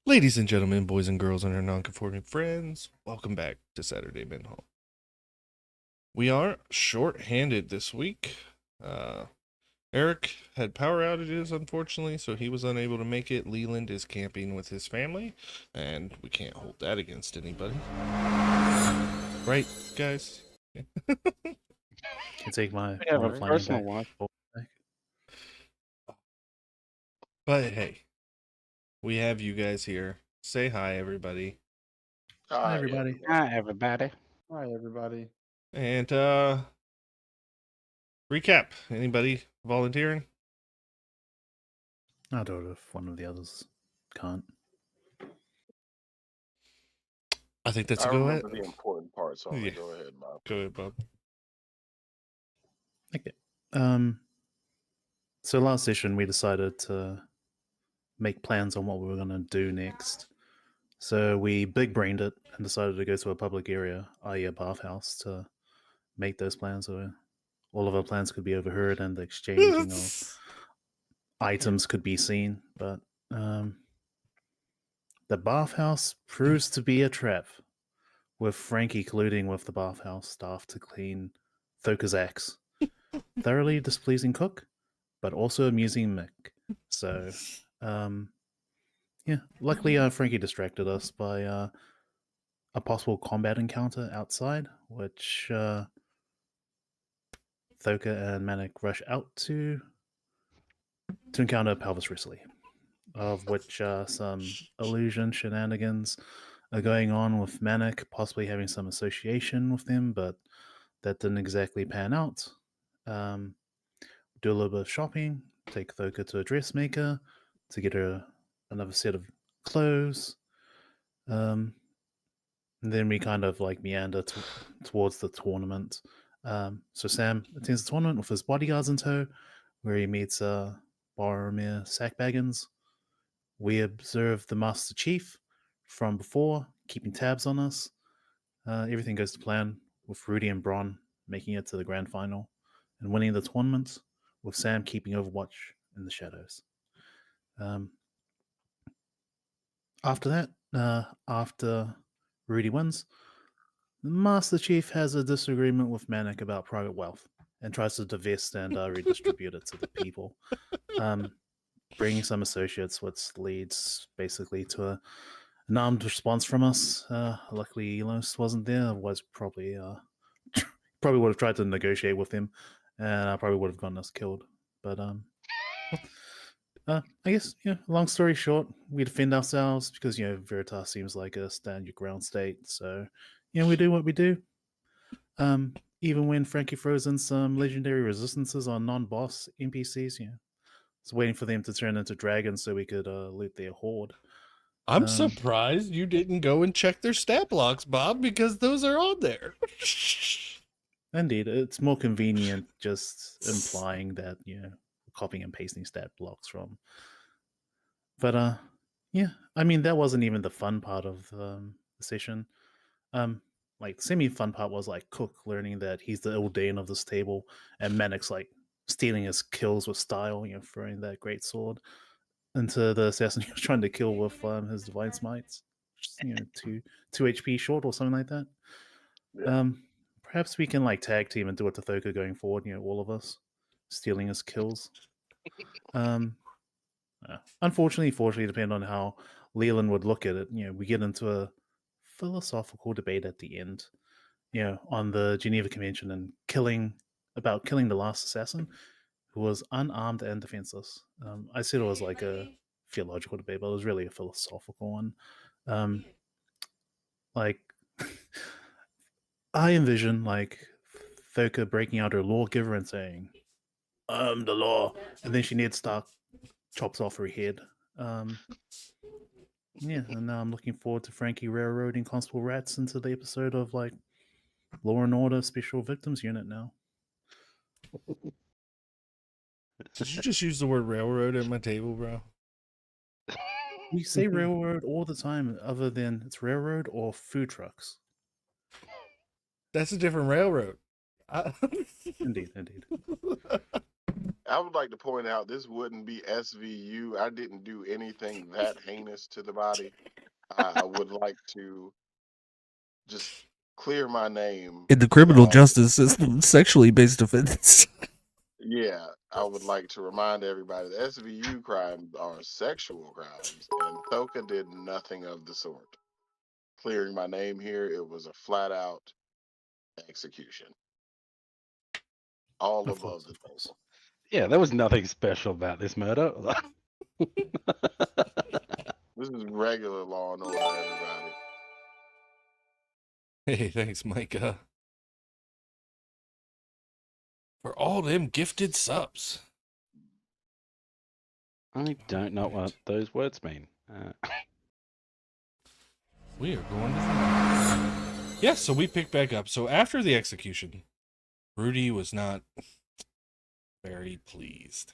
Ladies and gentlemen, boys and girls, and our non-conforming friends, welcome back to Saturday Minhal. We are short-handed this week. Eric had power outages, unfortunately, so he was unable to make it. Leland is camping with his family, and we can't hold that against anybody. Right, guys? Can take my Yeah, one but flying personal back. one. But hey, we have you guys here. Say hi, everybody. Hi, everybody. Hi, everybody. Hi, everybody. And, recap. Anybody volunteering? I'll do it if one of the others can't. I think that's a I go ahead. remember the important parts only. Yeah. Go ahead, Bob. Go ahead, Bob. Okay. So last session we decided to make plans on what we were going to do next. So we big brained it and decided to go to a public area, i.e. a bathhouse, to make those plans so all of our plans could be overheard and the exchanging of items could be seen. But the bathhouse proves to be a trap, with Frankie colluding with the bathhouse staff to clean Thoka's axe. Thoroughly displeasing cook, but also amusing Mick. So, yeah. Luckily, Frankie distracted us by a possible combat encounter outside, which Thoka and Manic rush out to encounter Pelvis Risley, of which some illusion shenanigans are going on with Manic, possibly having some association with them, but that didn't exactly pan out. Do a little bit of shopping, take Thoka to a dressmaker to get her another set of clothes. And then we kind of like meander towards the tournament. So Sam attends the tournament with his bodyguards in tow, where he meets Boromir Sackbaggins. We observe the Master Chief from before, keeping tabs on us. Everything goes to plan, with Rudy and Bron making it to the grand final and winning the tournament, with Sam keeping overwatch in the shadows. After that, after Rudy wins, the Master Chief has a disagreement with Manic about private wealth and tries to divest and redistribute it to the people. Bringing some associates, which leads basically to an armed response from us. Luckily, Elos wasn't there. Otherwise, probably would have tried to negotiate with him, and I probably would have gotten us killed. But I guess, long story short, we defend ourselves because, Veratys seems like a stand your ground state. So, we do what we do. Even when Frankie throws in some legendary resistances on non-boss NPCs, it's waiting for them to turn into dragons so we could loot their horde. I'm surprised you didn't go and check their stat blocks, Bob, because those are on there. Indeed, it's more convenient just implying that, copying and pasting stat blocks from. But yeah, I mean, that wasn't even the fun part of the session. Like, semi-fun part was like Cook learning that he's the Eldain of this table, and Manic's like stealing his kills with style, throwing that great sword into the assassin he was trying to kill with his divine smites, two HP short or something like that. Yeah. Perhaps we can like tag team and do it to Thoka going forward. All of us stealing his kills. Unfortunately, fortunately, depending on how Leland would look at it, we get into a philosophical debate at the end, on the Geneva Convention and killing the last assassin, who was unarmed and defenseless. I said it was like a theological debate, but it was really a philosophical one. Like, I envision like Thoka breaking out her lawgiver and saying, "I'm the law," and then she Ned Stark chops off her head. Yeah, and now I'm looking forward to Frankie railroading Constable Rats into the episode of like Law and Order Special Victims Unit now. Did you just use the word railroad at my table, bro? We say railroad all the time, other than it's railroad or food trucks. That's a different railroad. Indeed. I would like to point out this wouldn't be SVU. I didn't do anything that heinous to the body. I would like to just clear my name In the to the criminal audience. justice system, sexually based offenses. Yeah, I would like to remind everybody that SVU crimes are sexual crimes, and Thoka did nothing of the sort. Clearing my name here, it was a flat out execution. All Of above course, the of course. table. Yeah, there was nothing special about this murder. This is regular Law and Order, everybody. Hey, thanks, Micah. For all them gifted subs. I don't know what those words mean. We are going to yeah, so we pick back up. So after the execution, Rudy was not very pleased.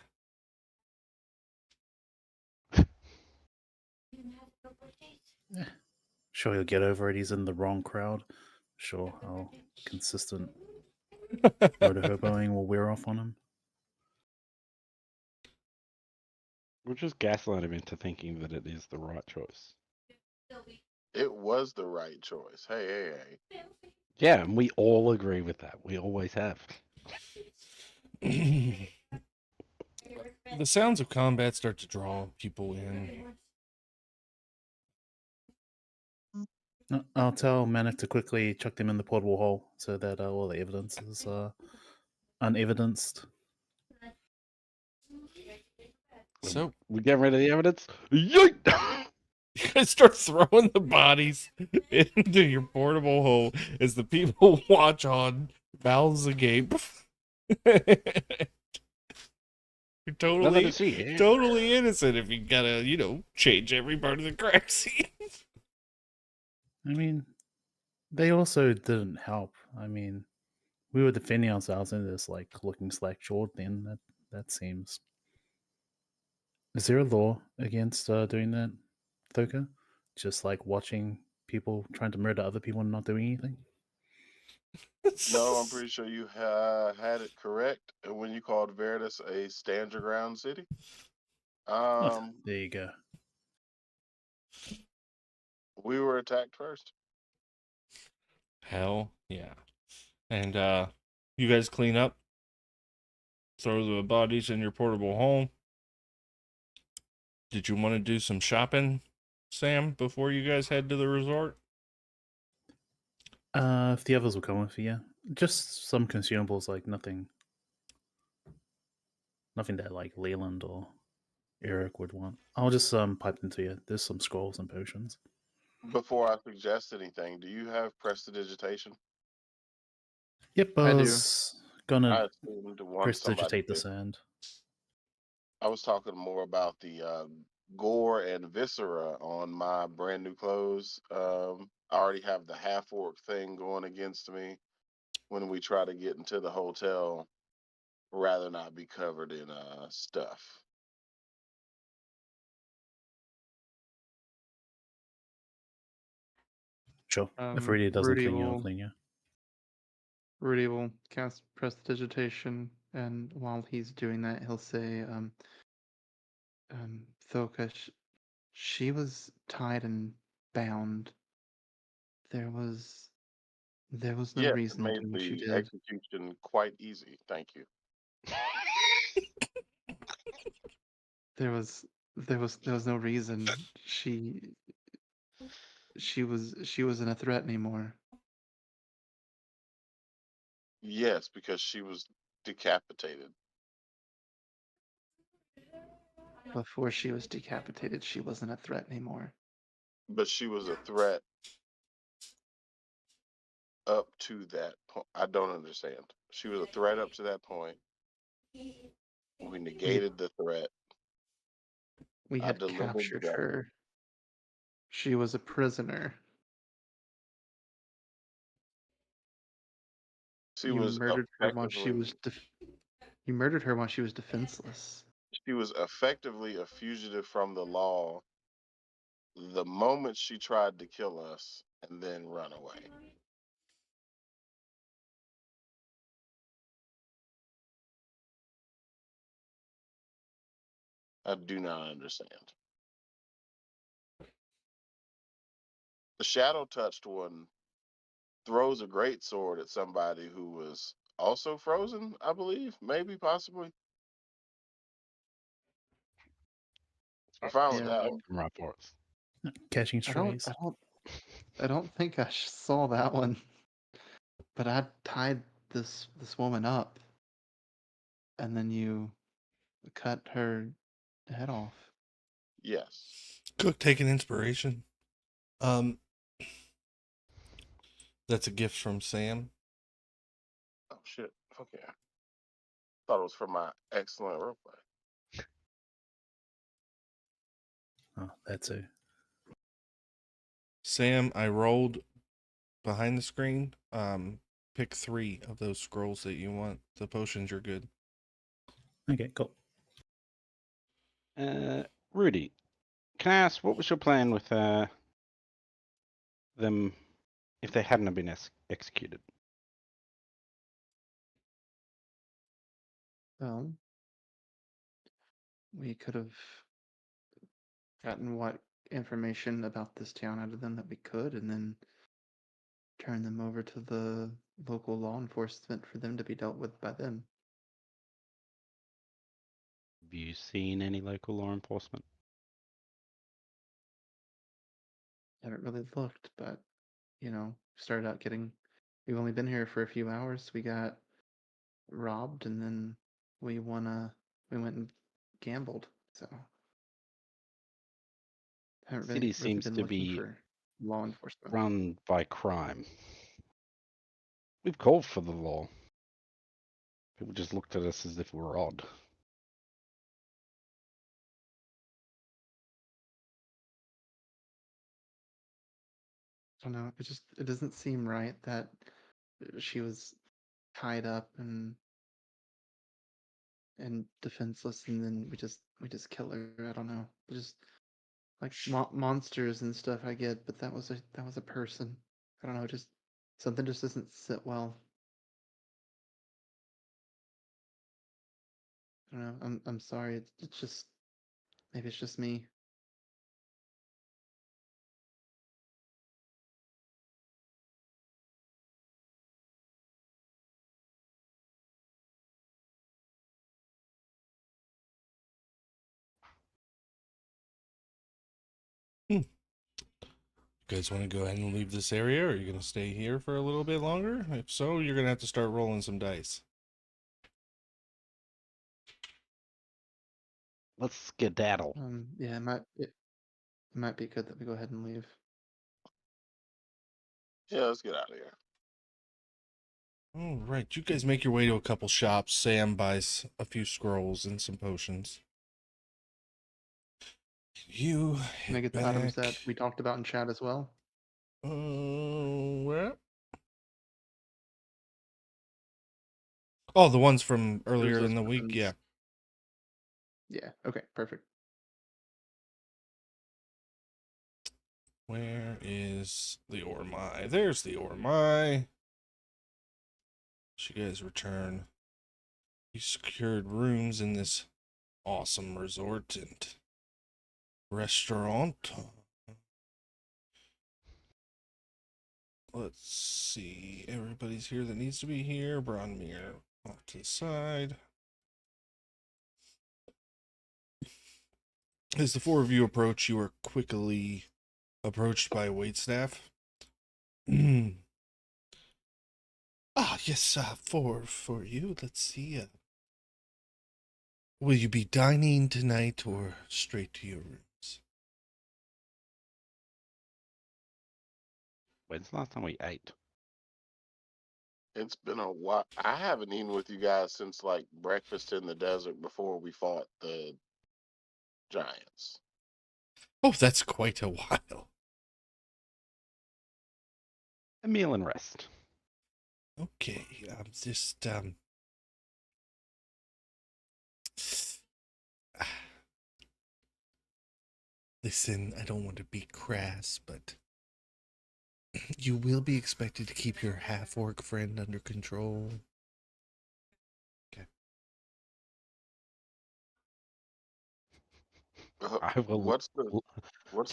Sure, he'll get over it. He's in the wrong crowd. Sure, how consistent motor hoboing will wear off on him. We'll just gaslight him into thinking that it is the right choice. It was the right choice. Hey. Yeah, and we all agree with that. We always have. The sounds of combat start to draw people in. I'll tell Manic to quickly chuck them in the portable hole so that all the evidence is unevidenced. So We get rid of the evidence. Yeet! you guys start throwing the bodies into your portable hole as the people watch on, mouths agape. You're Nothing to see here. totally innocent if you gotta, change every part of the crack scene. I mean, they also didn't help. I mean, we were defending ourselves in this like looking slack-jawed. Then that seems. Is there a law against doing that, Thoka? Just like watching people trying to murder other people and not doing anything? No, I'm pretty sure you had it correct when you called Veratys a stand your ground city. Oh, there you go. We were attacked first. Hell yeah. And you guys clean up, throw the bodies in your portable home. Did you want to do some shopping, Sam, before you guys head to the resort? If the others will come with you, yeah. Just some consumables, like nothing that like Leland or Eric would want. I'll just pipe into you. There's some scrolls and potions. Before I suggest anything, do you have prestidigitation? Yep, I I do. was gonna I assumed once somebody prestidigitate the did. sand. I was talking more about the gore and viscera on my brand new clothes. I already have the half orc thing going against me when we try to get into the hotel. Rather not be covered in stuff. Sure. If Rudy doesn't Rudy clean you, I'll will clean you. Rudy will cast prestidigitation, and while he's doing that, he'll say, Thoka, she was tied and bound. There was no Yes, it reason to made do what she the did. execution quite easy. Thank you. There was no reason. She wasn't a threat anymore. Yes, because she was decapitated. Before she was decapitated, she wasn't a threat anymore. But she was a threat up to that point. I don't understand. She was a threat up to that point. We negated the threat. We I had delivered the captured weapon. her. She was a prisoner. She You was murdered her while she effectively was you murdered her while she was defenseless. a fugitive from the law the moment she tried to kill us and then run away. I do not understand. The shadow touched one throws a great sword at somebody who was also frozen, I believe, maybe, possibly. We're fine with Yeah, that one. From right for us. Catching I don't, strays. I don't, I don't think I saw that one. But I tied this woman up, and then you cut her head off. Yes. Cook taking inspiration. Um, that's a gift from Sam. Oh shit. Okay. Thought it was for my excellent roleplay. Oh, that too. Sam, I rolled behind the screen. Pick 3 of those scrolls that you want. The potions are good. Okay, cool. Rudy, can I ask what was your plan with them if they hadn't have been executed? Well, we could have gotten what information about this town out of them that we could, and then turn them over to the local law enforcement for them to be dealt with by them. Have you seen any local law enforcement? Haven't really looked, but started out getting. We've only been here for a few hours. We got robbed, and then we we went and gambled. So haven't City really seems been to looking be for law enforcement. run by crime. We've called for the law. People just looked at us as if we were odd. I don't know. It doesn't seem right that she was tied up and defenseless, and then we just kill her. I don't know. Just like monsters and stuff, I get, but that was a person. I don't know. Just something just doesn't sit well. I don't know. I'm sorry. It's just maybe it's just me. You guys want to go ahead and leave this area, or are you going to stay here for a little bit longer? If so, you're going to have to start rolling some dice. Let's skedaddle. Yeah, it might be good that we go ahead and leave. Yeah, let's get out of here. All right, you guys make your way to a couple shops. Sam buys a few scrolls and some potions. You Can I head get the items that back. we talked about in chat as well? Where at? Oh, the ones from There's earlier those in the week? weapons. Yeah. Yeah. Okay. Perfect. Where is the Ormai? There's the Ormai. You guys return. You secured rooms in this awesome resort and restaurant. Let's see. Everybody's here that needs to be here. Bronmere off to the side. As the 4 of you approach, you are quickly approached by a waitstaff. Yes, for you. Let's see. Will you be dining tonight or straight to your rooms? When's the last time we ate? It's been a while. I haven't eaten with you guys since like breakfast in the desert before we fought the giants. Oh, that's quite a while. A meal and rest. Okay, I'm just listen, I don't want to be crass, but you will be expected to keep your half-orc friend under control. Okay. I will. What's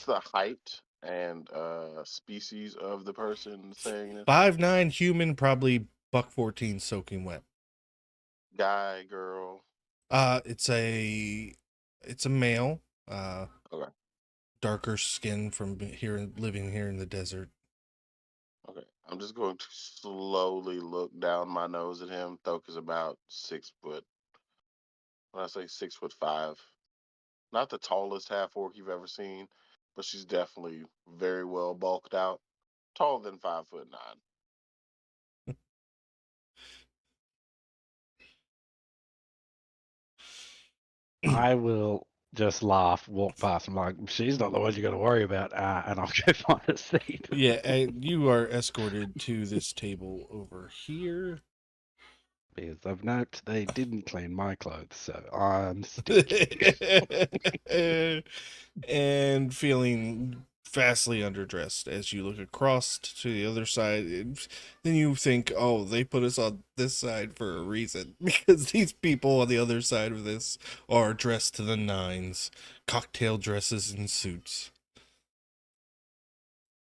the height and species of the person saying this? 5'9" human, probably $114 soaking wet. Guy, girl. It's a male. Okay. Darker skin from living here in the desert. Okay. I'm just going to slowly look down my nose at him. Thoke is about 6 foot. When I say 6'5", not the tallest half orc you've ever seen, but she's definitely very well bulked out. Taller than 5'9". I will just laugh, walk past. I'm like, she's not the one you got to worry about, and I'll go find a seat. Yeah, you are escorted to this table over here. Because I've noticed they didn't clean my clothes, so I'm stinky. And feeling vastly underdressed as you look across to the other side. Then you think, oh, they put us on this side for a reason, because these people on the other side of this are dressed to the nines, cocktail dresses and suits.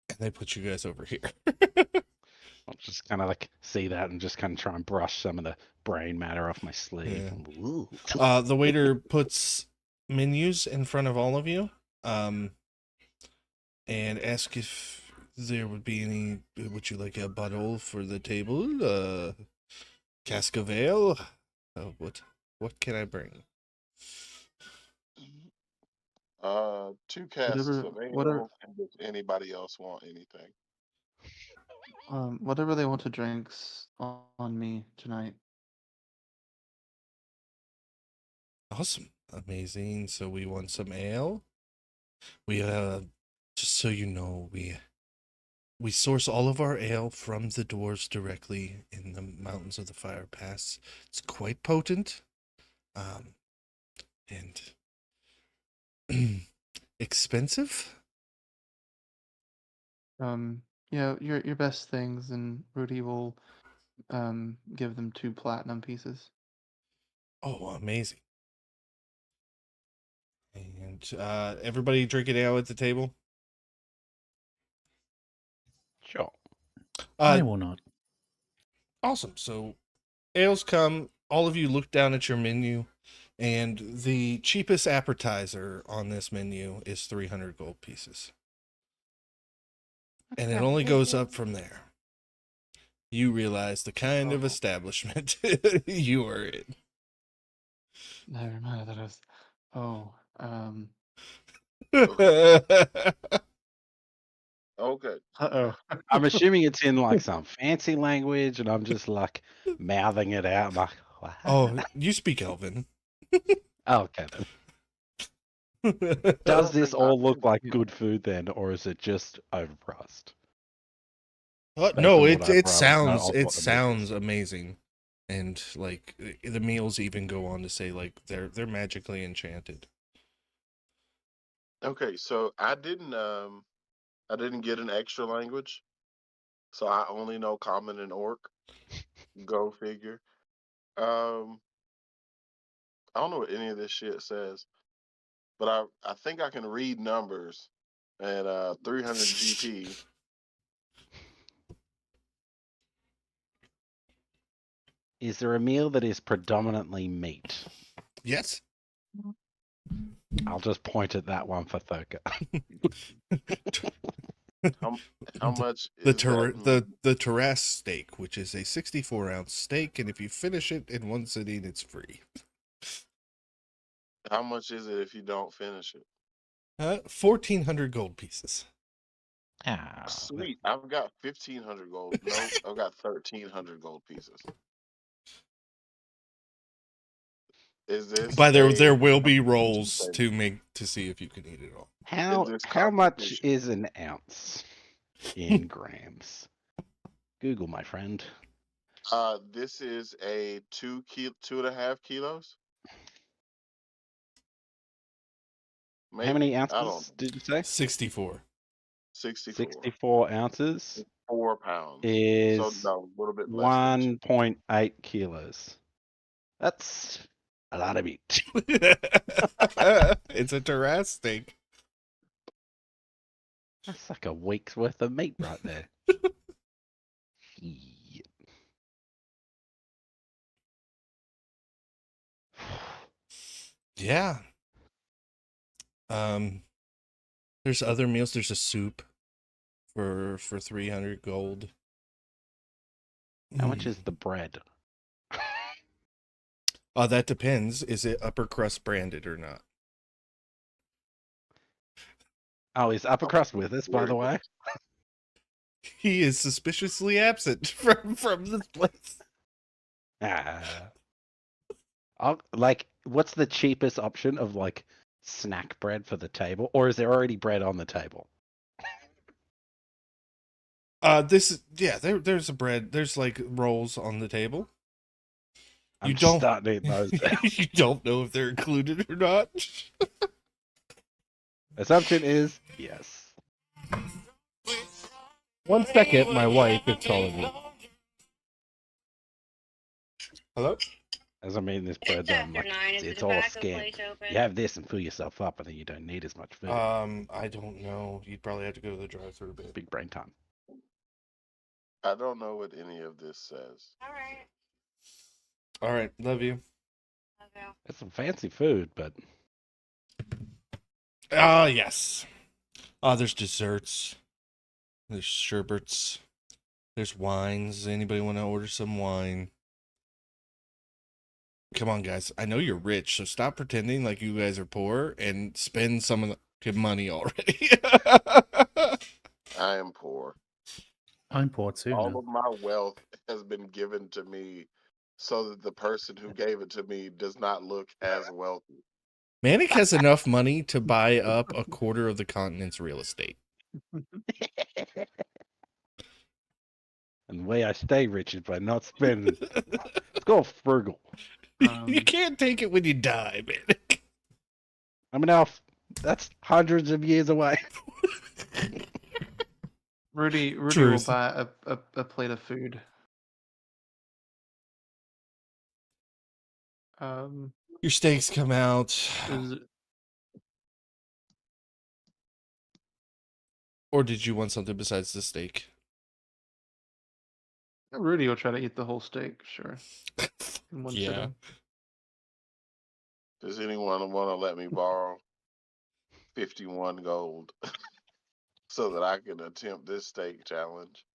And they put you guys over here. I'll just kind of like see that and just kind of try and brush some of the brain matter off my sleeve. Yeah. The waiter puts menus in front of all of you, and ask if there would be any. Would you like a bottle for the table? Cask of ale? What can I bring? 2 casks Whatever, of what are ale. And does anybody else want anything? whatever they want to drinks on me tonight. Awesome, amazing. So we want some ale. We just so you know, we source all of our ale from the doors directly in the mountains of the Fire Pass. It's quite potent, and expensive. Yeah, your best things, and Rudy will give them 2 platinum pieces. Oh, amazing. And everybody drinking ale at the table? Sure. I will not. Awesome. So ales come, all of you look down at your menu, and the cheapest appetizer on this menu is 300 gold pieces. And it only goes up from there. You realize the kind of establishment you are in. Never mind, that was. Oh, Okay. uh-oh. I'm assuming it's in like some fancy language, and I'm just like mouthing it out. I'm like, what? Oh, you speak Elven. Oh, okay then. Does this think I all look think like Yeah. good food then, or is it just overpriced? Based No, on what I it wrote, no, sounds of it what the meat is. sounds amazing, and like the meals even go on to say like they're magically enchanted. Okay, so I didn't get an extra language, so I only know Common and Orc. Go figure. Um, I don't know what any of this shit says, but I think I can read numbers at 300 GP. Is there a meal that is predominantly meat? Yes. I'll just point at that one for Thoka. How much The is that? the terrace steak, which is a 64-ounce steak, and if you finish it in one sitting, it's free. How much is it if you don't finish it? 1,400 gold pieces. Ah, Sweet, I've got 1,500 gold. Nope, I've got 1,300 gold pieces. Is this By there a will be competition rolls thing? to see if you can eat it all. Is this how much competition? is an ounce in grams? Google, my friend. This is a 2.5 kilos. Maybe How many I don't ounces know. did you say? 64. 64. 64 ounces 4 pounds. So is no, a little bit less than 1.8 kilos. That's A lot of meat. It's a terrace steak. That's like a week's worth of meat right there. Yeah. Yeah. There's other meals. There's a soup for 300 gold. How much is the bread? That depends. Is it upper crust branded or not? Oh, is Upper Crust with us, by the way? He is suspiciously absent from this place. Ah. What's the cheapest option of like snack bread for the table, or is there already bread on the table? There's a bread. There's like rolls on the table. I'm You just don't- starting to eat those. You don't know if they're included or not. Assumption is yes. 1 second, my wife is calling me. Hello? As I mean, this bread's It's on after like 9. Is the it's all a tobacco scam. place open? You have this and fill yourself up, and then you don't need as much food. I don't know. You'd probably have to go to the drive-thru bit. Big brain time. I don't know what any of this says. All right. All right, love you. Love you. It's some fancy food, but Yes. There's desserts. There's sherbets. There's wines. Anybody want to order some wine? Come on, guys. I know you're rich, so stop pretending like you guys are poor and spend some of the money already. I am poor. I'm poor too. All man. of my wealth has been given to me so that the person who gave it to me does not look as wealthy. Manic has enough money to buy up a quarter of the continent's real estate. and the way I stay rich is by not spending. Let's go frugal. You can't take it when you die, Manic. I mean, that's hundreds of years away. Rudy will Truth. buy a plate of food. Your steaks come out. Is it- Or did you want something besides the steak? Rudy will try to eat the whole steak, sure. In one Yeah. sitting. Does anyone want to let me borrow 51 gold so that I can attempt this steak challenge?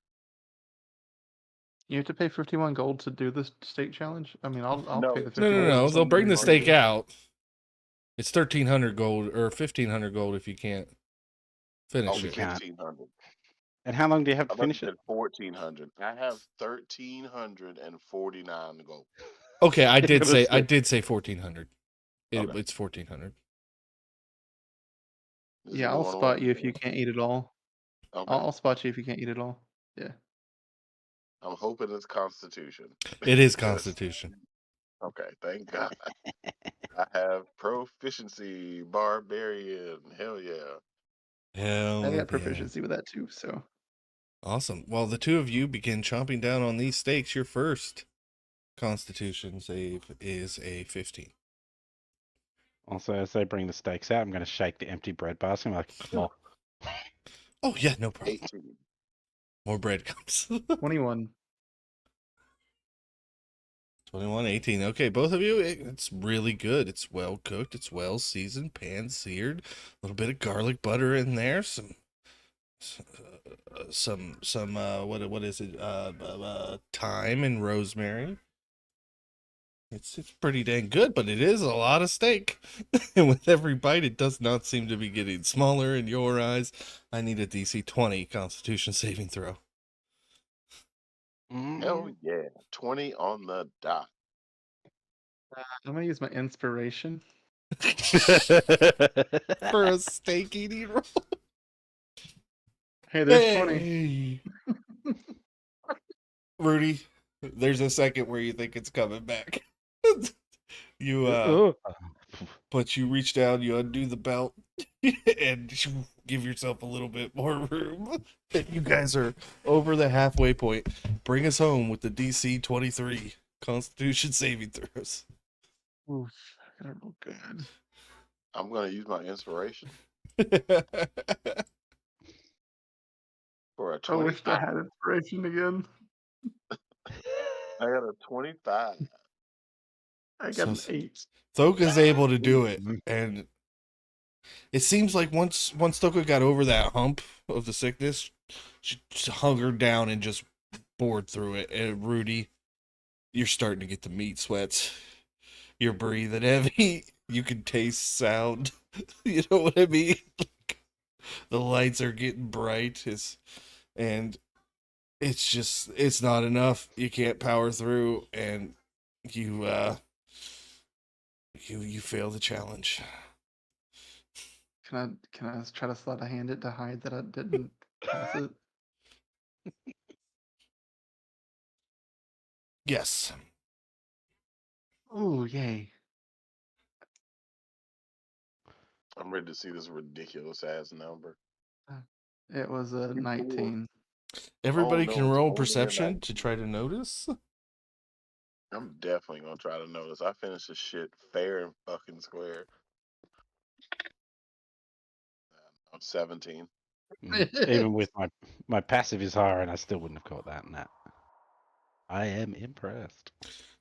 You have to pay 51 gold to do this steak challenge? I mean, I'll No, pay the no, 51 No. gold. They'll bring the Somebody steak already- out. It's 1,300 gold or 1,500 gold if you can't finish Only it. can't. 1,500. And how long do you have I to thought finish you it? said 1,400. I have 1,349 gold. Okay, I did Gonna say say- 1,400. Okay. It's 1,400. Does Yeah, I'll anyone spot want- you if you can't eat it all. Okay. I'll spot you if you can't eat it all. Yeah. I'm hoping it's Constitution. It is Constitution. Okay, thank God. I have proficiency, barbarian. Hell yeah. Hell I yeah. got proficiency with that too, so. Awesome. Well, the two of you begin chomping down on these steaks. Your first Constitution save is a 15. Also, as they bring the steaks out, I'm going to shake the empty bread basket. I'm like, come on. Oh, yeah, no problem. 18. More bread comes. 21. 21, 18. Okay, both of you, it's really good. It's well cooked. It's well seasoned, pan seared. A little bit of garlic butter in there. Some what is it? Thyme and rosemary. It's pretty dang good, but it is a lot of steak. And with every bite, it does not seem to be getting smaller in your eyes. I need a DC 20 Constitution saving throw. Hell yeah. 20 on the dot. I'm gonna use my inspiration. For a steak eating roll. Hey, there's 20. Hey. Rudy, there's a second where you think it's coming back. You but you reach down, you undo the belt, and give yourself a little bit more room. You guys are over the halfway point. Bring us home with the DC 23 Constitution saving throws. Oof, I gotta roll good. I'm gonna use my inspiration for a I wish I 25. had inspiration again. I got a 25. I got So an 8. Thoka's able to do it, Mhm. and it seems like once Thoka got over that hump of the sickness, she just hungered down and just bored through it. And Rudy, you're starting to get the meat sweats. You're breathing heavy. You can taste sound. You know what I mean? The lights are getting bright. And it's not enough. You can't power through, and you you fail the challenge. Can I try to sleight of hand it to hide that I didn't pass it? Yes. Ooh, yay. I'm ready to see this ridiculous ass number. It was a You fool. 19. Everybody no, can it's roll only a perception 19. to try to notice. I'm definitely gonna try to notice. I finished this shit fair and fucking square. I'm 17. Even with my passive is higher, and I still wouldn't have caught that. And that. I am impressed.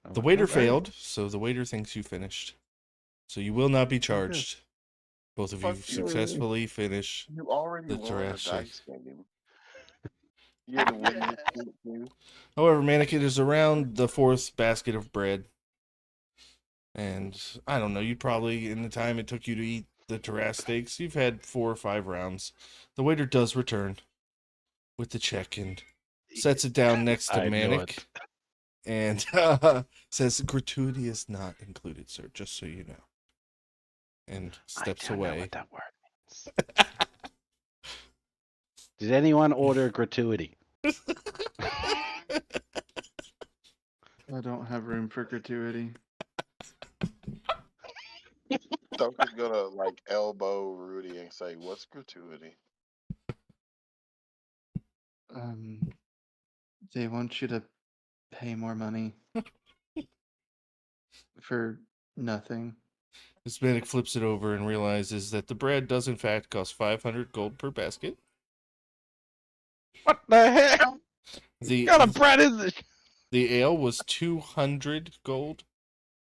I'm The like, waiter "All right." failed, so the waiter thinks you finished. So you will not be good. charged. Both of you Fuck you. successfully finish You already the won a Tarrasque check. dice game. You had to win this shit too. However, Mannequin is around the fourth basket of bread. And I don't know, you probably, in the time it took you to eat the Tarrasque steaks, you've had 4 or 5 rounds. The waiter does return with the check and sets it down next to I knew Manic it. and says, "Gratuity is not included, sir, just so you know." And steps I don't know away. what that word means. Did anyone order gratuity? I don't have room for gratuity. Thump's gonna like elbow Rudy and say, "What's gratuity?" They want you to pay more money for nothing. Hispanic flips it over and realizes that the bread does in fact cost 500 gold per basket. What the hell? The What kind of bread is this? the ale was 200 gold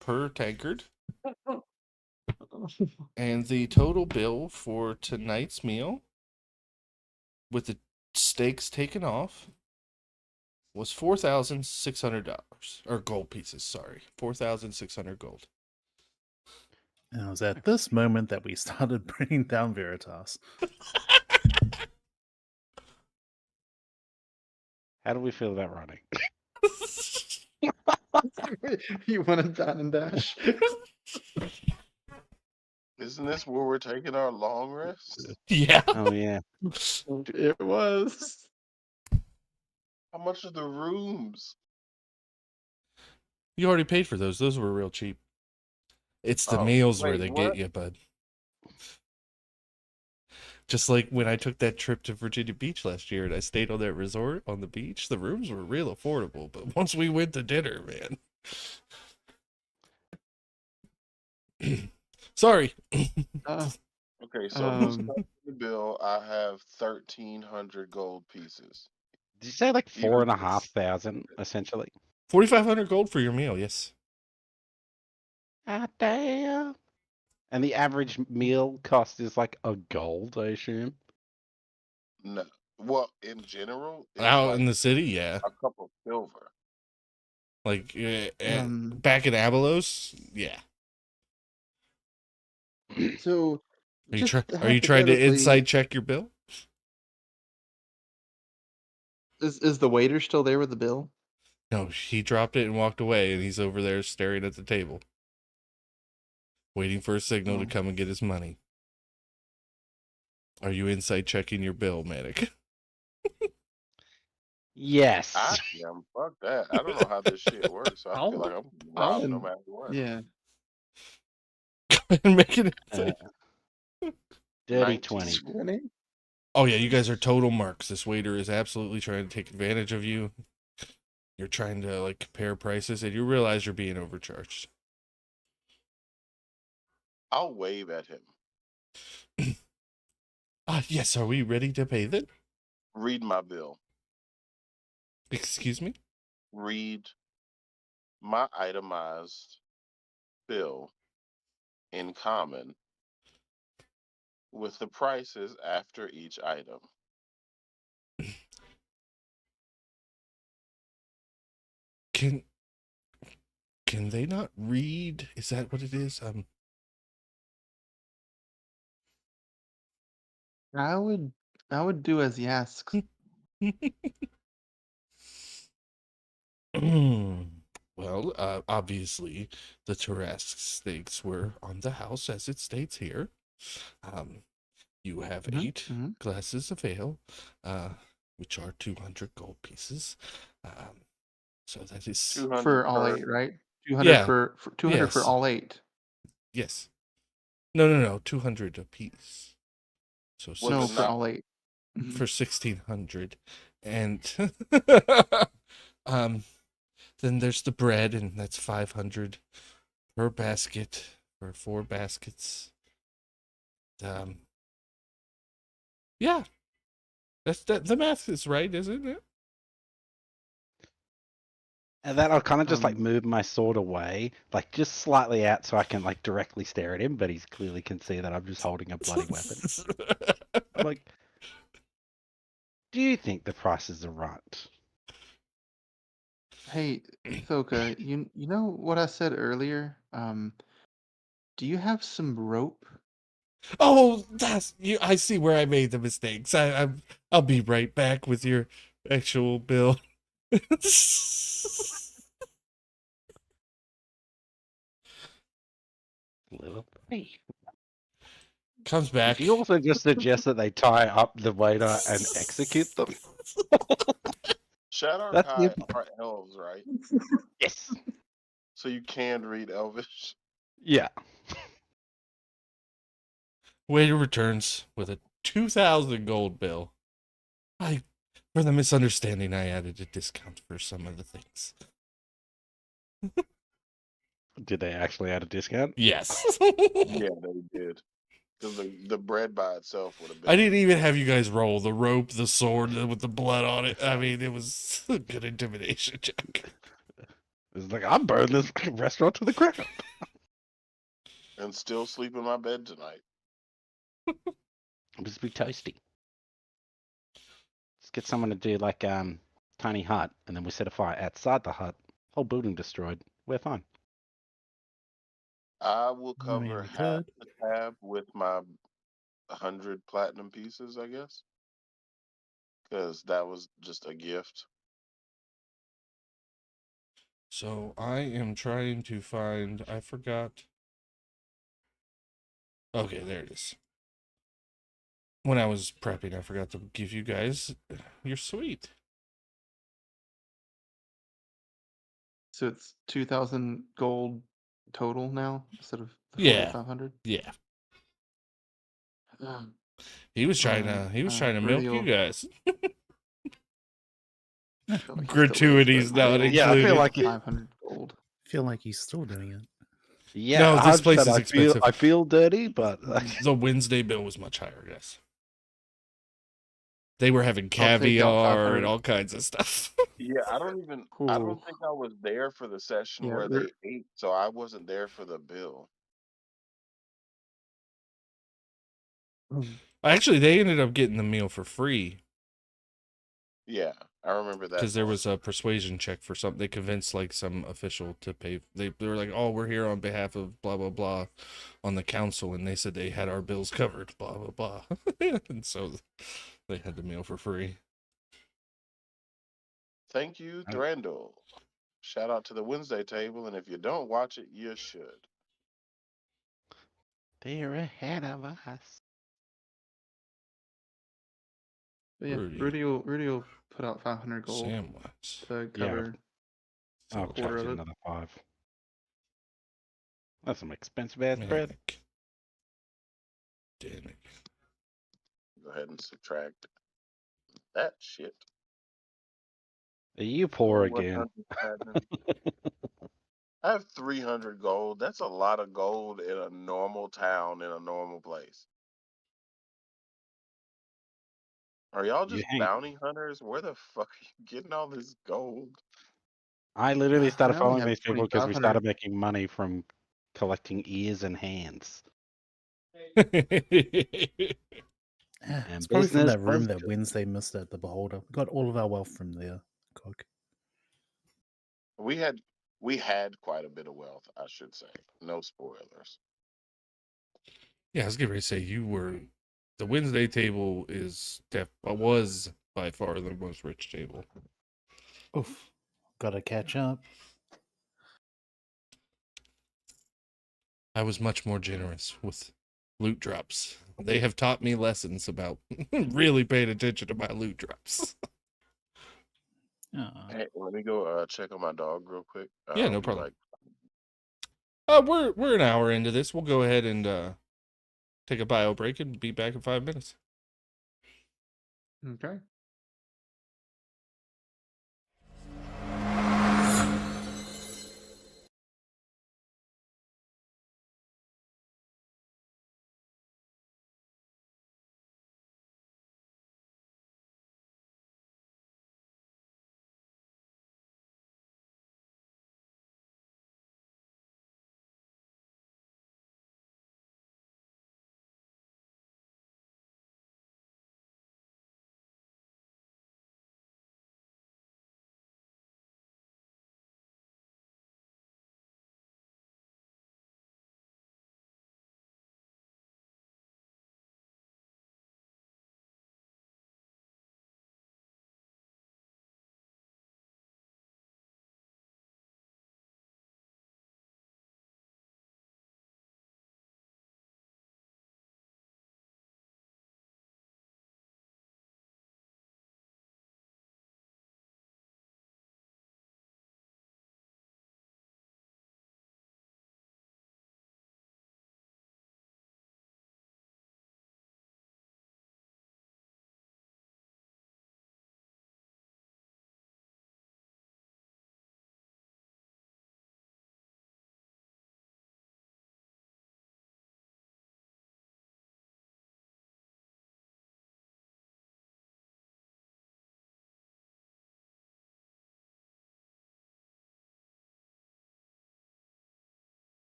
per tankard. And the total bill for tonight's meal, with the steaks taken off, was $4,600. Or gold pieces, sorry. 4,600 gold. And it was at this moment that we started bringing down Veratys. How do we feel about running? You want to dine and dash? Isn't this where we're taking our long rest? Yeah. Oh yeah. It was. How much are the rooms? You already paid for those. Those were real cheap. It's the Oh, meals where wait, they what? get you, bud. Just like when I took that trip to Virginia Beach last year and I stayed on that resort on the beach, the rooms were real affordable. But once we went to dinner, man. Sorry. Okay, so Um, in the bill, I have 1,300 gold pieces. Did you say like Even 4,500 essentially? 4,500 gold for your meal, yes. Ah damn. And the average meal cost is like a gold, I assume. No, well, in general, it's Out like in the city, yeah. a cup of silver. Like Um, back in Abelos, yeah. so just Are you trying to hypothetically, inside check your bill? is the waiter still there with the bill? No, he dropped it and walked away, and he's over there staring at the table, waiting for a signal to Oh. come and get his money. Are you inside checking your bill, Manic? Yes. I am. Fuck that. I don't know how this shit works. So I feel like I'm robbed no matter what. Yeah. And making it. Dirty 19. 20. 20? Oh yeah, you guys are total marks. This waiter is absolutely trying to take advantage of you. You're trying to like compare prices, and you realize you're being overcharged. I'll wave at him. Yes, are we ready to pay then? Read my bill. Excuse me? Read my itemized bill in common with the prices after each item. Can they not read? Is that what it is? I would do as he asks. Well, obviously, the Tarrasque stakes were on the house, as it states here. You have Mhm, 8 mhm. glasses of ale, which are 200 gold pieces. So that is 200 For all per. 8, right? 200 Yeah. for 200 for Yes. all 8. Yes. No, 200 apiece. So Was No, it for not? all 8. Mhm. for 1600, and um, then there's the bread, and that's 500 per basket for 4 baskets. Yeah, the math is right, isn't it? And then I'll kind of just like Um, move my sword away, like just slightly out so I can like directly stare at him, but he's clearly can see that I'm just holding a bloody weapon. I'm like, do you think the prices are right? Hey, Thoka, you know what I said earlier? Do you have some rope? Oh, that's you. I see where I made the mistakes. I'll be right back with your actual bill. Little thing. Comes back. Did you also just suggest that they tie up the waiter and execute them? Shadow That's Kai are elves, right? yes. So you can read Elvish. Yeah. Waiter returns with a 2,000 gold bill. For the misunderstanding, I added a discount for some of the things. Did they actually add a discount? Yes. Yeah, they did. Because the bread by itself would have been. I didn't even have you guys roll the rope, the sword with the blood on it. I mean, it was a good intimidation check. It's like, I burned this restaurant to the ground. And still sleep in my bed tonight. I'm just be toasty. Let's get someone to do like tiny hut, and then we set a fire outside the hut. Whole building destroyed. We're fine. I will I mean, cover we half could. the tab with my 100 platinum pieces, I guess. Because that was just a gift. So I am trying to find. I forgot. Okay, there it is. When I was prepping, I forgot to give you guys your suite. So it's 2,000 gold total now instead of the Yeah. 4,500. Yeah. Um, He was all trying right. to. He was trying to milk you Rudy guys. I feel like he still is, Gratuities but not Rudy will Yeah, I feel included. like it, 500 gold. I feel like he's still doing it. yeah, No, this 100%. place is expensive. I feel dirty, but The Wednesday bill was much higher, yes. They were having I'll take out caviar and 500. all kinds of stuff. Yeah, I don't Ooh. think I was there for the session Yeah, where they ate, so I wasn't there for the bill. Actually, they ended up getting the meal for free Yeah, I remember that because there part. was a persuasion check for something. They convinced like some official to pay. They were like, "Oh, we're here on behalf of blah blah blah on the council," and they said they had our bills covered. Blah blah blah, and so they had the meal for free. Thank you, Oh. Thranduil. Shout out to the Wednesday table, and if you don't watch it, you should. they're ahead of us. But yeah, Rudy, Rudy will put out 500 gold Samwise, to Yeah. cover I'll a quarter charge of you it. another 5. That's some expensive ass bread. Manic, Danik. Go ahead and subtract that shit. Are you poor again? 100 platinum. I have 300 gold. That's a lot of gold in a normal town in a normal place. Are y'all You just hang. bounty hunters? Where the fuck are you getting all this gold? I literally started I only following have these people because we started 2,500. making money from collecting ears and hands. Yeah, And it's probably from business that room was that good. Wednesday missed at the Beholder. We got all of our wealth from there, Cook. We had quite a bit of wealth, I should say. No spoilers. Yeah, I was getting ready to say the Wednesday table was by far the most rich table. Oof. Gotta catch up. I was much more generous with loot drops. They have taught me lessons about really paying attention to my loot drops. Hey, let me go check on my dog real quick. Yeah, I'll no be problem. like, We're an hour into this. We'll go ahead and take a bio break and be back in 5 minutes. Okay.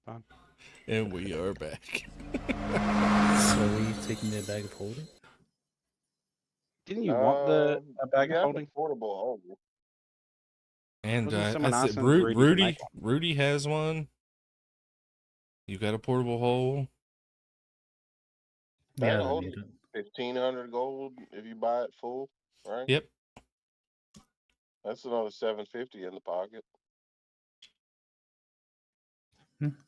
Fine. And we are back. So are we taking their bag of holding? Didn't you want a bag we of have holding? a portable hole. And Wasn't I someone said, asking Rudy to Rudy, make one? Rudy has one. You got a portable hole. Bag Yeah, I of don't holding need it. 1,500 gold if you buy it full, right? Yep. That's another 750 in the pocket.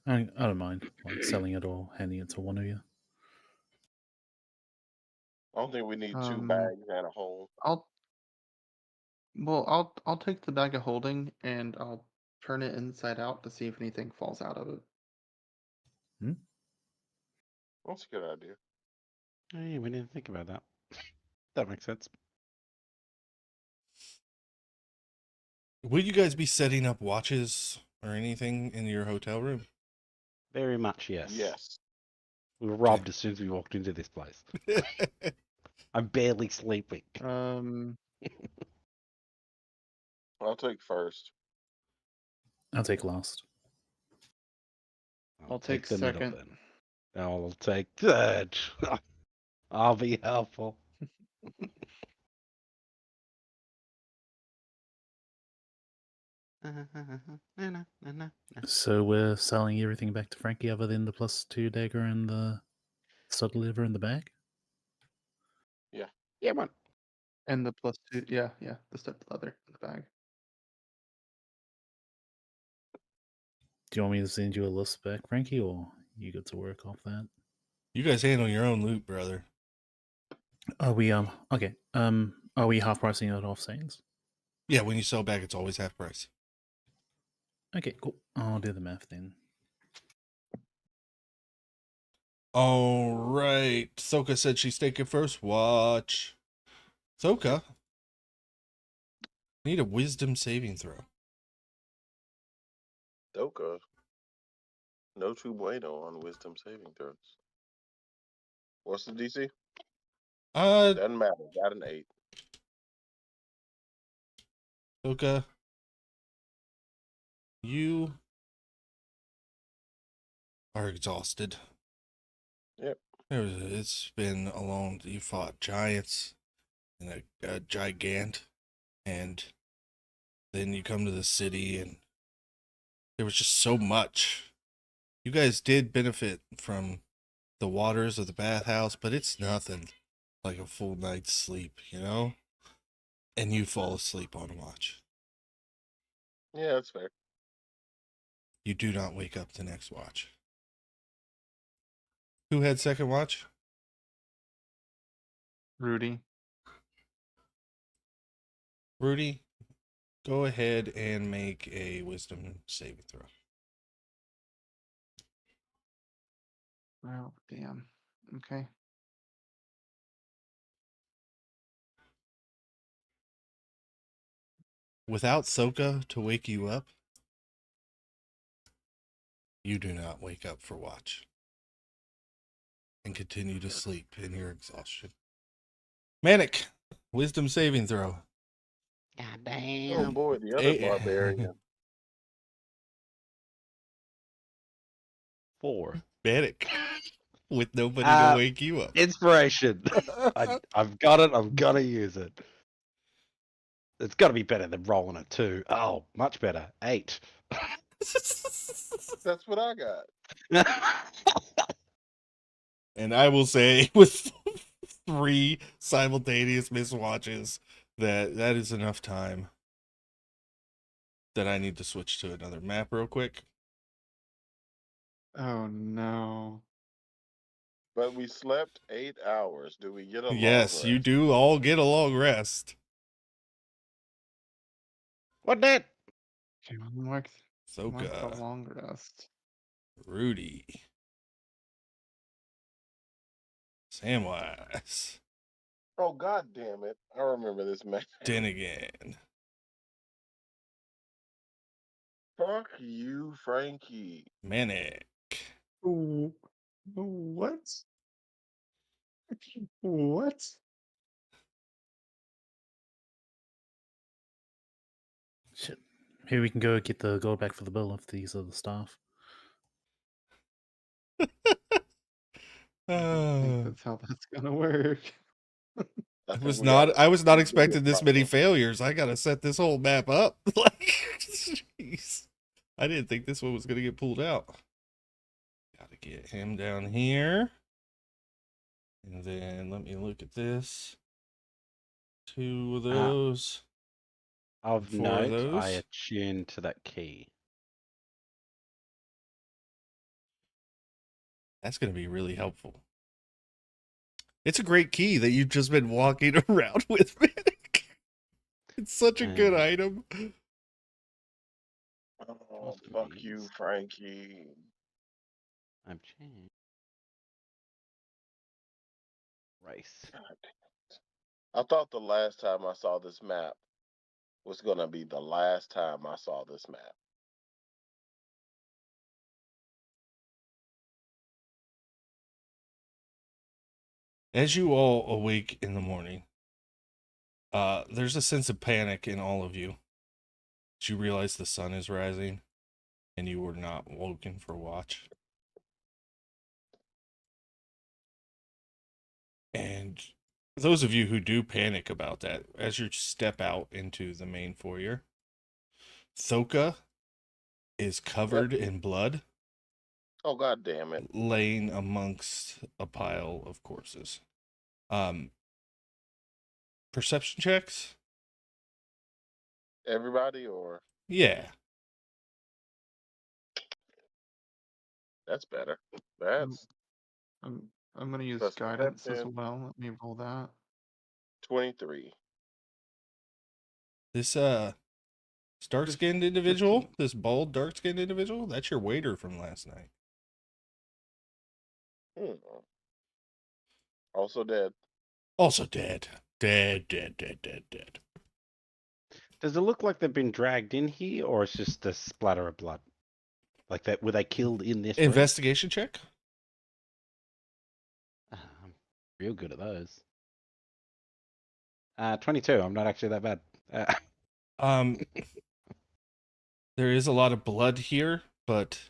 I don't mind like selling it or handing it to one of you. I don't think we need two Um, bags and a hole. I'll take the bag of holding and I'll turn it inside out to see if anything falls out of it. That's a good idea. Hey, we didn't think about that. That makes sense. Will you guys be setting up watches or anything in your hotel room? Very much, yes. Yes. We were robbed as soon as we walked into this place. I'm barely sleeping. I'll take first. I'll take last. I'll take the middle second. then. I'll take third. I'll be helpful. So we're selling everything back to Frankie other than the +2 dagger and the stud liver in the bag? Yeah, man. And the +2, yeah, the stepped leather in the bag. Do you want me to send you a list back, Frankie, or you get to work off that? You guys handle your own loot, brother. Are we okay? Are we half pricing it off Saints? Yeah, when you sell back, it's always half price. Okay, cool. I'll do the math then. All right. Soka said she's taking first watch. Soka, need a wisdom saving throw. Doka. No true bueno on wisdom saving throws. What's the DC? Doesn't matter. Got an 8. Soka, you are exhausted. Yep. It's been a long. You fought giants and a gigant, and then you come to the city, and there was just so much. You guys did benefit from the waters of the bathhouse, but it's nothing like a full night's sleep, you know? And you fall asleep on watch. Yeah, that's fair. You do not wake up the next watch. Who had second watch? Rudy. Rudy, go ahead and make a wisdom saving throw. Oh, damn. Okay. Without Soka to wake you up, you do not wake up for watch and continue to sleep in your exhaustion. Manic, wisdom saving throw. God Oh damn. boy, the other Eh. barbarian. 4. Manic, with nobody to wake you up. Inspiration. I've got it. I'm gonna use it. It's got to be better than rolling a 2. Oh, much better. 8. That's what I got. And I will say, with 3 simultaneous miswatches, that is enough time that I need to switch to another map real quick. Oh no. But we slept 8 hours. Do we get a long Yes, you rest? do all get a long rest. What that? Okay, mark the Soka, long rest. Rudy, Samwise, Oh god damn it. I remember this man. Dinnigan. Fuck you, Frankie. Manic. Ooh. What? What? Shit. Maybe we can go get the gold back for the bill if these are the staff. I don't think Uh, that's how that's gonna work. I I think was we got not. I was not we got expecting this many problem. failures. I gotta set this whole map up. Like, jeez, I didn't think this one was gonna get pulled out. Gotta get him down here, and then let me look at this. 2 of those. Of 4 of note, I those. attuned to that key. That's gonna be really helpful. It's a great key that you've just been walking around with, man. It's such a good And item. Oh, also fuck you, these. Frankie. I'm changed. Race. I thought the last time I saw this map was gonna be the last time I saw this map. As you all awake in the morning, there's a sense of panic in all of you. As you realize the sun is rising, and you were not woken for watch. And those of you who do panic about that, as you step out into the main foyer, Thoka is covered in blood, Oh, god damn it. laying amongst a pile of corpses. Perception checks? Everybody, or Yeah. that's better. Um, That's I'm gonna use plus guidance as perception, well. Let me roll that. 23. This dark-skinned individual, 15. this bald dark-skinned individual, that's your waiter from last night. Hmm. Also dead. Also dead. Dead. Does it look like they've been dragged in here, or it's just a splatter of blood? Like that? Were they killed in this room? Investigation check? I'm real good at those. 22. I'm not actually that bad. There is a lot of blood here, but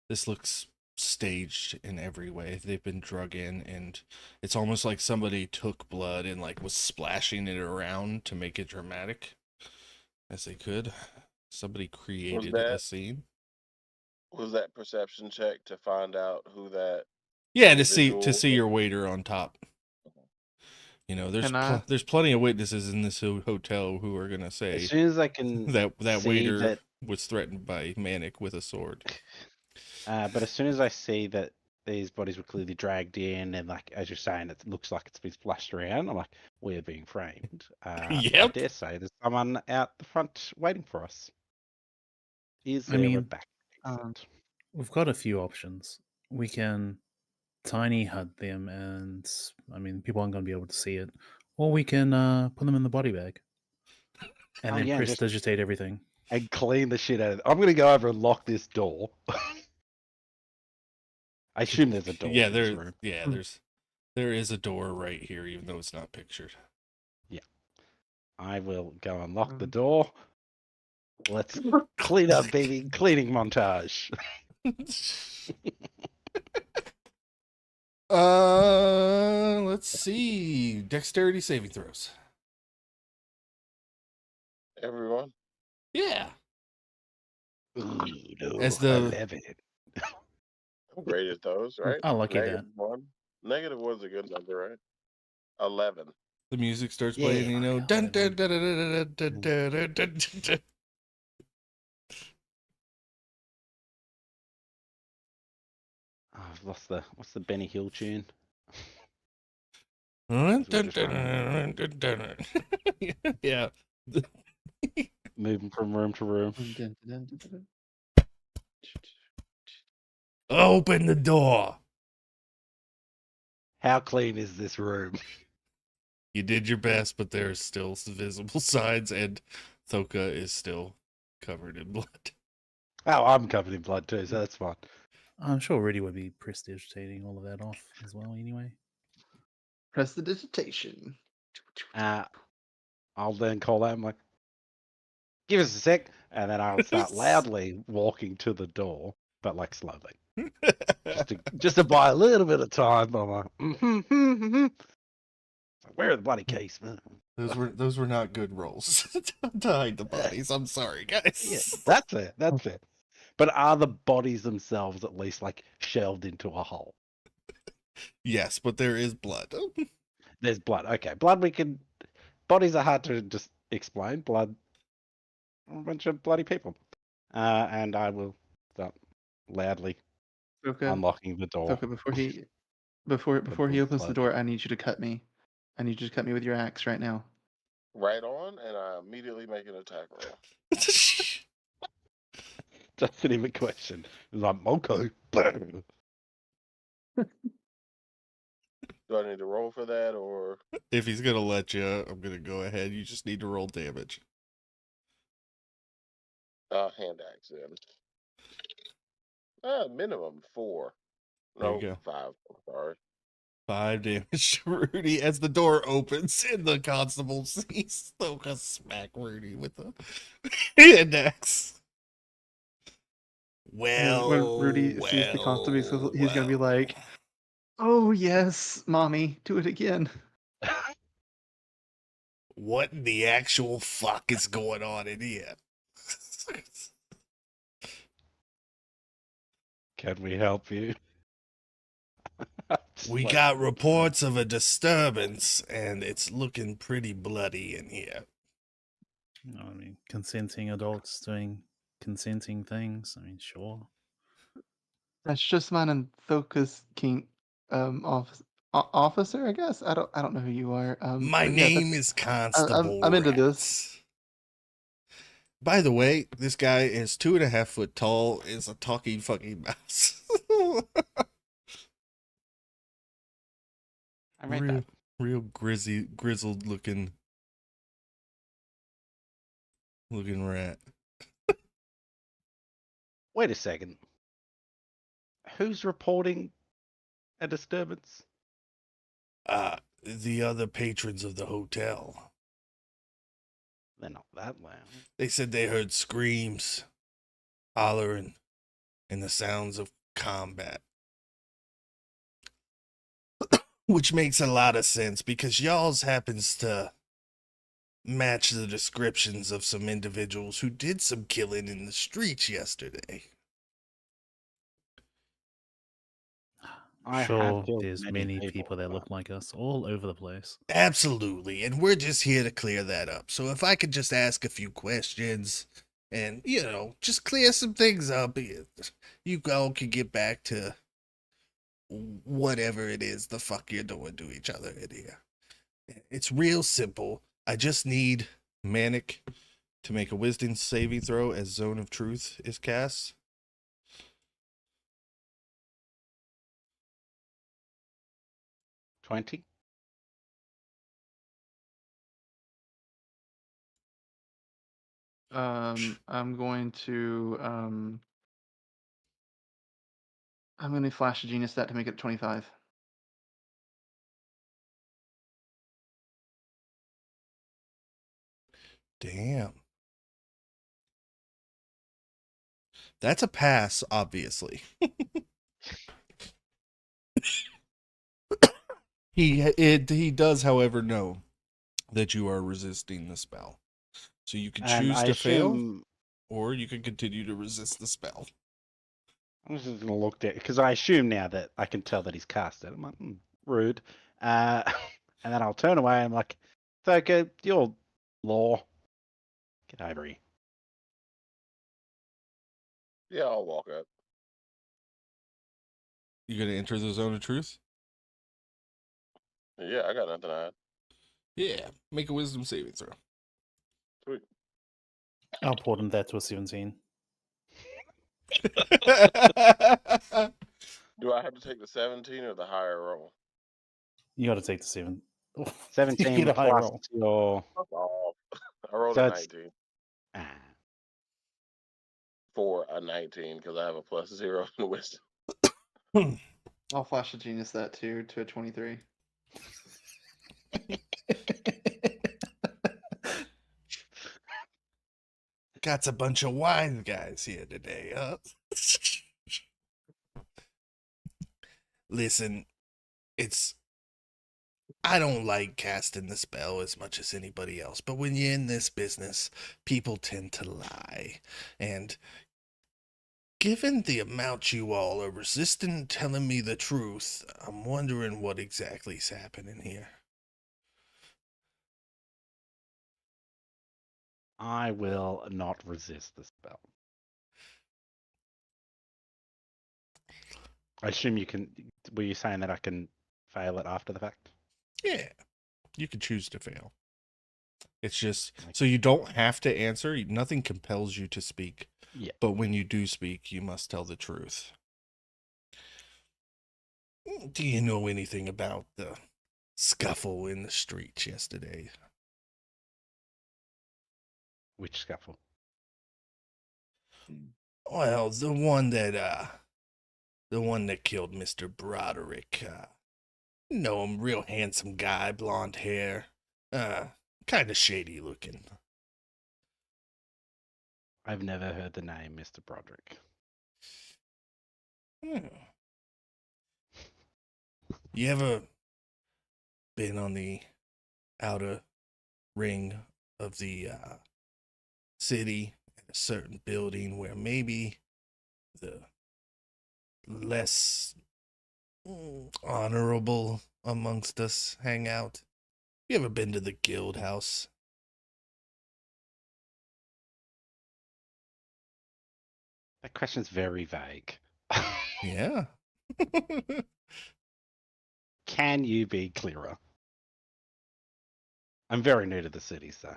this looks staged in every way. They've been drug in, and it's almost like somebody took blood and like was splashing it around to make it dramatic as they could. Somebody created a scene. Was that perception check to find out who that Yeah, to individual see your waiter on top. You know, Can I? there's plenty of witnesses in this hotel who are gonna As say soon as I can that see waiter that, was threatened by Manic with a sword. but as soon as I see that these bodies were clearly dragged in, and like as you're saying, it looks like it's been splashed around. I'm like, we're being framed. I Yep. dare say there's someone out the front waiting for us. Is I there a mean, back Um, exit? we've got a few options. We can tiny hut them, and I mean, people aren't going to be able to see it. Or we can put them in the body bag and Oh, then yeah, just prestidigitate everything. and clean the shit out of it. I'm gonna go over and lock this door. I assume there's a door Yeah, in this room. there is a door right here, even though it's not pictured. Yeah, I will go and lock the um, door. Let's clean up, baby. Cleaning montage. Let's see. Dexterity saving throws. everyone. Yeah. Ooh, no, As the 11. I'm great at those, right? Oh, lucky that. -1. -1's a good number, right? 11. the music starts Yeah, playing, you know, dun, dun, 11. dun, dun, dun, dun, dun, dun, dun, dun, dun. Oh, I've lost the what's the Benny Hill tune? Dun, We're dun, just dun, running, dun, dun, dun. Yeah. moving from room to room. dun, dun, dun, dun, dun. Open the door. How clean is this room? You did your best, but there's still visible signs, and Thoka is still covered in blood. Oh, I'm covered in blood too, so that's fine. I'm sure Rudy would be prestidigitating all of that off as well, anyway. Press the digitation. I'll then call out. I'm like, give us a sec, and then I'll start loudly walking to the door, but like slowly. just to buy a little bit of time. But I'm like, where are the bloody keys? Those were not good rolls to hide the bodies. I'm sorry, guys. Yeah, that's it. That's it. But are the bodies themselves at least like shelved into a hole? Yes, but there is blood. There's blood. Okay, blood we can. Bodies are hard to just explain. Blood, a bunch of bloody people. And I will start loudly Thoka, unlocking the door. Thoka, before he door opens the closes. door, I need you to cut me. I need you to cut me with your axe right now. Right on, and I immediately make an attack roll. Doesn't even question. It's like, okay. Do I need to roll for that, or If he's gonna let you, I'm gonna go ahead. You just need to roll damage. hand axe in? Minimum 4. There No, you go. 5. I'm sorry. 5 damage to Rudy as the door opens and the constable sees Thoka smack Rudy with the hand axe. Well, when Rudy sees the constable, he's gonna be like, "Oh yes, mommy, do it again." what in the actual fuck is going on in here? Can we help you? We got reports of a disturbance, and it's looking pretty bloody in here. I mean, consenting adults doing consenting things. I mean, sure. That's just mine and Thoka's king, officer. I guess I don't know who you are. My but yeah, name is Constable I'm into this. Rats. By the way, this guy is 2.5 foot tall, is a talking fucking mouse. I read that. Real grizzled looking rat. Wait a second. Who's reporting a disturbance? The other patrons of the hotel. They're not that loud. They said they heard screams, hollering, and the sounds of combat. Which makes a lot of sense because y'all's happens to match the descriptions of some individuals who did some killing in the streets yesterday. I Sure, have killed there's many people that but- look like us all over the place. Absolutely, and we're just here to clear that up. So if I could just ask a few questions and, just clear some things up, you all can get back to whatever it is the fuck you're doing to each other in here. It's real simple. I just need Manic to make a wisdom saving throw as Zone of Truth is cast. $20. I'm going to flash a genius that to make it 25. Damn. That's a pass, obviously. He does, however, know that you are resisting the spell. So you can choose to fail, or you can continue to resist the spell. I'm just going to look at because I assume now that I can tell that he's cast it. I'm like, rude. And then I'll turn away. I'm like, Thoka, you're law. Get over here. Yeah, I'll walk up. You gonna enter the zone of truth? Yeah, I got nothing to hide. Yeah. Make a wisdom saving throw. Sweet. I'll port him that to a 17. Do I have to take the 17 or the higher roll? You got to take the 7. 17 Get a high plus roll. your... Fuck off. I rolled So a it's- 19 Ah. for a 19 because I have a +0 in wisdom. I'll flash a genius that too to a 23. Got a bunch of wise guys here today, huh? Listen, I don't like casting the spell as much as anybody else, but when you're in this business, people tend to lie. And given the amount you all are resistant telling me the truth, I'm wondering what exactly is happening here. I will not resist the spell. I assume you can. Were you saying that I can fail it after the fact? Yeah, you can choose to fail. It's just, so you don't have to answer. Nothing compels you to speak. Yeah. But when you do speak, you must tell the truth. Do you know anything about the scuffle in the streets yesterday? Which scuffle? Well, the one that killed Mr. Broderick. Know him, real handsome guy, blonde hair. Kind of shady looking. I've never heard the name Mr. Broderick. You ever been on the outer ring of the city in a certain building where maybe the less honorable amongst us hang out? You ever been to the guild house? That question's very vague. Yeah. Can you be clearer? I'm very new to the city, so.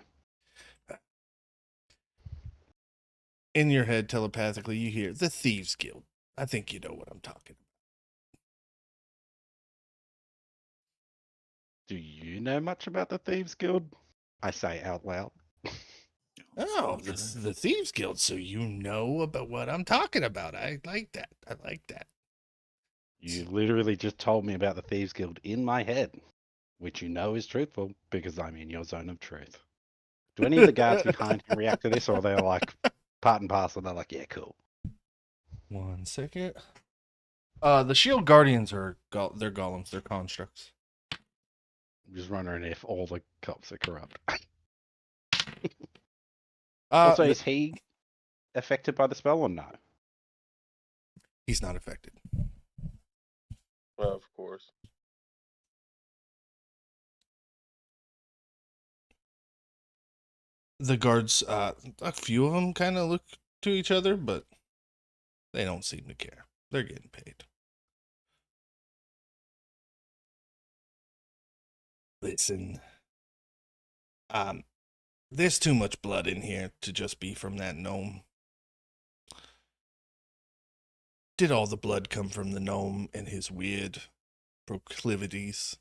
In your head, telepathically, you hear the Thieves Guild. I think you know what I'm talking Do you know much about the Thieves Guild? I say out loud. about. Oh, the Thieves Guild, so you know about what I'm talking about. I like that. I like that. You literally just told me about the Thieves Guild in my head, which you know is truthful because I'm in your zone of truth. Do any of the guards behind him react to this, or are they like part and parcel? They're like, yeah, cool. 1 second. The Shield Guardians are they're golems. They're constructs. I'm just wondering if all the cops are corrupt. Also, is he affected by the spell or no? He's not affected. Well, of course. The guards, a few of them kind of look to each other, but they don't seem to care. They're getting paid. Listen, there's too much blood in here to just be from that gnome. Did all the blood come from the gnome and his weird proclivities?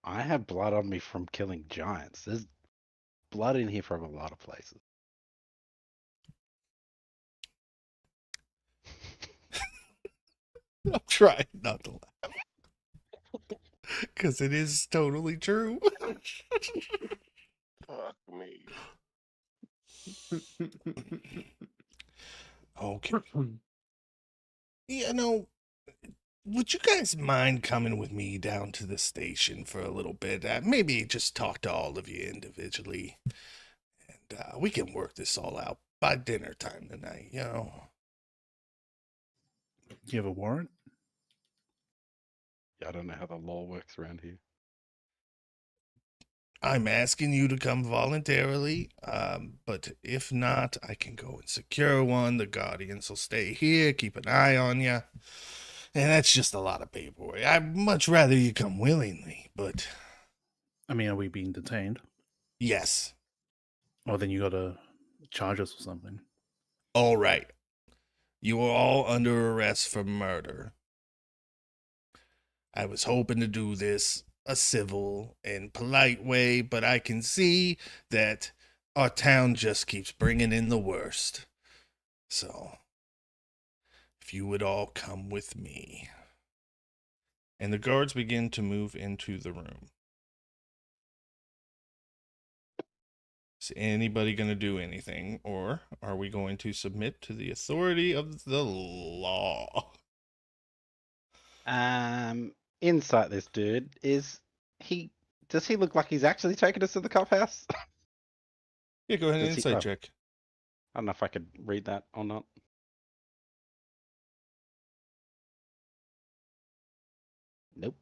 I have blood on me from killing giants. There's blood in here from a lot of places. I'm trying not to laugh. Because it is totally true. Fuck me. Okay. You know, would you guys mind coming with me down to the station for a little bit? Maybe just talk to all of you individually. And we can work this all out by dinner time tonight, you know? Do you have a warrant? Yeah, I don't know how the law works around here. I'm asking you to come voluntarily, but if not, I can go and secure one. The Guardians will stay here, keep an eye on you. And that's just a lot of paperwork. I'd much rather you come willingly, but I mean, are we being detained? yes. Or then you gotta charge us or something. All right. You are all under arrest for murder. I was hoping to do this a civil and polite way, but I can see that our town just keeps bringing in the worst. So, if you would all come with me. And the guards begin to move into the room. Is anybody going to do anything, or are we going to submit to the authority of the law? Insight this dude. Does he look like he's actually taking us to the cop house? Yeah, go ahead and Does he- insight oh. check. I don't know if I could read that or not. Nope.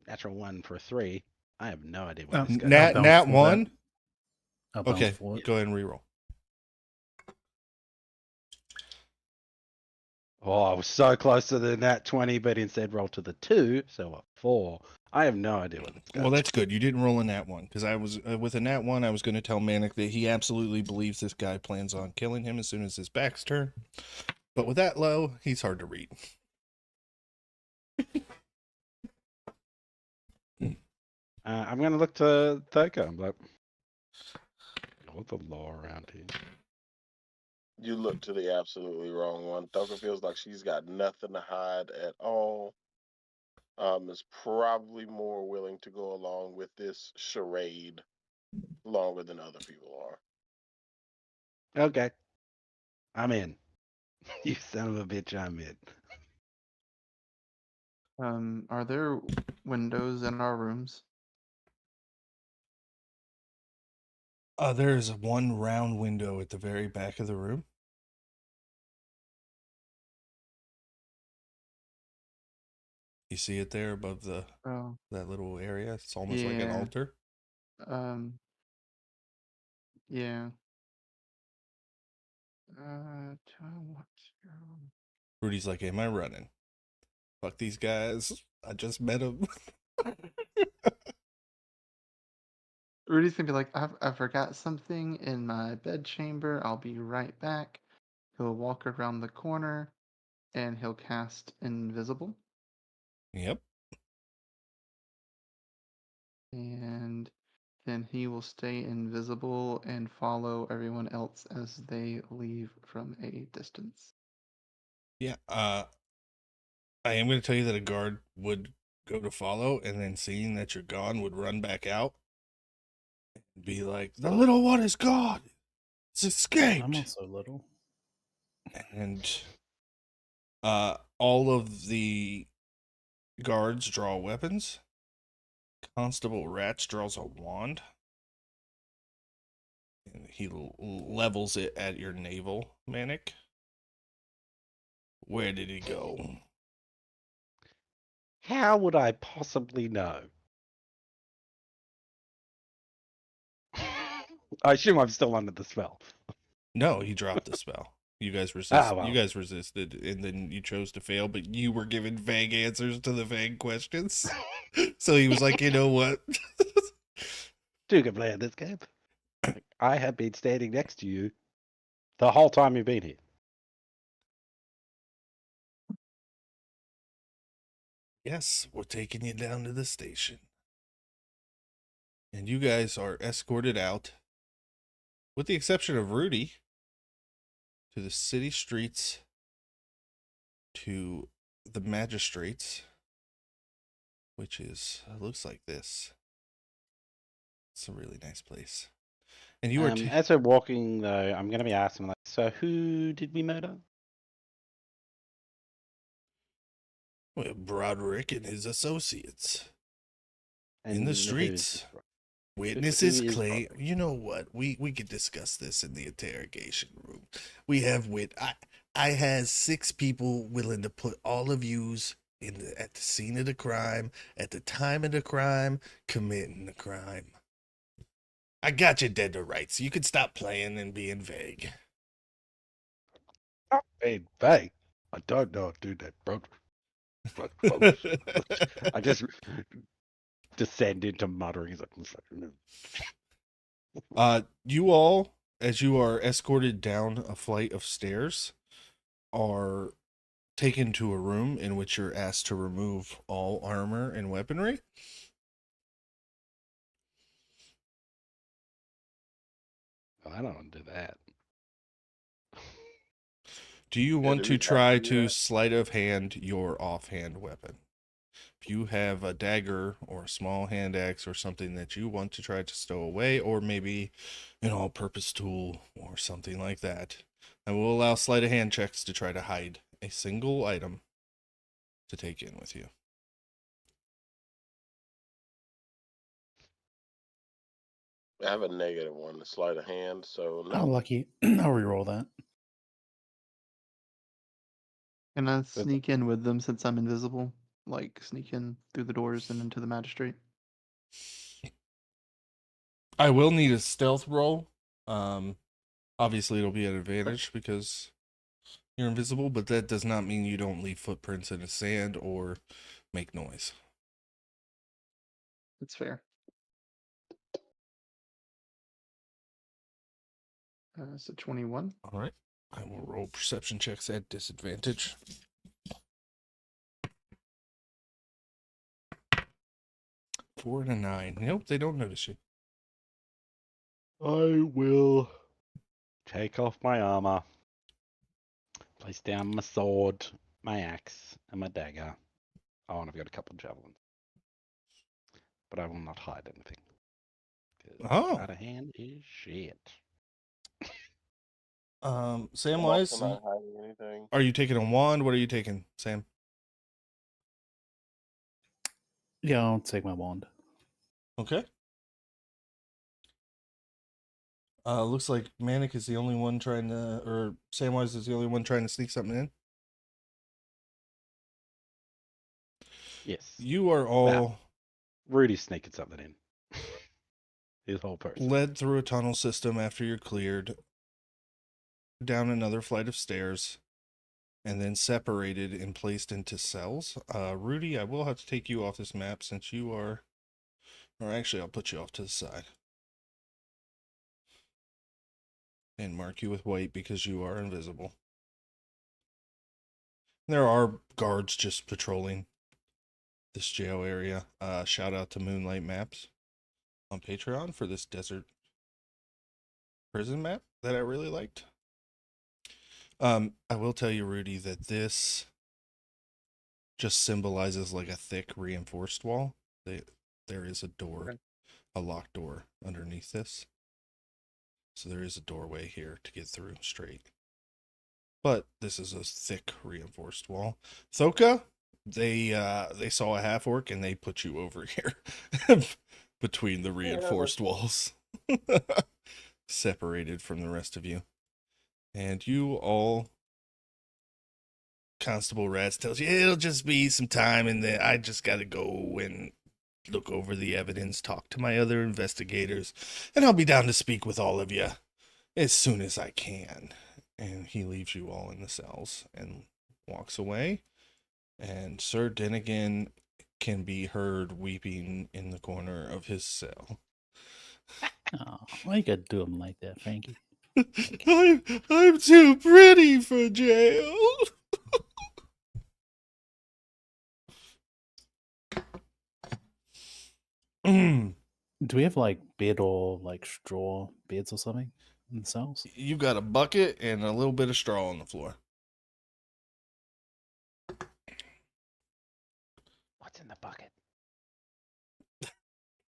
Natural 1 for a 3. I have no idea what this guy Nat bounce nat for one. that. I'll bounce Okay, for it. go ahead and reroll. Oh, I was so close to the nat 20, but instead rolled to the 2, so a 4. I have no idea what this guy. Well, that's good. You didn't roll a nat one, because I was with a nat one. I was going to tell Manic that he absolutely believes this guy plans on killing him as soon as his back's turned. But with that low, he's hard to read. I'm going to look to Thoko. I'm like, what's the law around here? You look to the absolutely wrong one. Thoka feels like she's got nothing to hide at all. Is probably more willing to go along with this charade longer than other people are. Okay. I'm in. You son of a bitch, I'm in. Are there windows in our rooms? There's one round window at the very back of the room. You see it there above Oh, that little area? It's almost like an Yeah. altar. Yeah. Do I want to go? Rudy's like, am I running? Fuck these guys. I just met them. Rudy's gonna be like, I forgot something in my bed chamber. I'll be right back. He'll walk around the corner and he'll cast Invisible. Yep. And then he will stay invisible and follow everyone else as they leave from a distance. Yeah. I am going to tell you that a guard would go to follow, and then seeing that you're gone, would run back out and be like, "The little one is gone. It's escaped." I'm not so little. And all of the guards draw weapons. Constable Rats draws a wand, and he levels it at your navel, Manic. Where did he go? How would I possibly know? I assume I'm still under the spell. No, he dropped the spell. You guys well. You guys resisted, and then you chose to fail, but you were given vague answers to the vague questions. So he was like, you know what? Two can play in this game. I have been standing next to you the whole time you've been here. Yes, we're taking you down to the station. And you guys are escorted out, with the exception of Rudy, to the city streets, to the magistrates, which is, looks like this. It's a really nice place. And you are... As we're walking, though, I'm going to be asking, like, so who did we murder? Well, Broderick and his associates. In And the who is streets. this? Witnesses Who is claim, Broderick? you know what? We could discuss this in the interrogation room. We have I has 6 people willing to put all of yous at the scene of the crime, at the time of the crime, committing the crime. I got you dead to rights. You could stop playing and being vague. Hey, I don't know, dude, that Broderick. I just descend into muttering. You all, as you are escorted down a flight of stairs, are taken to a room in which you're asked to remove all armor and weaponry. Well, I don't want to do that. Do you want do to we have try to do to that? sleight of hand your offhand weapon? If you have a dagger or a small hand axe or something that you want to try to stow away, or maybe an all-purpose tool or something like that, I will allow sleight of hand checks to try to hide a single item to take in with you. I have a -1 to sleight of hand, so Oh, no. lucky. I'll reroll that. Can I sneak in with them since I'm invisible? Like sneak in through the doors and into the magistrate? I will need a stealth roll. Obviously it'll be an advantage because you're invisible, but that does not mean you don't leave footprints in the sand or make noise. That's fair. So 21. All right. I will roll perception checks at disadvantage. 4 and a 9. Nope, they don't notice you. I will take off my armor, place down my sword, my axe, and my dagger. Oh, and I've got a couple of javelins. But I will not hide anything. 'Cause Oh. Out of hand is shit. I'm Samwise, also not hiding anything. are you taking a wand? What are you taking, Sam? Yeah, I'll take my wand. Okay. Looks like Manic is the only one trying to, or Samwise is the only one trying to sneak something in. Yes. You are all Rudy's sneaking something in. His whole person. led through a tunnel system after you're cleared, down another flight of stairs, and then separated and placed into cells. Rudy, I will have to take you off this map since you are, or actually I'll put you off to the side and mark you with white because you are invisible. There are guards just patrolling this jail area. Shout out to Moonlight Maps on Patreon for this desert prison map that I really liked. I will tell you, Rudy, that this just symbolizes like a thick reinforced wall. There is a door, Okay. a locked door underneath this. So there is a doorway here to get through straight. But this is a thick reinforced wall. Thoka, they saw a half orc and they put you over here between the reinforced walls. Separated from the rest of you. And you all, Constable Rats tells you it'll just be some time and then I just gotta go and look over the evidence, talk to my other investigators, and I'll be down to speak with all of you as soon as I can. And he leaves you all in the cells and walks away. And Sir Dennigan can be heard weeping in the corner of his cell. Oh, why you gotta do him like that, Frankie? I'm too pretty for jail. Do we have like bed or like straw beds or something in the cells? You got a bucket and a little bit of straw on the floor. What's in the bucket?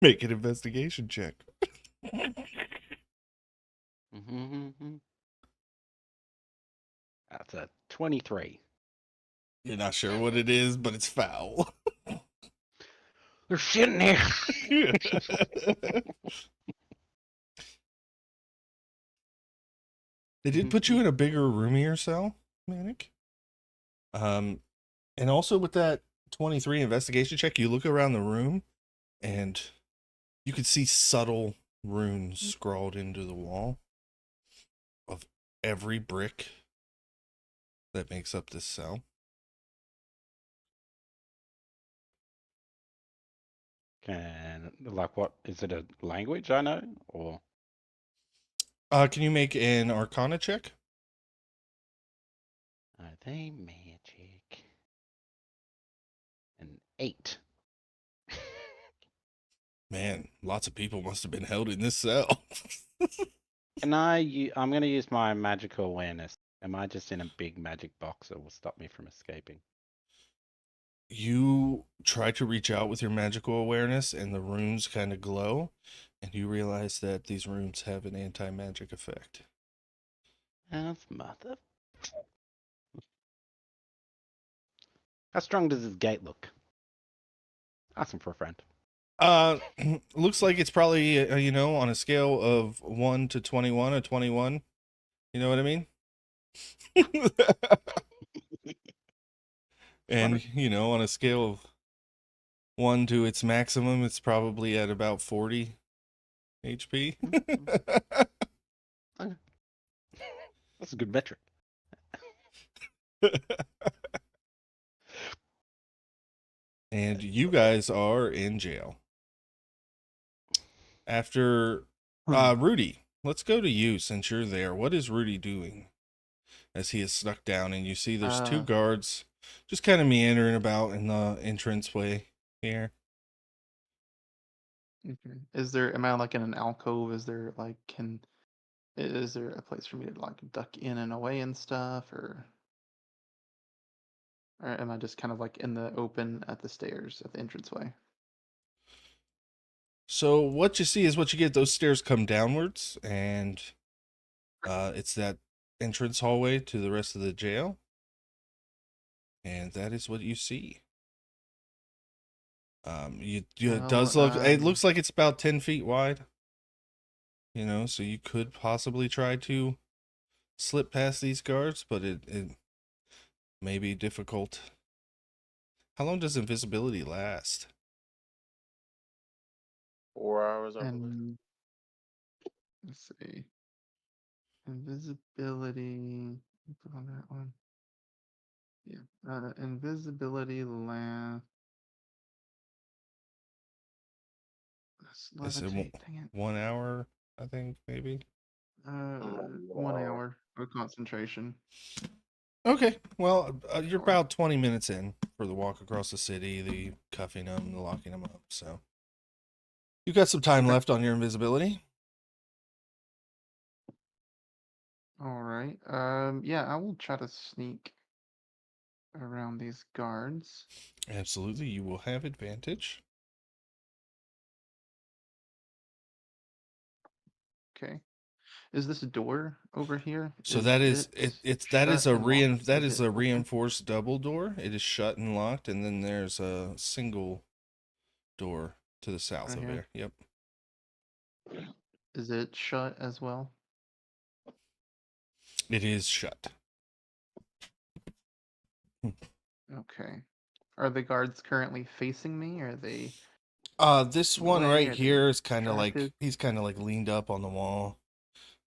Make an investigation check. That's a 23. You're not sure what it is, but it's foul. There's shit in here. They did put you in a bigger, roomier cell, Manic. And also with that 23 investigation check, you look around the room and you can see subtle runes scrawled into the wall of every brick that makes up this cell. Like what? Is it a language I know? Or Can you make an Arcana check? are they magic? An 8. Man, lots of people must have been held in this cell. I'm going to use my magical awareness. Am I just in a big magic box that will stop me from escaping? you try to reach out with your magical awareness, and the runes kind of glow, and you realize that these runes have an anti-magic effect. As mother. How strong does this gate look? Ask him for a friend. Looks like it's probably on a scale of 1 to 21, a 21. You know what I mean? And on a scale of 1 to its maximum, it's probably at about 40 HP. That's a good metric. And you guys are in jail. After Rudy, let's go to you since you're there. What is Rudy doing as he is snuck down and you see there's two guards just kind of meandering about in the entranceway here? Okay. Am I like in an alcove? Is there is there a place for me to like duck in and away and stuff, or am I just kind of like in the open at the stairs at the entranceway? So what you see is what you get. Those stairs come downwards, and it's that entrance hallway to the rest of the jail. And that is what you see. It does look. It looks like it's about 10 feet wide. So you could possibly try to slip past these guards, but it may be difficult. How long does invisibility last? 4 hours, I believe. And let's see, invisibility. Put on that one. Yeah, invisibility lasts. Is it Levitate. Dang it. 1 hour? I think maybe. 1 hour of concentration. Okay, well, you're about 20 minutes in for the walk across the city, the cuffing them, the locking them up. So you've got some time left on your invisibility. All right. Yeah, I will try to sneak around these guards. Absolutely, you will have advantage. Okay. Is this door over here? So that is that is shut and locked? that Is is it a open? reinforced double door. It is shut and locked, and then there's a single door to the south Right of here? there. Yep, Is it shut as well? it is shut. Okay. Are the guards currently facing me? Or are they This in the one way? right Are they here is kind of like distracted? he's kind of like leaned up on the wall,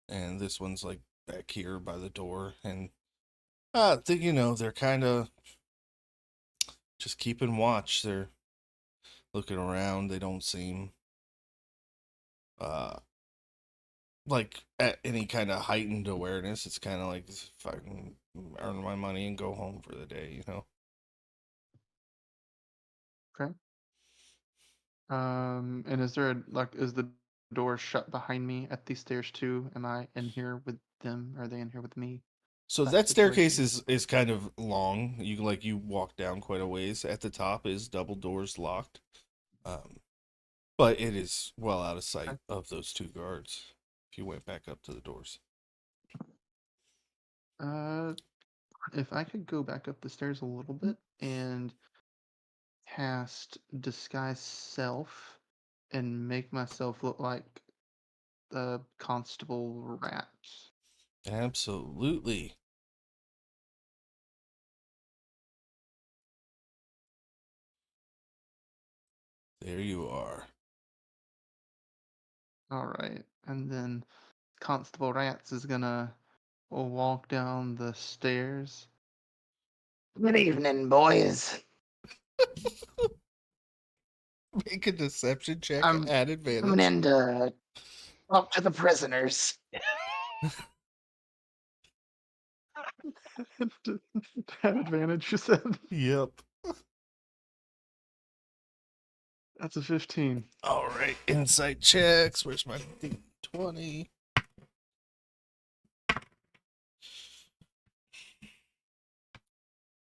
and this one's like back here by the door, and they're kind of just keeping watch. They're looking around. They don't seem uh like at any kind of heightened awareness. It's kind of like if I can earn my money and go home for the day. Okay. And is there is the door shut behind me at these stairs too? Am I in here with them? Are they in here with me? So That that staircase situation. is kind of long. You walk down quite a ways. At the top is double doors locked. Um but it is well out of sight of those two guards if you went back up to the doors. If I could go back up the stairs a little bit and cast disguise self and make myself look like the constable rat. Absolutely. There you are. All right, and then Constable Rats is gonna walk down the stairs. Good evening, boys. Make a deception check I'm at coming advantage. in to talk to the prisoners. Have advantage, you said? Yep. That's a 15. All right. Insight checks. Where's my D20?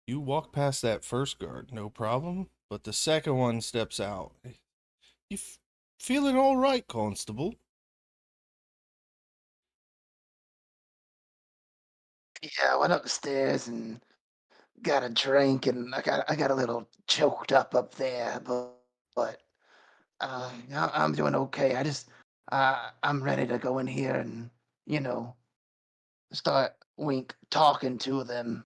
You walk past that first guard, no problem, but the second one steps out. You feeling all right, Constable? Yeah, I went upstairs and got a drink, and I got a little choked up there, but I'm doing okay. I'm ready to go in here and you know start wink talking to them.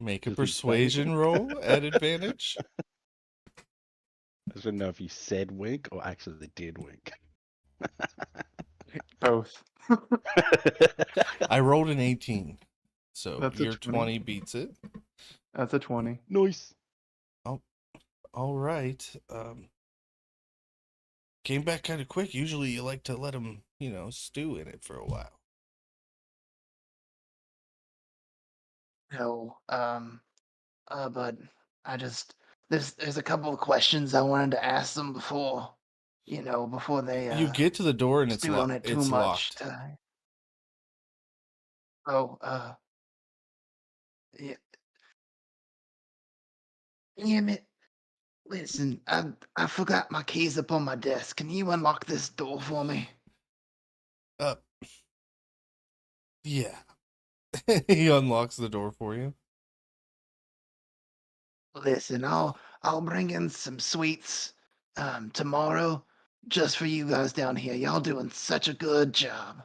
Make a Does he say persuasion wink? roll at advantage. I just don't know if you said wink or actually did wink. Both. I rolled an 18, so That's a your 20. 20 beats it. That's a 20. Nice. All right. Came back kind of quick. Usually you like to let them, stew in it for a while. No, but I just there's a couple of questions I wanted to ask them before they You get to the door and stew on it too much. locked. Oh, yeah, damn it. Listen, I forgot my keys up on my desk. Can you unlock this door for me? Yeah. He unlocks the door for you. Listen, I'll bring in some sweets tomorrow just for you guys down here. Y'all doing such a good job.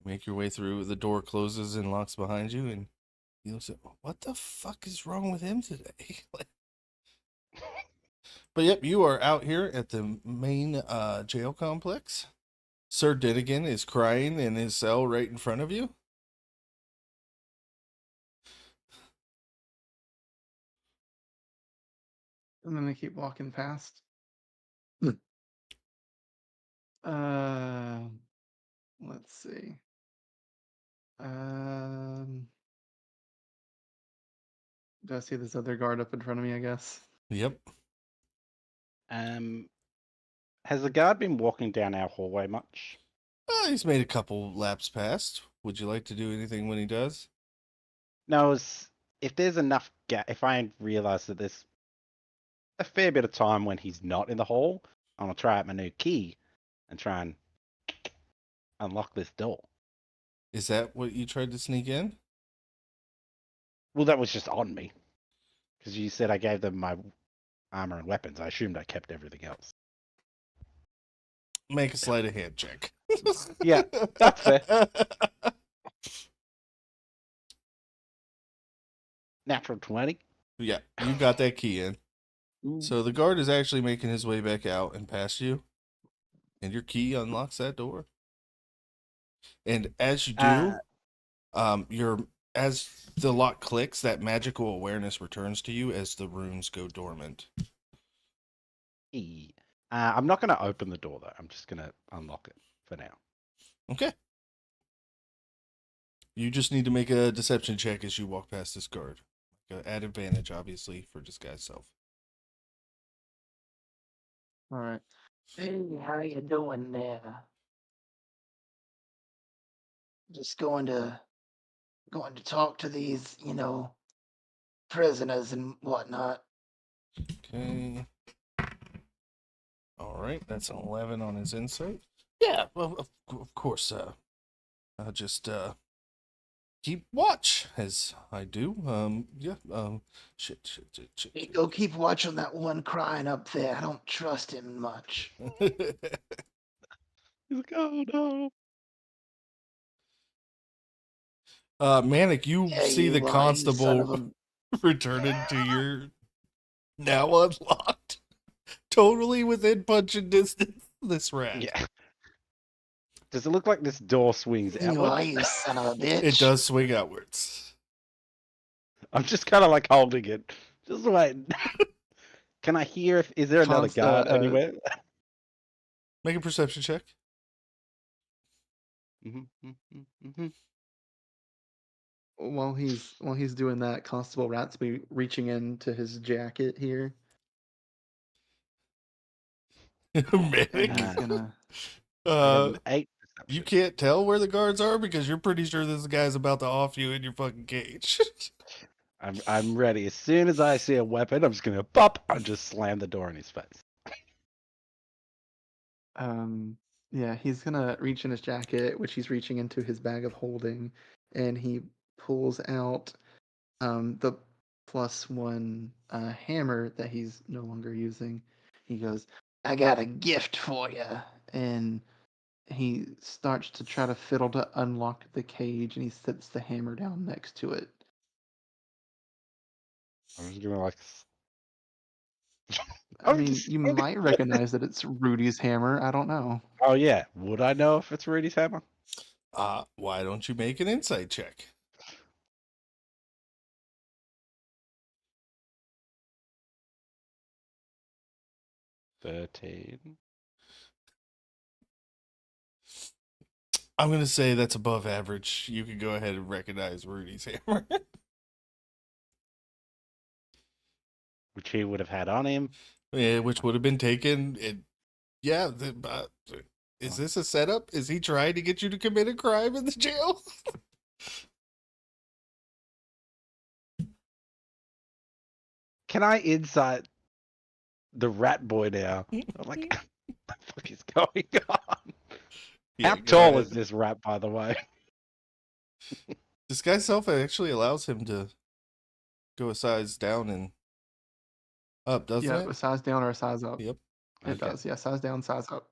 Make your way through. The door closes and locks behind you, and you say, "What the fuck is wrong with him today?" But yep, you are out here at the main jail complex. Sir Dinnigan is crying in his cell right in front of you. And then they keep walking past. Let's see. Do I see this other guard up in front of me, I guess? Yep. Has the guard been walking down our hallway much? He's made a couple laps past. Would you like to do anything when he does? No, if there's enough if I realize that there's a fair bit of time when he's not in the hall, I'm gonna try out my new key and try and unlock this door. Is that what you tried to sneak in? Well, that was just on me. Because you said I gave them my armor and weapons. I assumed I kept everything else. Make a sleight of hand check. Yeah, that's fair. Natural 20. Yeah, you got that key in. So the guard is actually making his way back out and past you. And your key unlocks that door. And as you do, as the lock clicks, that magical awareness returns to you as the runes go dormant. I'm not going to open the door, though. I'm just going to unlock it for now. Okay. You just need to make a deception check as you walk past this guard. Add advantage, obviously, for disguise self. All right. Hey, how you doing there? Just going to talk to these, prisoners and whatnot. Okay. All right, that's an 11 on his insight. Yeah, well, of course. I'll just keep watch as I do. Yeah. Shit. Hey, go keep watch on that one crying up there. I don't trust him much. He's like, oh no. Manic, you Yeah, see the you are, you son of constable a- returning to your now unlocked, totally within punching distance. This rat. Yeah. Does it look like this door swings You are, outward? you son of a bitch. It does swing outwards. I'm just kind of like holding it. Just wait. Can I hear is there another guard anywhere? Make a perception check. While he's doing that, Constable Ratsby reaching into his jacket here. Manic. And he's gonna I got an 8 You can't tell where the guards are because you're pretty sure this guy's about to off you in your fucking cage. I'm ready. As soon as I see a weapon, I'm just gonna pop and just slam the door in his face. Yeah, he's gonna reach in his jacket, which he's reaching into his bag of holding, and he pulls out the +1 hammer that he's no longer using. He goes, "I got a gift for you," and he starts to try to fiddle to unlock the cage, and he sets the hammer down next to it. I'm just gonna like. I mean, you might recognize that it's Rudy's hammer. I don't know. Oh yeah, would I know if it's Rudy's hammer? Why don't you make an insight check? $13. I'm gonna say that's above average. You can go ahead and recognize Rudy's hammer. Which he would have had on him. Yeah, which would have been taken. Is this a setup? Is he trying to get you to commit a crime in the jail? Can I insight the rat boy now? I'm like, what the fuck is going on? Yeah, How go tall ahead. is this rat, by the way? Disguise self actually allows him to go a size down and up, doesn't Yeah, it? a size down or a size up. Yep. It Okay. does. Yeah, size down, size up.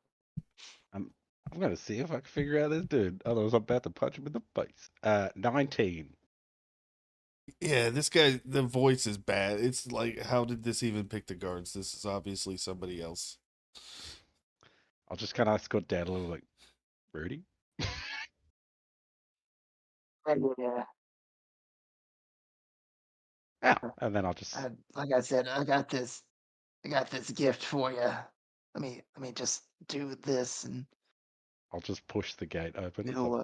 I'm gonna see if I can figure out this dude. Otherwise, I'm about to punch him in the face. 19. Yeah, this guy, the voice is bad. It's like, how did this even pick the guards? This is obviously somebody else. I'll just kind of squat down a little, like, Rudy. Yeah. Ow. And then I'll just. Like I said, I got this gift for you. Let me just do this, and I'll just push the gate open. It'll.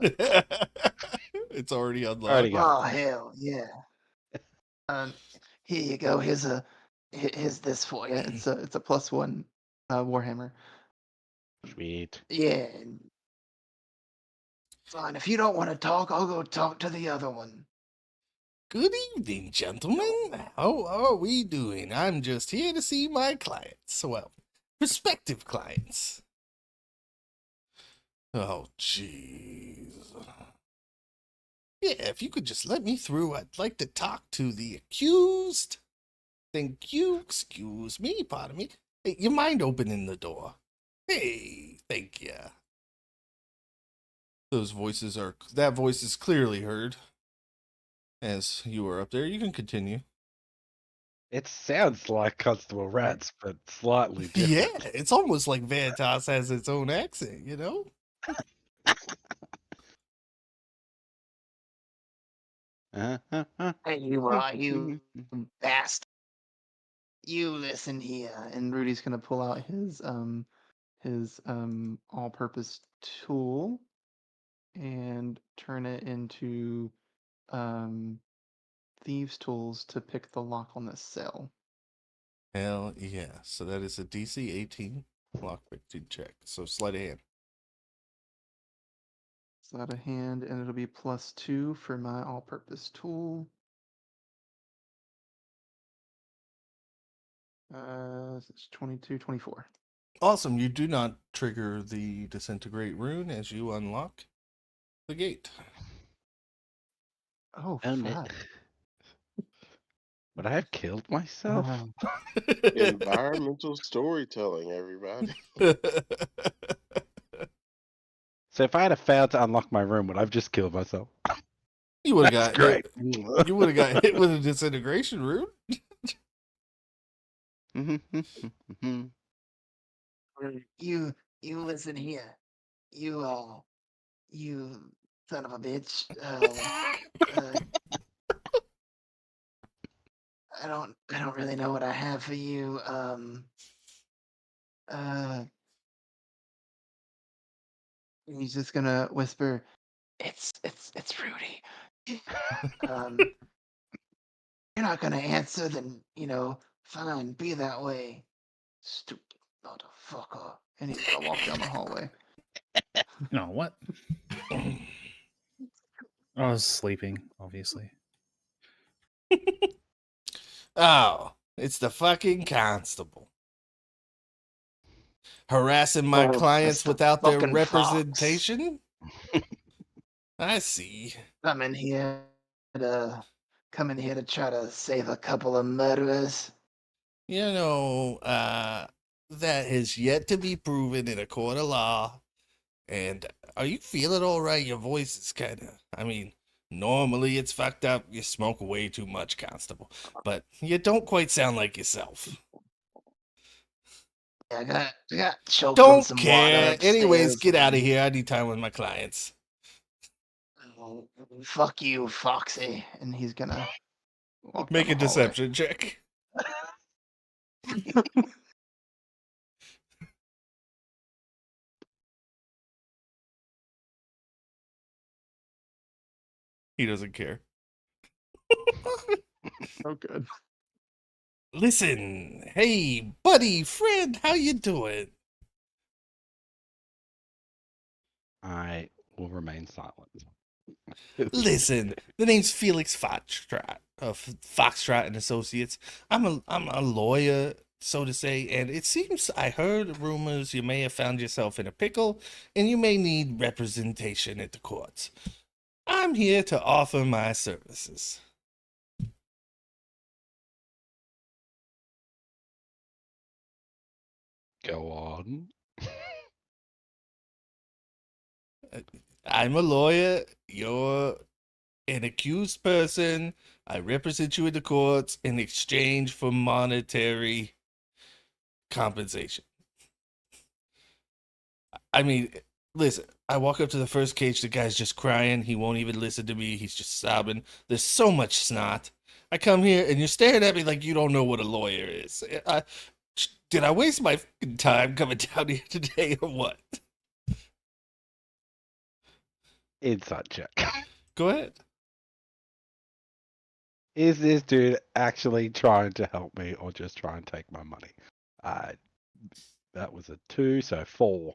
It's already unlocked. Already got oh hell yeah! Here you go. Here's this for you. It's a +1 warhammer. Sweet. Yeah. Fine. If you don't want to talk, I'll go talk to the other one. Good evening, gentlemen. How are we doing? I'm just here to see my clients. Well, prospective clients. Oh, jeez. Yeah, if you could just let me through, I'd like to talk to the accused. Thank you. Excuse me. Pardon me. Hey, you mind opening the door? Hey, thank you. That voice is clearly heard. As you were up there, you can continue. It sounds like Constable Rats, but slightly different. Yeah, it's almost like Veratys has its own accent, you know? Hey, you bastard! You listen here. And Rudy's gonna pull out his all-purpose tool and turn it into thieves' tools to pick the lock on this cell. Hell yeah. So that is a DC 18 lockpicking check. So sleight of hand. Sleight of hand, and it'll be +2 for my all-purpose tool. It's 22, 24. Awesome. You do not trigger the disintegrate rune as you unlock the gate. Oh, And fuck. Would I have killed myself? Environmental storytelling, everybody. So if I had failed to unlock my room, would I have just killed myself? You would have That's got great. You would have got hit with a disintegration rune. You listen here. You son of a bitch. I don't really know what I have for you. He's just gonna whisper, It's Rudy. You're not gonna answer, then fine, be that way. Stupid motherfucker. and he's gonna walk down the hallway. No, what? I was sleeping, obviously. Oh, it's the fucking constable. Harassing my Oh, clients Mr. without their fucking Fox. representation? I see. I'm in here to come in here to try to save a couple of murderers. You know, that has yet to be proven in a court of law. And are you feeling all right? Your voice is kind of, I mean, normally it's fucked up. You smoke way too much, Constable. But you don't quite sound like yourself. I got choked on Don't some care. water Anyways, upstairs. get out of here. I need time with my clients. Oh, fuck you, Foxy. And he's gonna walk Make a down the hallway. deception check. He doesn't care. Oh, good. Listen, hey, buddy, friend, how you doing? I will remain silent. Listen, the name's Felix Foxtrot of Foxtrot and Associates. I'm a lawyer, so to say, and it seems I heard rumors you may have found yourself in a pickle and you may need representation at the courts. I'm here to offer my services. Go on. I'm a lawyer. You're an accused person. I represent you in the courts in exchange for monetary compensation. I mean, listen, I walk up to the first cage, the guy's just crying. He won't even listen to me. He's just sobbing. There's so much snot. I come here and you're staring at me like you don't know what a lawyer is. Did I waste my fucking time coming down here today or what? Insight check. Go ahead. Is this dude actually trying to help me or just trying to take my money? That was a 2, so 4.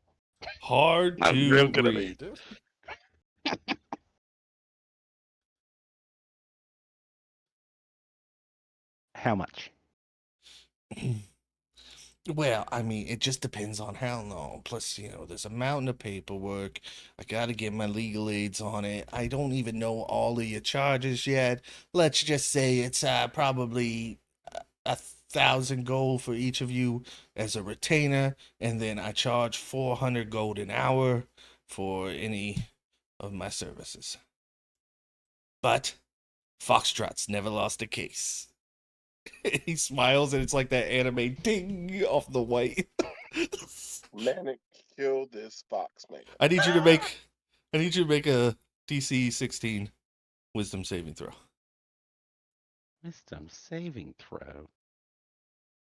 Hard I'm to real good at read. How much? Well, I mean, it just depends on how long. Plus, there's a mountain of paperwork. I got to get my legal aids on it. I don't even know all of your charges yet. Let's just say it's probably 1,000 gold for each of you as a retainer, and then I charge 400 gold an hour for any of my services. But Foxtrot's never lost a case. He smiles and it's like that anime ding off the white. Manic killed this fox man. I need you to make a DC 16 wisdom saving throw. Wisdom saving throw.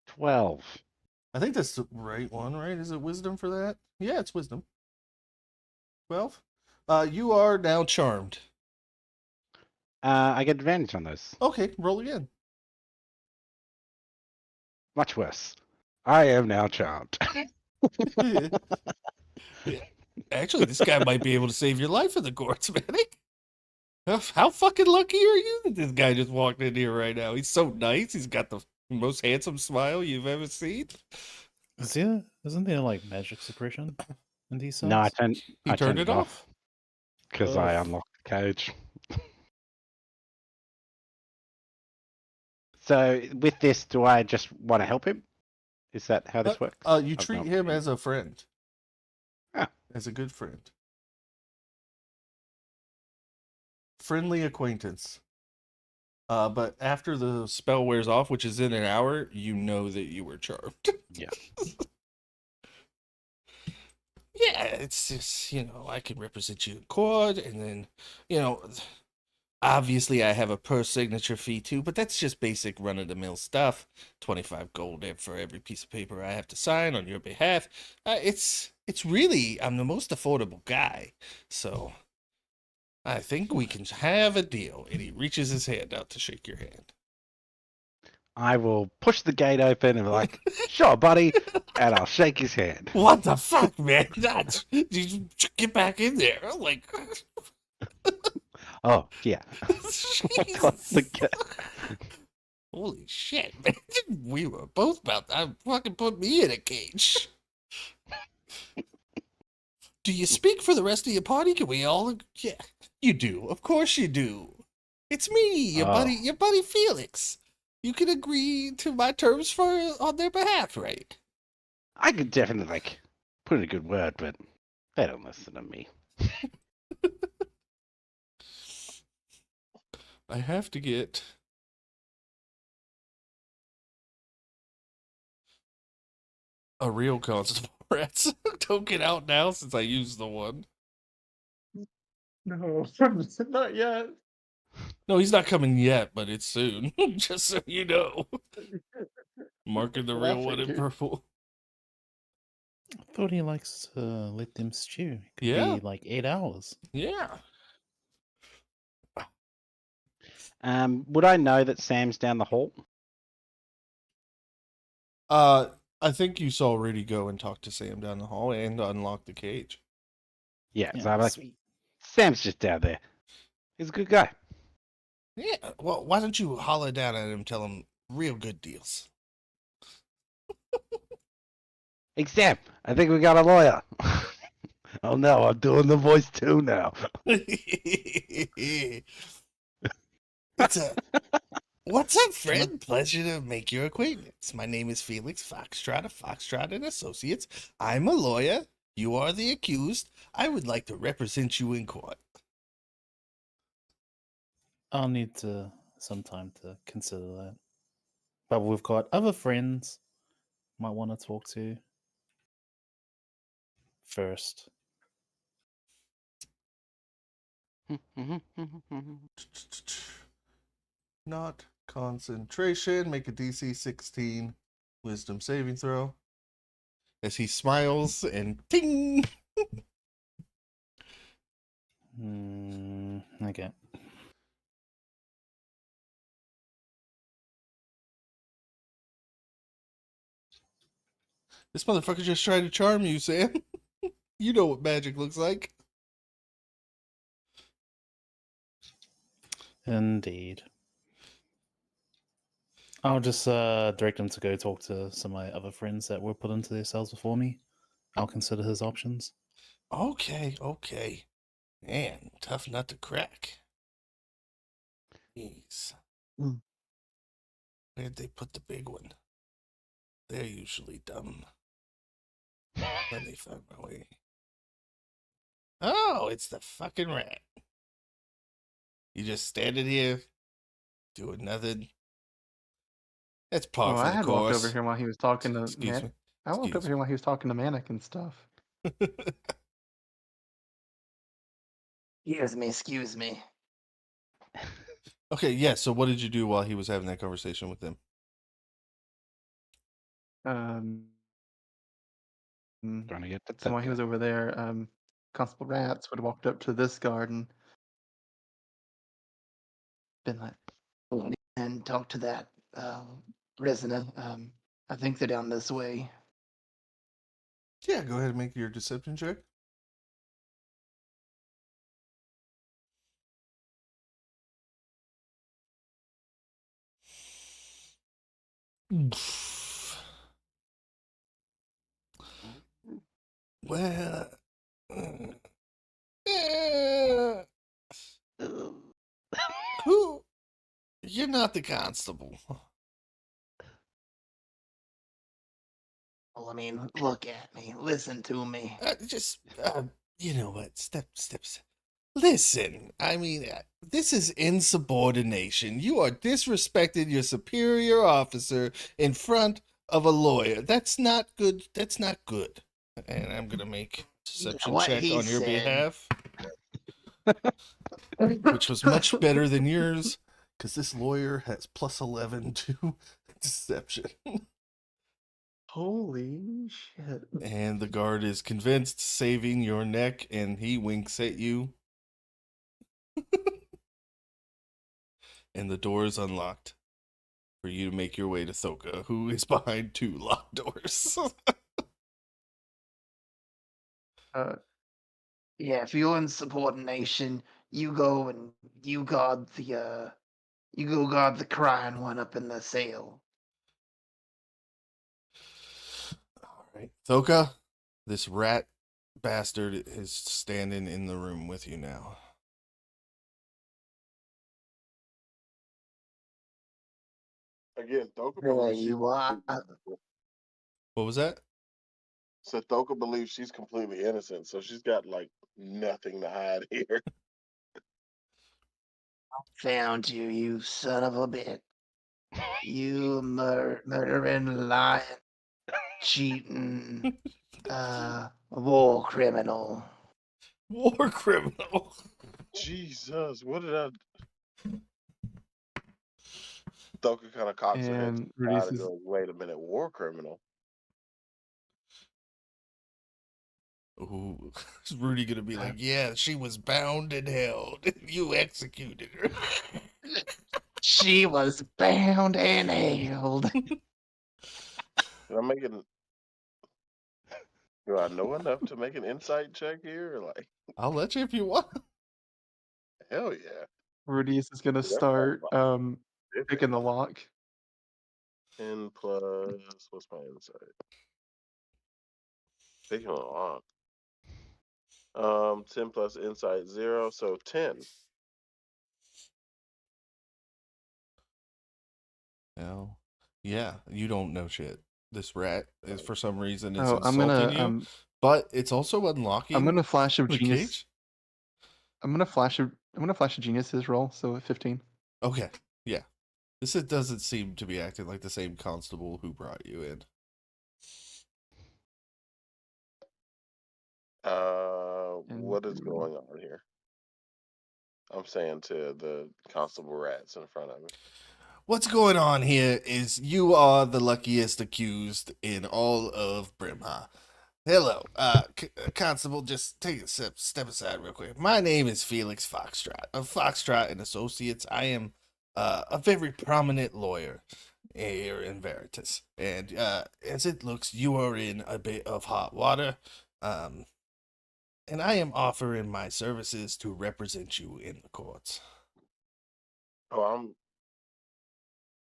12. I think that's the right one, right? Is it wisdom for that? Yeah, it's wisdom. 12. You are now charmed. I get advantage on those. Okay, roll again. Much worse. I am now charmed. Actually, this guy might be able to save your life in the courts, Manic. How fucking lucky are you that this guy just walked in here right now? He's so nice. He's got the most handsome smile you've ever seen. Isn't there like magic suppression in these No, I cells? Turned it off. because I unlocked the cage. So with this, do I just want to help him? Is that how this works? You I've treat not him been- as a friend. Ah. As a good friend. Friendly acquaintance. But after the spell wears off, which is in an hour, you know that you were charmed. Yeah. Yeah, it's just, I can represent you in court, and then, obviously I have a per signature fee too, but that's just basic run-of-the-mill stuff. 25 gold for every piece of paper I have to sign on your behalf. It's really, I'm the most affordable guy, so I think we can have a deal. And he reaches his hand out to shake your hand. I will push the gate open and be like, "Sure, buddy," and I'll shake his hand. What the fuck, man? That's, you get back in there. Like, Oh yeah. Close the Jesus. gate. Holy shit, man. We were both about to fucking put me in a cage. Do you speak for the rest of your party? Can we all? Yeah, you do. Of course you do. It's me, your buddy Felix. You can agree to my terms for on their behalf, right? I could definitely like put in a good word, but they don't listen to me. I have to get a real constable rats token out now since I used the one. No, not yet. No, he's not coming yet, but it's soon. Just so you know. Marking the Well, I real one in figured. purple. I thought he likes to let them stew. It could Yeah. be like 8 hours. Yeah. Would I know that Sam's down the hall? I think you saw Rudy go and talk to Sam down the hall and unlock the cage. Yeah, so Yeah, I'm like, sweet. Sam's just down there. He's a good guy. Yeah. Well, why don't you holler down at him and tell him real good deals? Hey Sam, I think we got a lawyer. Oh no, I'm doing the voice too now. What's up, friend? Pleasure to make your acquaintance. My name is Felix Foxtrot of Foxtrot and Associates. I'm a lawyer. You are the accused. I would like to represent you in court. I'll need some time to consider that. But we've got other friends might want to talk to first. Not concentration. Make a DC 16 wisdom saving throw. As he smiles and ting. Okay. This motherfucker just tried to charm you, Sam. You know what magic looks like. Indeed. I'll just direct him to go talk to some of my other friends that were put into their cells before me. I'll consider his options. Okay. Man, tough nut to crack. Jeez. Mm. Where'd they put the big one? They're usually dumb. Let me find my way. Oh, it's the fucking rat. You just standing here doing nothing. That's par Oh, for I the had walked course. over here while he was talking to Excuse me. I walked over Excuse here while he was talking to Manic and stuff. Excuse me. Okay, yeah, so what did you do while he was having that conversation with them? Trying to get So while he was over there, Constable Rats would have walked up to this guard and been like, And talk to that prisoner. I think they're down this way. Yeah, go ahead and make your deception check. Well, who? You're not the constable. Well, I mean, look at me. Listen to me. You know what? Steps. Listen, I mean, this is insubordination. You are disrespecting your superior officer in front of a lawyer. That's not good. That's not good. And I'm gonna make deception What check he on your said. behalf, which was much better than yours, because this lawyer has plus 11 to deception. holy shit. And the guard is convinced, saving your neck, and he winks at you. And the door is unlocked. for you to make your way to Thoka, who is behind 2 locked doors. Yeah, if you're in subordination, you go and you guard the crying one up in the cell. All right, Thoka, this rat bastard is standing in the room with you now. Again, Thoka There believes she's you are. What was that? so Thoka believes she's completely innocent, so she's got like nothing to hide here. Found you, you son of a bitch. You murdering, lying, cheating, war criminal. War criminal. Jesus, what did I? Thoka kind of cocks her head to And the Veratys side and is goes, "Wait a minute, war criminal." Ooh, is Rudy gonna be like, yeah, she was bound and held. You executed her. She was bound and held. Am I making? Do I know enough to make an insight check here? Like, I'll let you if you want. hell yeah. Veratys is gonna That sounds start different. picking the lock. 10 plus, what's my insight? Picking a lot. 10 plus insight 0, so 10. No. Yeah, you don't know shit. This rat is for some reason is Oh, insulting you, but it's also unlocking I'm gonna flash of the genius. cage. I'm gonna flash a genius's roll, so 15. Okay, yeah. This it doesn't seem to be acting like the same constable who brought you in. What is going on here? I'm saying to the constable rats in front of me. What's going on here is you are the luckiest accused in all of Brimha. Hello, Constable, just take a step aside real quick. My name is Felix Foxtrot of Foxtrot and Associates. I am a very prominent lawyer here in Veratys. And as it looks, you are in a bit of hot water. And I am offering my services to represent you in the courts. Oh,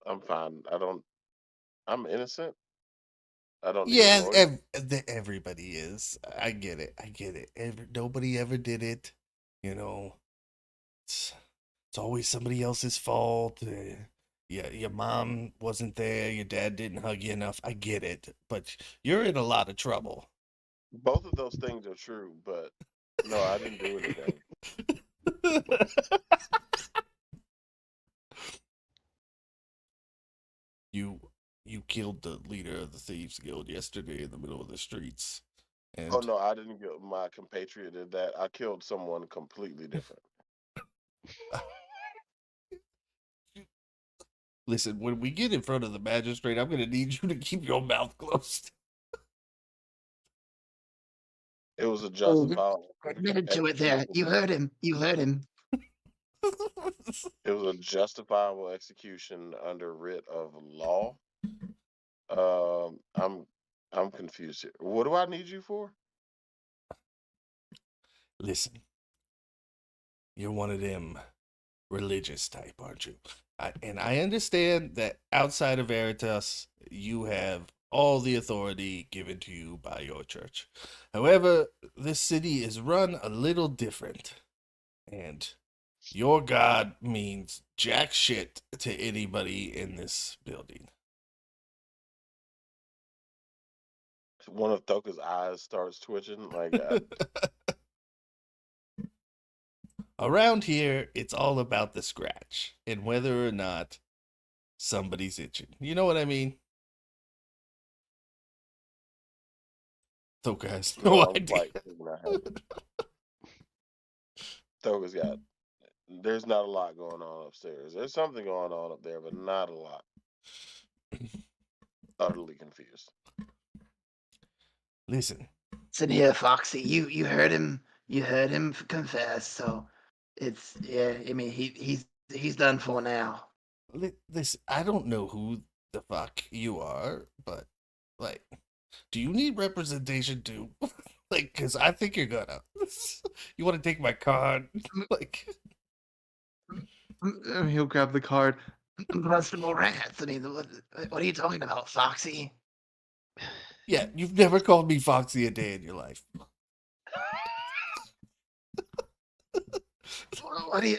I'm fine. I'm innocent. I don't need a Yeah, lawyer. everybody is. I get it. Nobody ever did it. You know, it's always somebody else's fault. Yeah, your mom wasn't there. Your dad didn't hug you enough. I get it, but you're in a lot of trouble. Both of those things are true, but no, I didn't do anything. You killed the leader of the Thieves Guild yesterday in the middle of the streets. And Oh no, I didn't kill my compatriot did that. I killed someone completely different. listen, when we get in front of the magistrate, I'm gonna need you to keep your mouth closed. It was a Oh, justifiable. admitted to it there. You heard him. You heard him. It was a justifiable execution under writ of law. I'm confused here. What do I need you for? Listen, you're one of them religious type, aren't you? And I understand that outside of Veratys, you have all the authority given to you by your church. However, this city is run a little different, and your God means jack shit to anybody in this building. One of Thoka's eyes starts twitching. Like, Around here, it's all about the scratch and whether or not somebody's itching. You know what I mean? Thoka has no I'm idea. like, Thoka's got. There's not a lot going on upstairs. There's something going on up there, but not a lot. Utterly confused. Listen, Listen here, Foxy. You heard him. You heard him confess. So it's yeah. I mean he's done for now. This, I don't know who the fuck you are, but like, do you need representation too? Like, because I think you're gonna. You want to take my card? Like, He'll grab the card. Combustible rats. I mean, what are you talking about, Foxy? yeah, you've never called me Foxy a day in your life. What do you?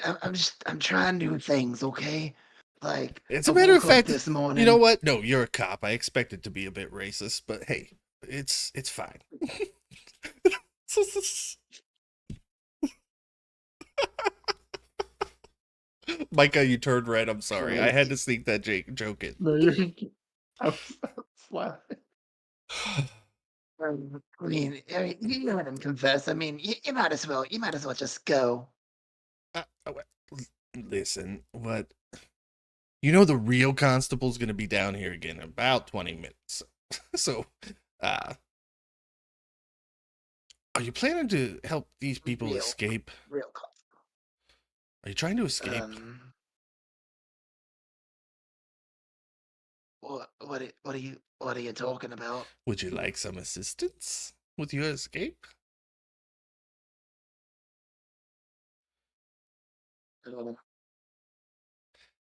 I'm trying new things, okay? Like, As I a matter of woke up fact, this you know morning. what? No, you're a cop. I expect it to be a bit racist, but hey, it's fine. Micah, you turned red. I'm sorry. I had to sneak that joke in. No, you're. I was laughing. I mean, you let him confess. I mean, you might as well. You might as well just go. Listen, what? You know the real constable's gonna be down here again in about 20 minutes. So, are you planning to help these people Real. escape? Real constable. Are you trying to escape? What are you talking about? Would you like some assistance with your escape? Uh,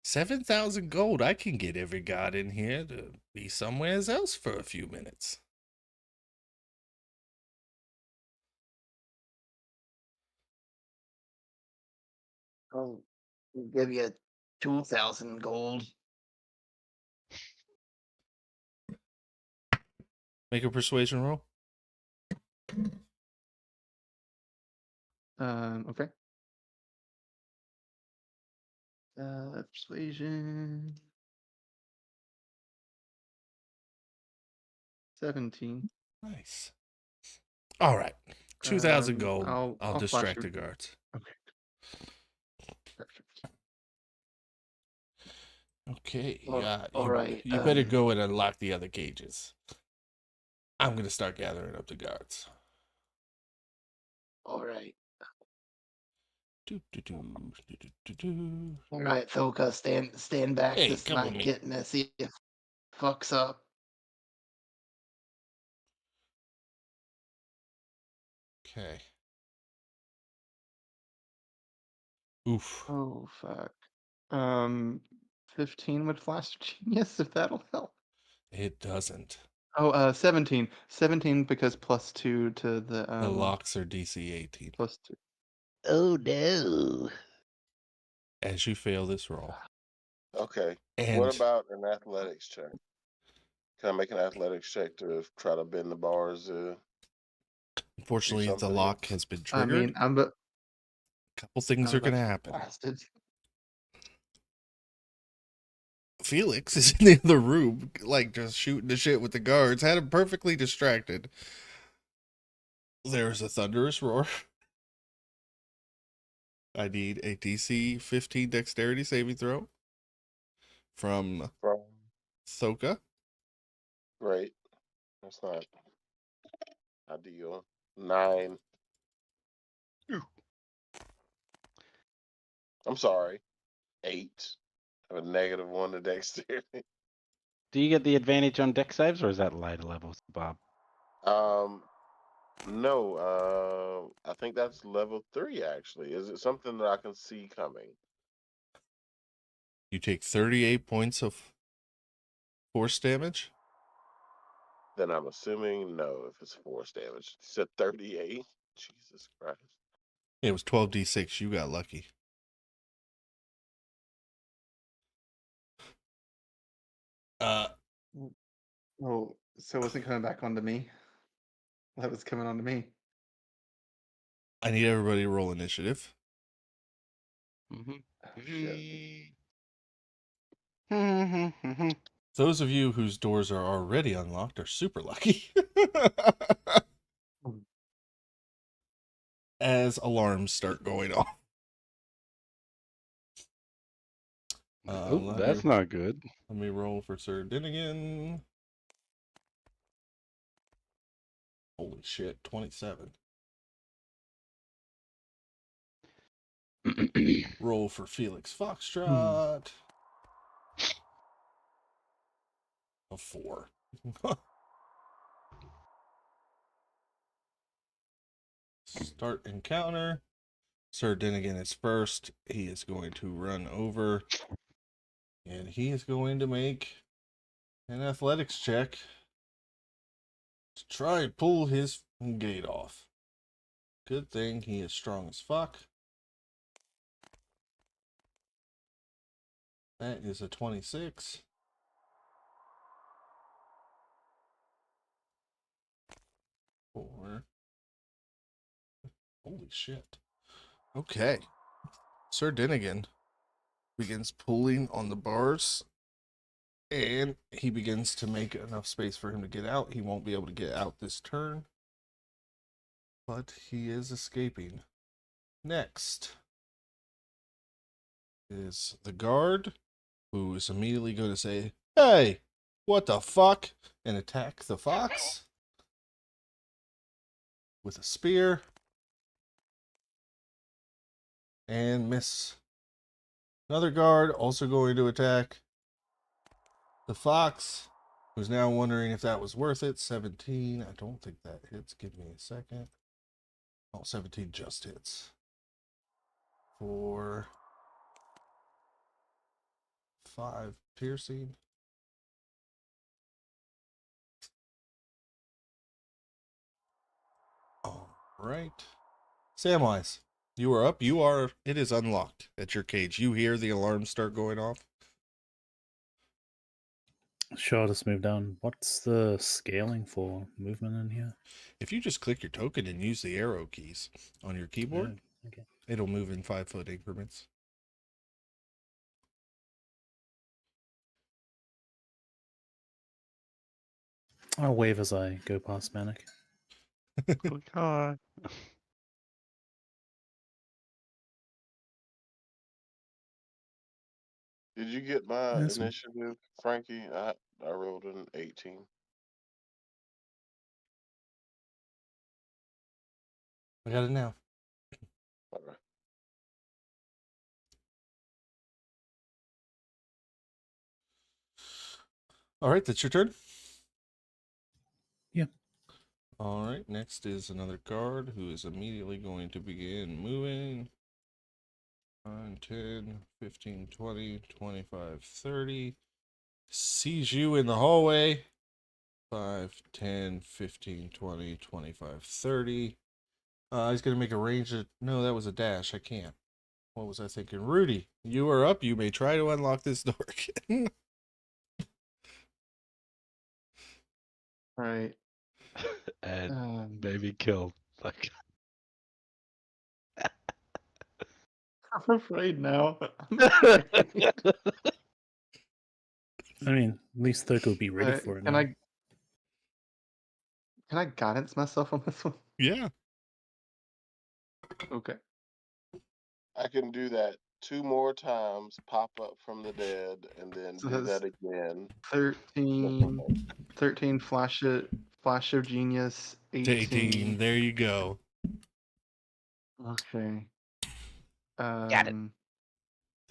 7,000 gold. I can get every god in here to be somewhere else for a few minutes. I'll give you 2,000 gold. Make a persuasion roll. Okay. Persuasion. 17. Nice. All right. 2,000 gold. I'll distract flash the guards. Okay. Perfect. Okay. Well, Yeah. all right, You better go and unlock the other cages. I'm gonna start gathering up the guards. All right. Do, do, do, do, do, do, do. All right, Thoka, stand back. Hey, This come with might me. get messy if fucks up. Okay. Oof. Oh fuck. 15 with flash genius if that'll help. It doesn't. Oh, 17. 17 because +2 to the The locks are DC 18. +2. Oh no. As you fail this roll. Okay. And What about an athletics check? Can I make an athletics check to try to bend the bars? unfortunately, the something lock here? has been I triggered. mean, I'm but A couple things are going to happen. blasted. Felix is in the other room, like just shooting the shit with the guards, had him perfectly distracted. There's a thunderous roar. I need a DC 15 dexterity saving throw from From Thoka. great. That's not ideal. 9. I'm sorry. 8. I have a -1 to dexterity. Do you get the advantage on deck saves, or is that later levels, Bob? No. I think that's level 3. Actually, is it something that I can see coming? You take 38 points of force damage. Then I'm assuming no. If it's force damage, you said 38. Jesus Christ. It was 12d6. You got lucky. Oh, so it wasn't coming back onto me. That was coming onto me. I need everybody to roll initiative. Mm-hmm. Oh, shit. Those of you whose doors are already unlocked are super lucky. As alarms start going off. That's not good. Let me roll for Sir Dinnigan. Holy shit, 27. Roll for Felix Foxtrot. A 4. Start encounter. Sir Dinnigan is first. He is going to run over. And he is going to make an athletics check to try and pull his gate off. Good thing he is strong as fuck. That is a 26. Four. Holy shit. Okay. Sir Dinnigan begins pulling on the bars, and he begins to make enough space for him to get out. He won't be able to get out this turn, but he is escaping. Next is the guard, who is immediately going to say, "Hey, what the fuck?" and attack the fox with a spear and miss. Another guard also going to attack the fox, who's now wondering if that was worth it. 17. I don't think that hits. Give me a second. Oh, 17 just hits. 4, 5 piercing. All right. Samwise, you are up. It is unlocked at your cage. You hear the alarm start going off. Sure, just move down. What's the scaling for movement in here? If you just click your token and use the arrow keys on your keyboard, Okay. it'll move in 5-foot increments. I'll wave as I go past Manic. Quick hi. Did you get my Yes, ma'am. initiative, Frankie? I rolled an 18. I got it now. Okay. All right, that's your turn. Yeah. All right, next is another guard who is immediately going to begin moving. 9, 10, 15, 20, 25, 30. Sees you in the hallway. 5, 10, 15, 20, 25, 30. He's going to make a range of... No, that was a dash. I can't. What was I thinking? Rudy, you are up. You may try to unlock this door again. Right. And maybe killed. Like, I'm afraid now. I'm afraid. I mean, at least Thurk will be ready Alright, for it can now. I guidance myself on this one? Yeah. Okay. I can do that 2 more times, pop up from the dead, and then So do that's that again. 13 flash of genius, 18. There you go. Okay. Got it.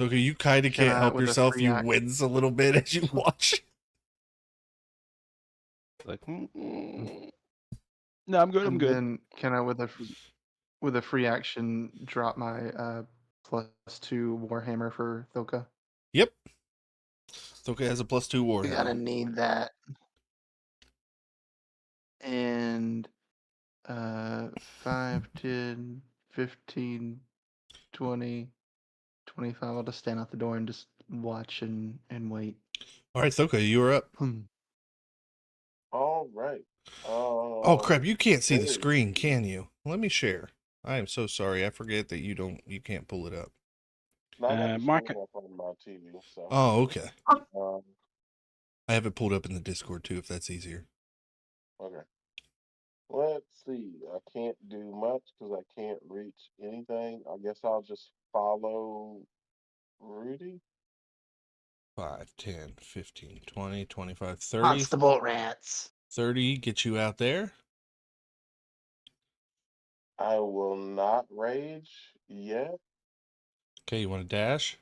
Okay, you kind of Can can't I, help with a yourself. free You act- wince a little bit as you watch. Like, no, I'm good. I'm And good. then can I, with a free action, drop my +2 Warhammer for Thoka? Yep. Thoka has a +2 You're gonna Warhammer. need that. And 5, 10, 15, 20, 25. I'll just stand out the door and just watch and wait. All right, Thoka, you are up. All right. Oh crap! You can't see the Very screen, can you? Let me share. I am so sorry. I forget that you can't pull it up. No, I got the Mark screen up on my TV, so. Oh, okay. Um, I have it pulled up in the Discord too, if that's easier. okay. Let's see. I can't do much because I can't reach anything. I guess I'll just follow Rudy. 5, 10, 15, 20, 25, 30. Constable rats. 30 get you out there. I will not rage yet. Okay, you want to dash?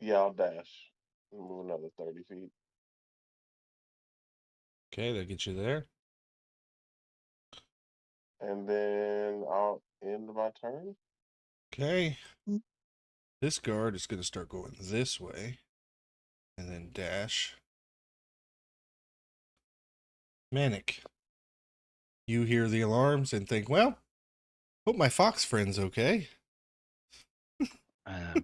Yeah, I'll dash. Move another 30 feet. Okay, that gets you there. And then I'll end my turn. Okay. This guard is going to start going this way and then dash. Manic. You hear the alarms and think, well, hope my fox friend's okay.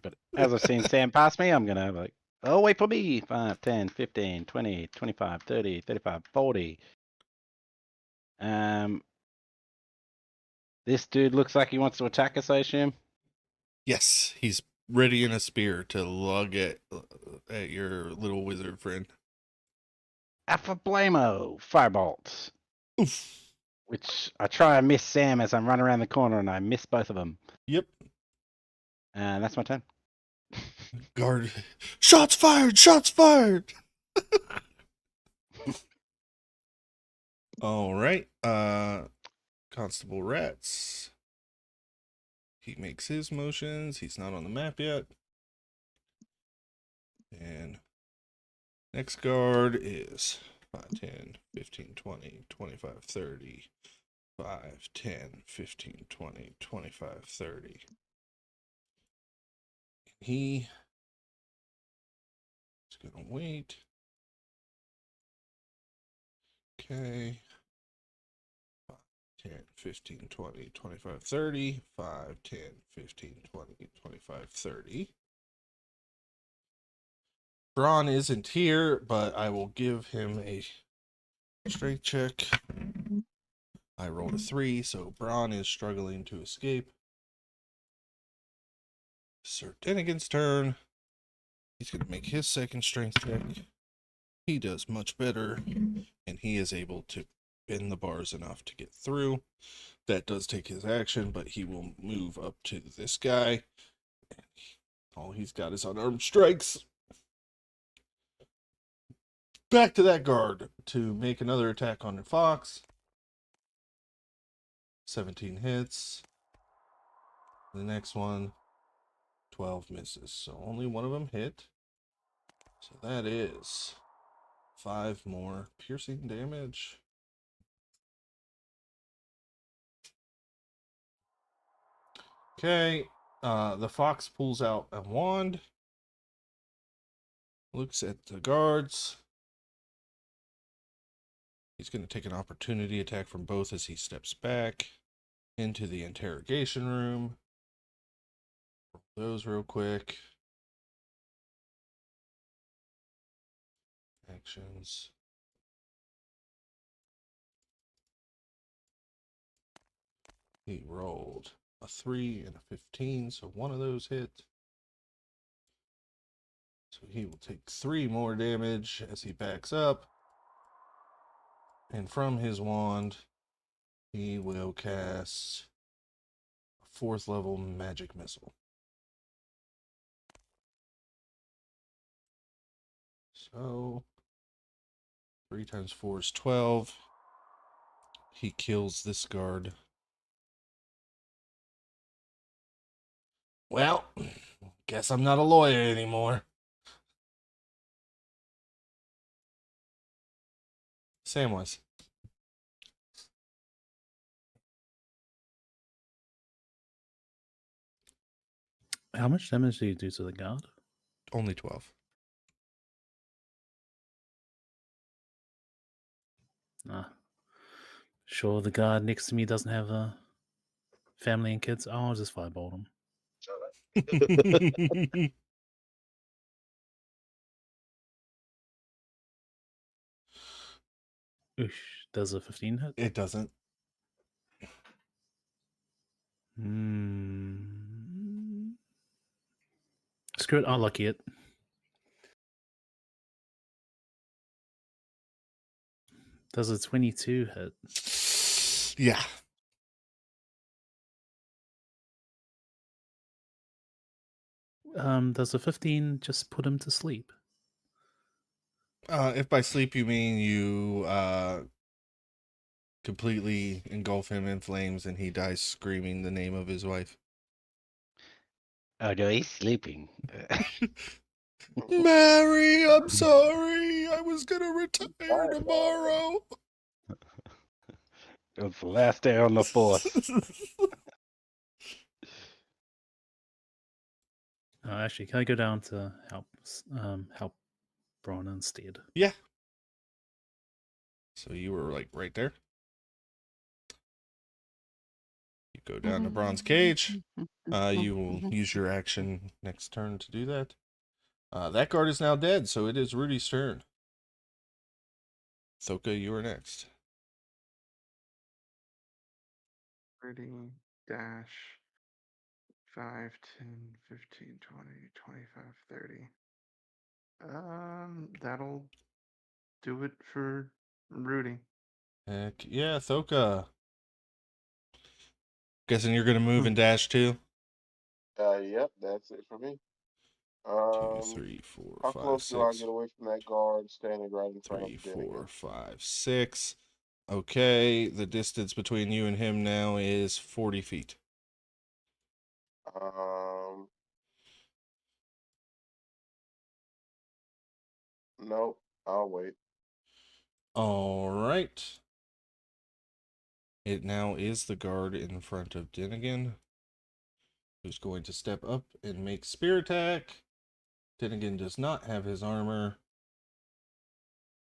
But as I've seen Sam pass me, I'm going to like, oh, wait for me. 5, 10, 15, 20, 25, 30, 35, 40. This dude looks like he wants to attack us, I assume. Yes, he's readying a spear to lug at your little wizard friend. Alpha Blamo, Firebolt. Oof. Which I try and miss Sam as I'm running around the corner and I miss both of them. Yep. And that's my turn. Guard. Shots fired! Shots fired! All right. Constable Rats. He makes his motions. He's not on the map yet. And next guard is 5, 10, 15, 20, 25, 30. 5, 10, 15, 20, 25, 30. He is going to wait. Okay. 5, 10, 15, 20, 25, 30. 5, 10, 15, 20, 25, 30. Braun isn't here, but I will give him a strength check. I rolled a 3, so Braun is struggling to escape. Sir Dennigan's turn. He's going to make his second strength check. He does much better, and he is able to bend the bars enough to get through. That does take his action, but he will move up to this guy. And all he's got is unarmed strikes. Back to that guard to make another attack on the fox. 17 hits. The next one, 12 misses. So only one of them hit. So that is 5 more piercing damage. Okay, the fox pulls out a wand. Looks at the guards. He's going to take an opportunity attack from both as he steps back into the interrogation room. Roll those real quick. Actions. He rolled a 3 and a 15, so one of those hit. So he will take 3 more damage as he backs up. And from his wand, he will cast a 4th level magic missile. So 3 times 4 is 12. He kills this guard. Well, guess I'm not a lawyer anymore. Sam was. How much damage do you do to the guard? Only 12. Ah. Sure, the guard next to me doesn't have a family and kids. I'll just firebolt him. Oosh, does a 15 hit? It doesn't. Screw it, I'll lucky it. Does a 22 hit? Yeah. Does a 15 just put him to sleep? If by sleep you mean you completely engulf him in flames and he dies screaming the name of his wife. Oh no, he's sleeping. Mary, I'm sorry. I was gonna retire tomorrow. It was the last day on the force. Actually, can I go down to help Braun instead? Yeah. So you were like right there. You go down to Bronze Cage. You will use your action next turn to do that. That guard is now dead, so it is Rudy's turn. Thoka, you are next. 30 dash 5, 10, 15, 20, 25, 30. That'll do it for Rudy. Heck yeah, Thoka. Guessing you're gonna move and dash too. Yep, that's it for me. 2, 3, 4, How 5, close do I 6. get away from that guard standing right in front 3, of Den 4, again? 5, 6. Okay, the distance between you and him now is 40 feet. Nope. I'll wait. All right. It now is the guard in front of Dinnigan, who's going to step up and make spear attack. Dinnigan does not have his armor.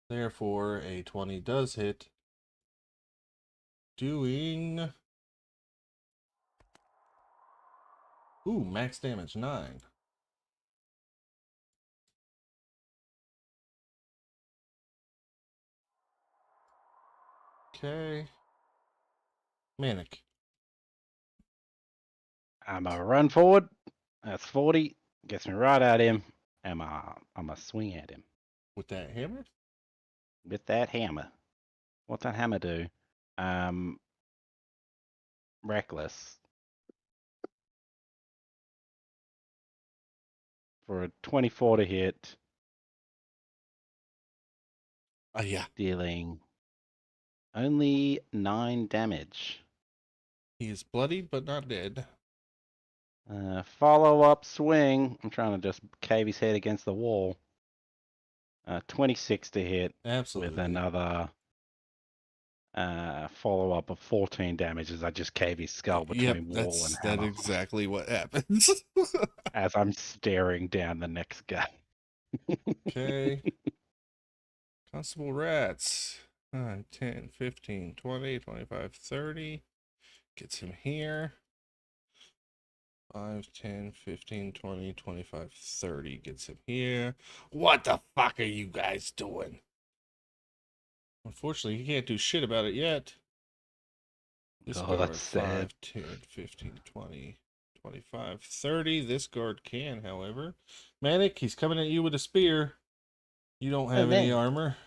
Therefore, a 20 does hit. Doing... Ooh, max damage 9. Okay. Manic. I'm a run forward. That's 40. Gets me right at him. I'm a swing at him With that hammer? with that hammer. What's that hammer do? Reckless. For a 24 to hit, Yeah. dealing only 9 damage. He is bloodied, but not dead. Follow-up swing. I'm trying to just cave his head against the wall. 26 to hit Absolutely. with another follow-up of 14 damage as I just cave his skull between wall and hammer. That's exactly what happens. As I'm staring down the next guy. Okay. Constable Rats. 9, 10, 15, 20, 25, 30. Gets him here. 5, 10, 15, 20, 25, 30. Gets him here. What the fuck are you guys doing? Unfortunately, he can't do shit about it yet. This Oh, guard, that's sad. 5, 10, 15, 20, 25, 30. This guard can, however. Manic, he's coming at you with a spear. You don't have any man. armor.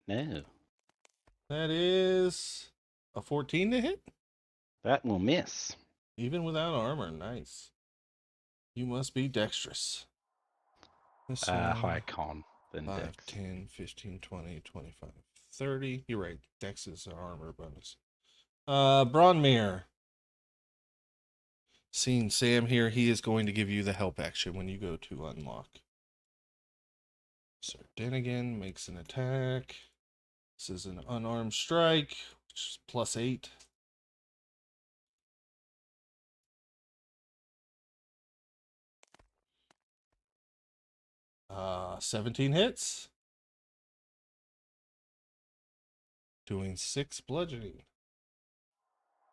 No. That is a 14 to hit? That will miss. Even without armor, nice. You must be dexterous. This one, High con than 5, dex. 10, 15, 20, 25, 30. You're right. Dex is an armor bonus. Bronmere. Seeing Sam here, he is going to give you the help action when you go to unlock. So Dennigan makes an attack. This is an unarmed strike, which is +8. Uh, 17 hits. Doing 6 bludgeoning.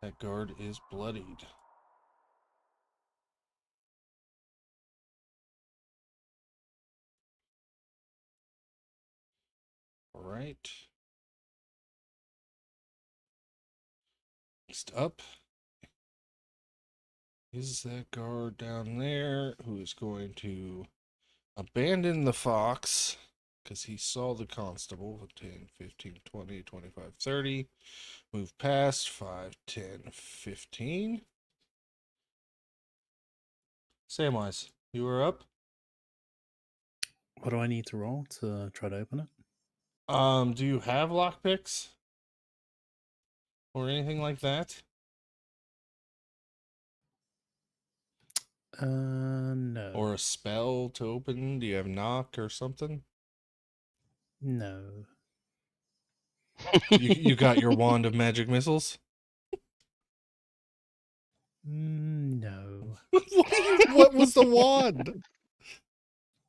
That guard is bloodied. All right. Next up is that guard down there who is going to abandon the fox because he saw the constable. 10, 15, 20, 25, 30. Move past 5, 10, 15. Samwise, you are up. What do I need to roll to try to open it? Do you have lockpicks? Or anything like that? No. Or a spell to open? Do you have knock or something? No. You got your wand of magic missiles? No. What was the wand?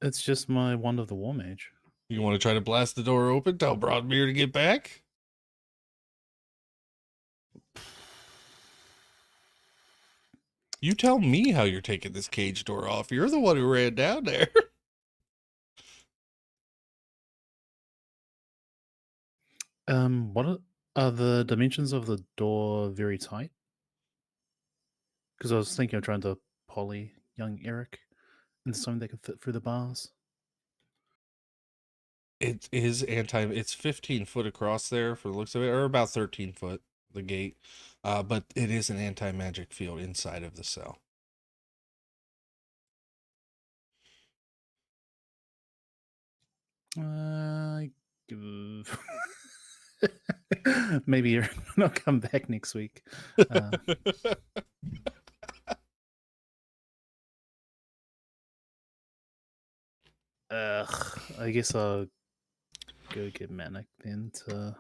It's just my wand of the war mage. You want to try to blast the door open? Tell Broadbeer to get back? You tell me how you're taking this cage door off. You're the one who ran down there. What are the dimensions of the door very tight? Because I was thinking of trying to poly young Eric into something that could fit through the bars. It is it's 15 foot across there for the looks of it, or about 13 foot, the gate. But it is an anti-magic field inside of the cell. Maybe I'll come back next week. I guess I'll go get Manic then to.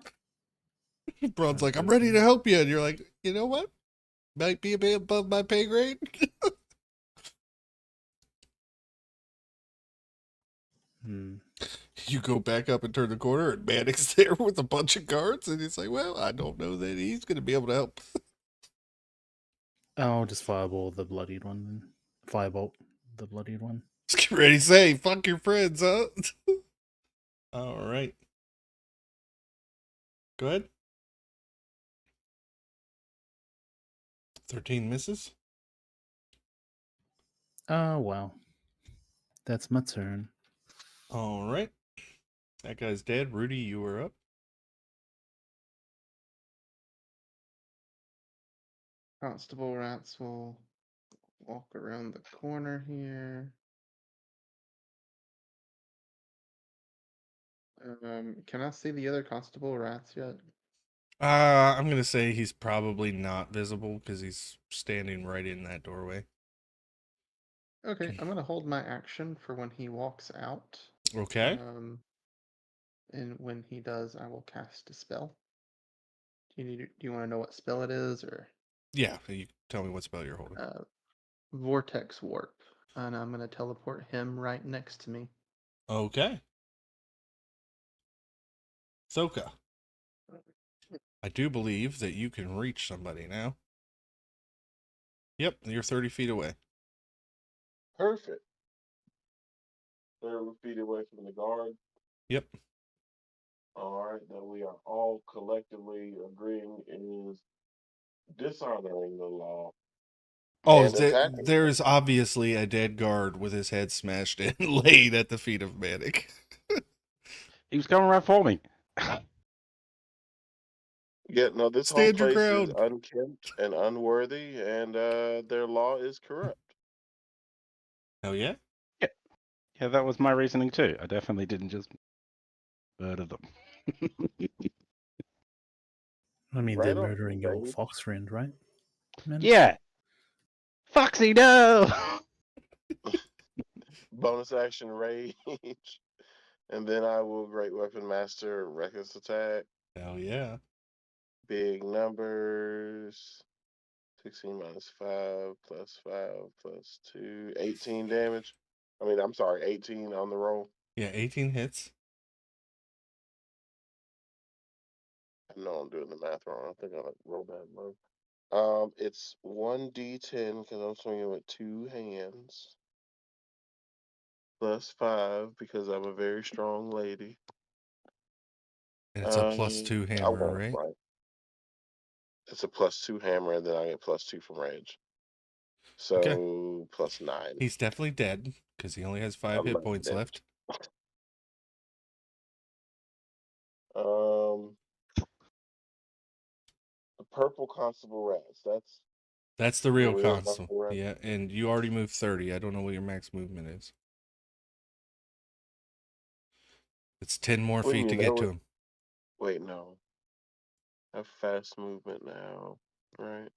Braun's like, I'm ready to help you. And you're like, you know what? Might be a bit above my pay grade. You go back up and turn the corner, and Manic's there with a bunch of guards. And he's like, well, I don't know that he's going to be able to help. I'll just fireball the bloodied one then. Firebolt the bloodied one. Just get ready to say, fuck your friends, huh? All right. Go ahead. 13 misses. Oh, wow. That's my turn. All right. That guy's dead. Rudy, you are up. Constable rats will walk around the corner here. Can I see the other constable rats yet? I'm going to say he's probably not visible because he's standing right in that doorway. Okay, I'm gonna hold my action for when he walks out. Okay. And when he does, I will cast a spell. Do you want to know what spell it is, or? Yeah, you tell me what spell you're holding. Vortex Warp, and I'm gonna teleport him right next to me. Okay. Soka, I do believe that you can reach somebody now. Yep, you're 30 feet away. Perfect. 30 feet away from the guard. Yep. All right, that we are all collectively agreeing is dishonoring the law. Oh, and attacking there them. is obviously a dead guard with his head smashed in, laid at the feet of Manic. He was coming right for me. Yeah, no, this whole Stand your place is ground. unkempt and unworthy, and their law is corrupt. Hell yeah. Yeah, that was my reasoning too. I definitely didn't just murder them. I mean, Right they're on, murdering your baby. fox friend, right? Manic? Yeah. Foxy, no! Bonus action rage, and then I will Great Weapon Master Reckless Attack. Hell yeah. Big numbers. 16 minus 5 plus 5 plus 2. 18 damage. I'm sorry, 18 on the roll. Yeah, 18 hits. I know I'm doing the math wrong. I think I rolled that low. It's 1d10 because I'm swinging with two hands. Plus 5 because I'm a very strong lady. And it's a +2 I hammer, won't right? fight. It's a +2 hammer, and then I get +2 from rage. So Okay. +9. He's definitely dead because he only has 5 I'm hit not points dead. left. The purple constable rats. That's the real real constable. constable rat. Yeah, and you already moved 30. I don't know what your max movement is. It's 10 more What do you feet to mean? get to him. Wait, no. I have fast movement now, right?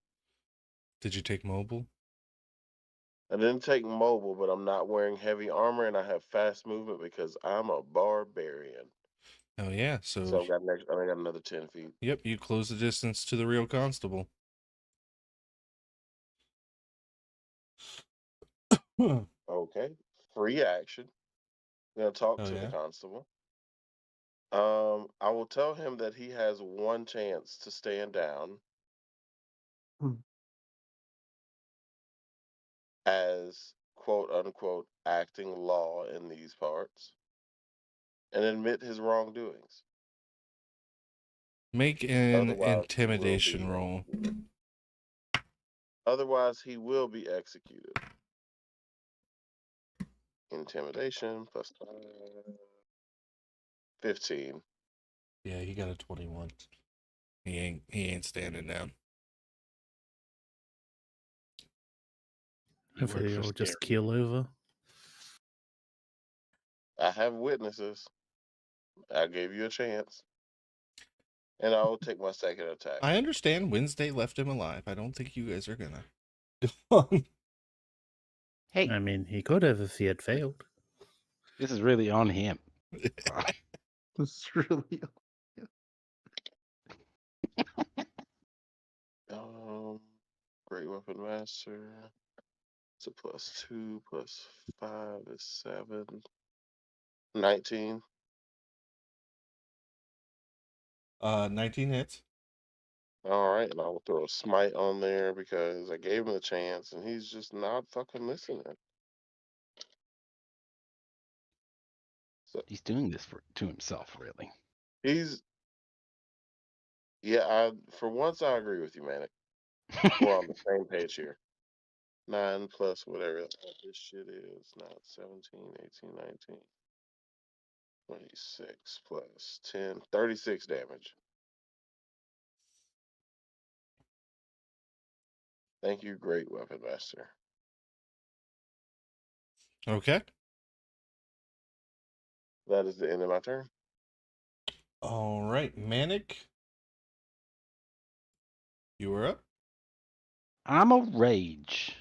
Did you take mobile? I didn't take mobile, but I'm not wearing heavy armor, and I have fast movement because I'm a barbarian. Oh yeah, So so I got another 10 feet. yep, you close the distance to the real constable. Oh Okay. Free action. I'm gonna talk to the yeah. constable. I will tell him that he has one chance to stand down Hmm. as quote unquote acting law in these parts and admit his wrongdoings. Make an Otherwise, he will be intimidation roll. executed. Otherwise, he will be executed. Intimidation plus 15. Yeah, he got a 21. He ain't standing down. You Hopefully, work for it'll just scary. keel over. I have witnesses. I gave you a chance. And I will take my second attack. I understand Wednesday left him alive. I don't think you guys are gonna go on. Hey, I mean, he could have if he had failed. this is really on him. It's really. Great weapon master. It's a +2 plus 5 is 7. 19. 19 hits. All right, and I will throw a smite on there because I gave him a chance and he's just not fucking listening. So He's doing this to himself, really. he's for once I agree with you, Manic. We're on the same page here. 9 plus whatever this shit is. 9, 17, 18, 19. 26 plus 10. 36 damage. Thank you, great weapon master. Okay. That is the end of my turn. All right, Manic. You are up. I'm a rage.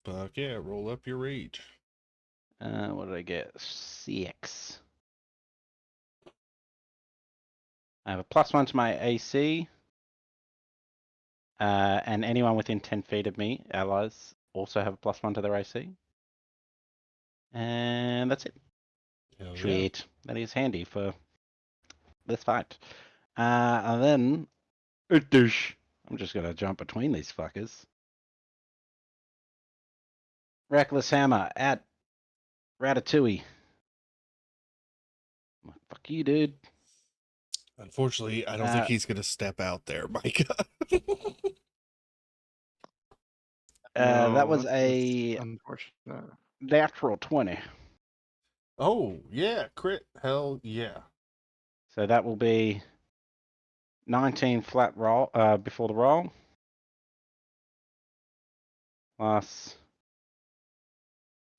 Fuck yeah, roll up your rage. What did I get? 6. I have a +1 to my AC. And anyone within 10 feet of me, allies, also have a +1 to their AC. And that's it. Hell yeah. Sweet. That is handy for this fight. And then, I'm just going to jump between these fuckers. Reckless Hammer at Ratatouille. Fuck you, dude. Unfortunately, I don't think he's gonna step out there, Micah. That was that's a unfortunate. natural 20. Oh yeah, crit. Hell yeah. So that will be 19 flat roll before the roll. Plus,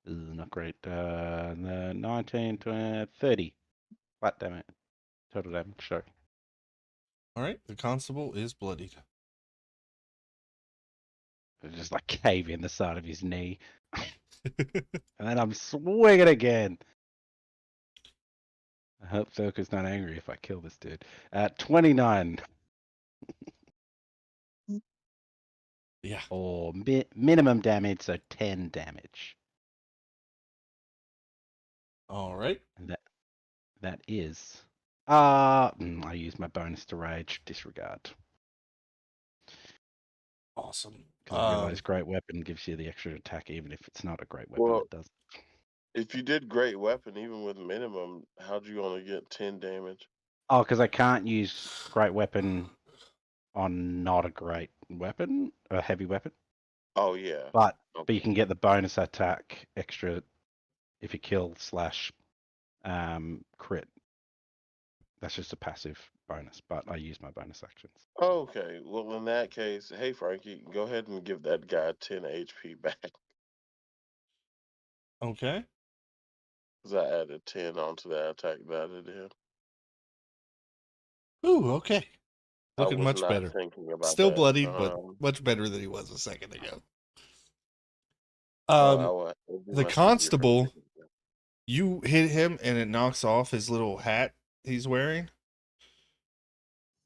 not great. The 19, 20, 30 flat damage. Total damage, sorry. All right, the constable is bloodied. It's just like cave in the side of his knee. And then I'm swinging again. I hope Thurka's not angry if I kill this dude. 29. Yeah. Or minimum damage, so 10 damage. All right. And that is. I use my bonus to rage. Disregard. Awesome. Because I realize great weapon gives you the extra attack, even if it's not a great weapon Well, that does. if you did great weapon, even with minimum, how'd you only get 10 damage? Oh, because I can't use great weapon on not a great weapon, a heavy weapon. Oh yeah. But Okay. you can get the bonus attack extra if you kill / crit. That's just a passive bonus, but I use my bonus actions. Okay. Well, in that case, hey Frankie, go ahead and give that guy 10 HP back. Okay. Because I added 10 onto that attack that I did. Ooh, okay. I Looking was much not better. thinking about Still that. bloodied, but much better than he was a second ago. Um, It'll be the much easier for me. constable, you hit him and it knocks off his little hat he's wearing.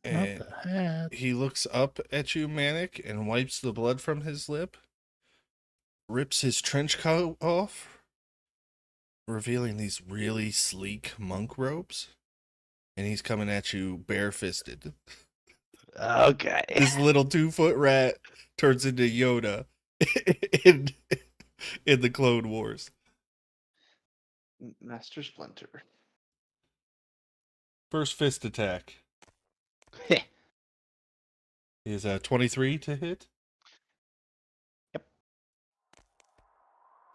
Not And the hat. he looks up at you, Manic, and wipes the blood from his lip, rips his trench coat off, revealing these really sleek monk robes. And he's coming at you barefisted. Okay. This little 2-foot rat turns into Yoda in, in the Clone Wars. Master Splinter. First fist attack is 23 to hit.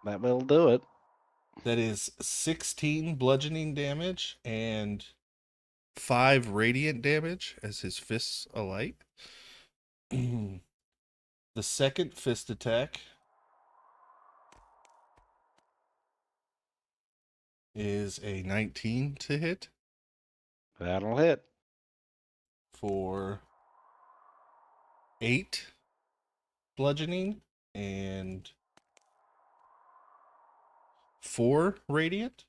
That will do it. That is 16 bludgeoning damage and 5 radiant damage as his fists alight. The second fist attack is a 19 to hit That'll hit. for 8 bludgeoning and 4 radiant.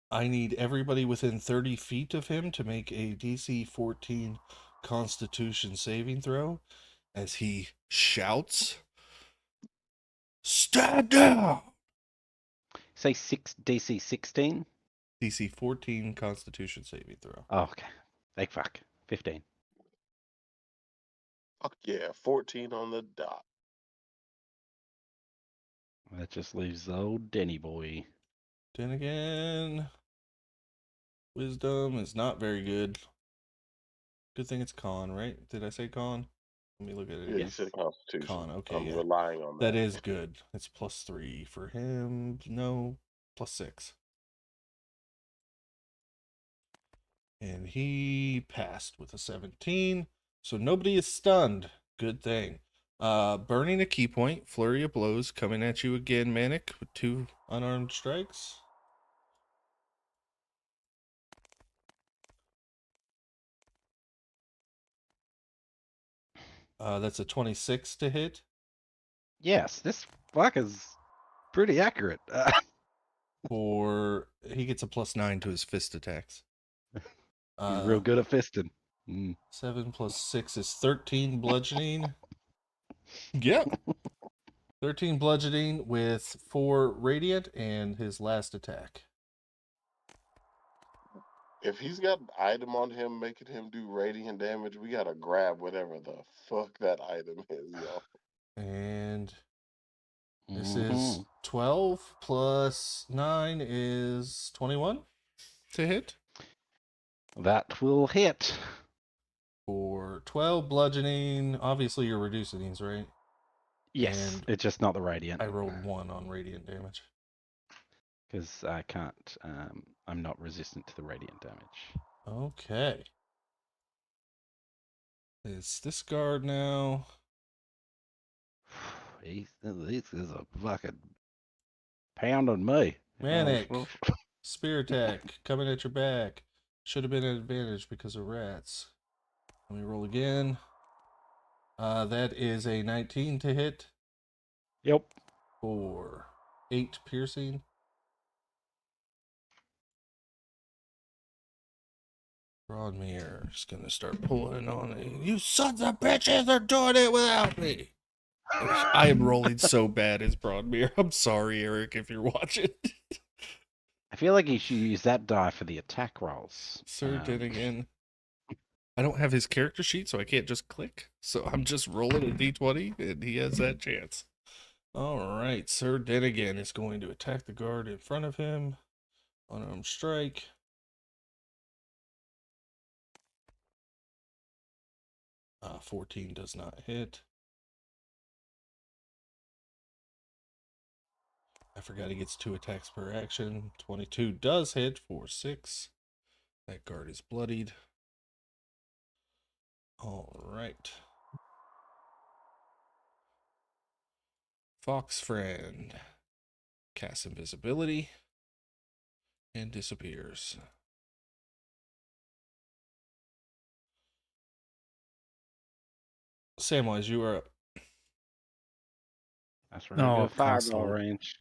I need everybody within 30 feet of him to make a DC 14 Constitution saving throw as he shouts, "Stand down!" Say DC 16. DC 14 Constitution saving throw. Oh, okay. Hey, fuck. 15. Fuck yeah, 14 on the dot. That just leaves the old Denny boy. Then again, wisdom is not very good. Good thing it's con, right? Did I say con? Let me look at it Yeah, again. you said Constitution. Con, okay, I'm yeah. relying on that. That is good. It's +3 for him. No, +6. And he passed with a 17. So nobody is stunned. Good thing. Burning a key point. Flurry of blows coming at you again, Manic, with 2 unarmed strikes. That's a 26 to hit. Yes, this fuck is pretty accurate. For he gets a +9 to his fist attacks. He's real good at fisting. Mm. 7 + 6 is 13 bludgeoning. Yep. 13 bludgeoning with 4 radiant and his last attack. If he's got an item on him making him do radiant damage, we gotta grab whatever the fuck that item is, y'all. And this Mhm. is 12 plus 9 is 21 to hit. That will hit. For 12 bludgeoning. Obviously, you're reducing these, right? Yes, And it's just not the radiant. I rolled 1 on radiant damage. Because I can't, I'm not resistant to the radiant damage. Okay. It's this guard now. This is a fucking pound on me. Manic. Spear attack coming at your back. Should have been an advantage because of rats. Let me roll again. That is a 19 to hit Yep. for 8 piercing. Broadmere's gonna start pulling on it. You sons of bitches are doing it without me. I am rolling so bad as Broadmere. I'm sorry, Eric, if you're watching. I feel like you should use that die for the attack rolls. Sir Dinnigan. I don't have his character sheet, so I can't just click. So I'm just rolling a d20, and he has that chance. All right, Sir Dinnigan is going to attack the guard in front of him. Unarmed strike. Uh, 14 does not hit. I forgot he gets 2 attacks per action. 22 does hit for 6. That guard is bloodied. All right. Fox friend casts invisibility and disappears. Samwise, you are up. That's right. No, Go upcast fireball hold. range.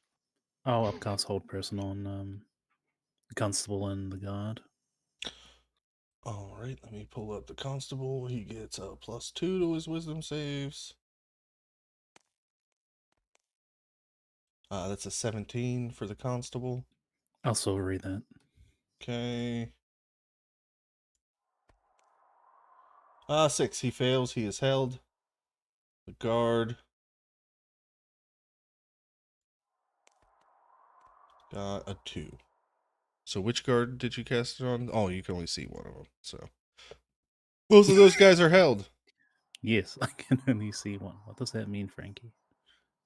Oh, upcast hold person on the constable and the guard. All right, let me pull up the constable. He gets a +2 to his wisdom saves. That's a 17 for the constable. I'll still read that. Okay. 6. He fails. He is held. The guard got a 2. So which guard did you cast it on? Oh, you can only see one of them. So both of those guys are held. Yes, I can only see one. What does that mean, Frankie?